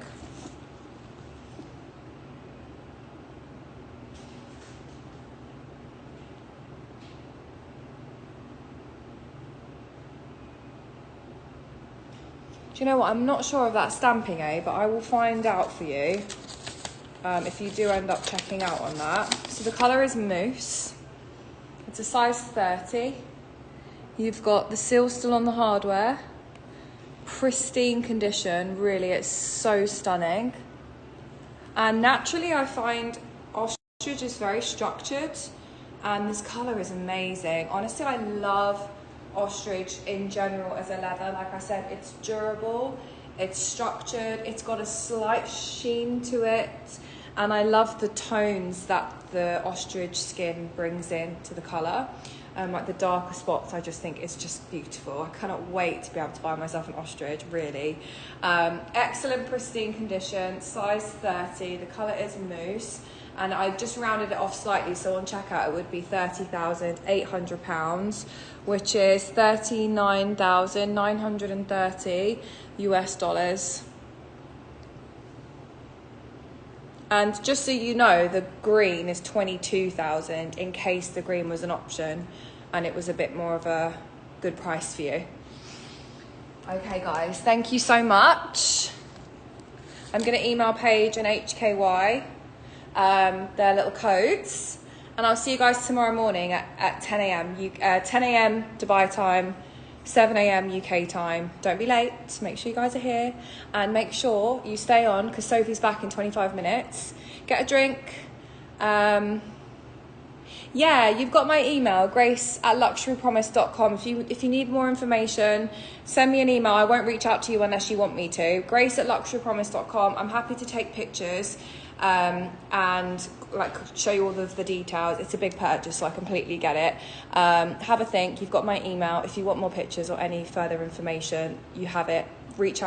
Do you know what? I'm not sure of that stamping, but I will find out for you if you do end up checking out on that. So the colour is mousse. It's a size 30. You've got the seal still on the hardware. Pristine condition, really, it's so stunning. And naturally I find ostrich is very structured and this colour is amazing. Honestly, I love ostrich in general as a leather. Like I said, it's durable, it's structured, it's got a slight sheen to it, and I love the tones that the ostrich skin brings in to the colour. Like the darker spots, I just think it's just beautiful. I cannot wait to be able to buy myself an ostrich, really. Excellent pristine condition, size 30, the colour is mousse, and I just rounded it off slightly, so on checkout it would be £30,800, which is $39,930 US. And just so you know, the green is 22,000 in case the green was an option and it was a bit more of a good price for you. Okay guys, thank you so much. I'm gonna email Paige and HKY their little codes, and I'll see you guys tomorrow morning at 10 a.m. 10 a.m. Dubai time, 7 a.m. UK time. Don't be late, make sure you guys are here, and make sure you stay on because Sophie's back in 25 minutes. Get a drink. Yeah, you've got my email, grace@luxurypromise.com. If you need more information, send me an email. I won't reach out to you unless you want me to. grace@luxurypromise.com. I'm happy to take pictures and like show you all of the details. It's a big purchase, so I completely get it. Have a think. You've got my email. If you want more pictures or any further information, you have it. Reach out.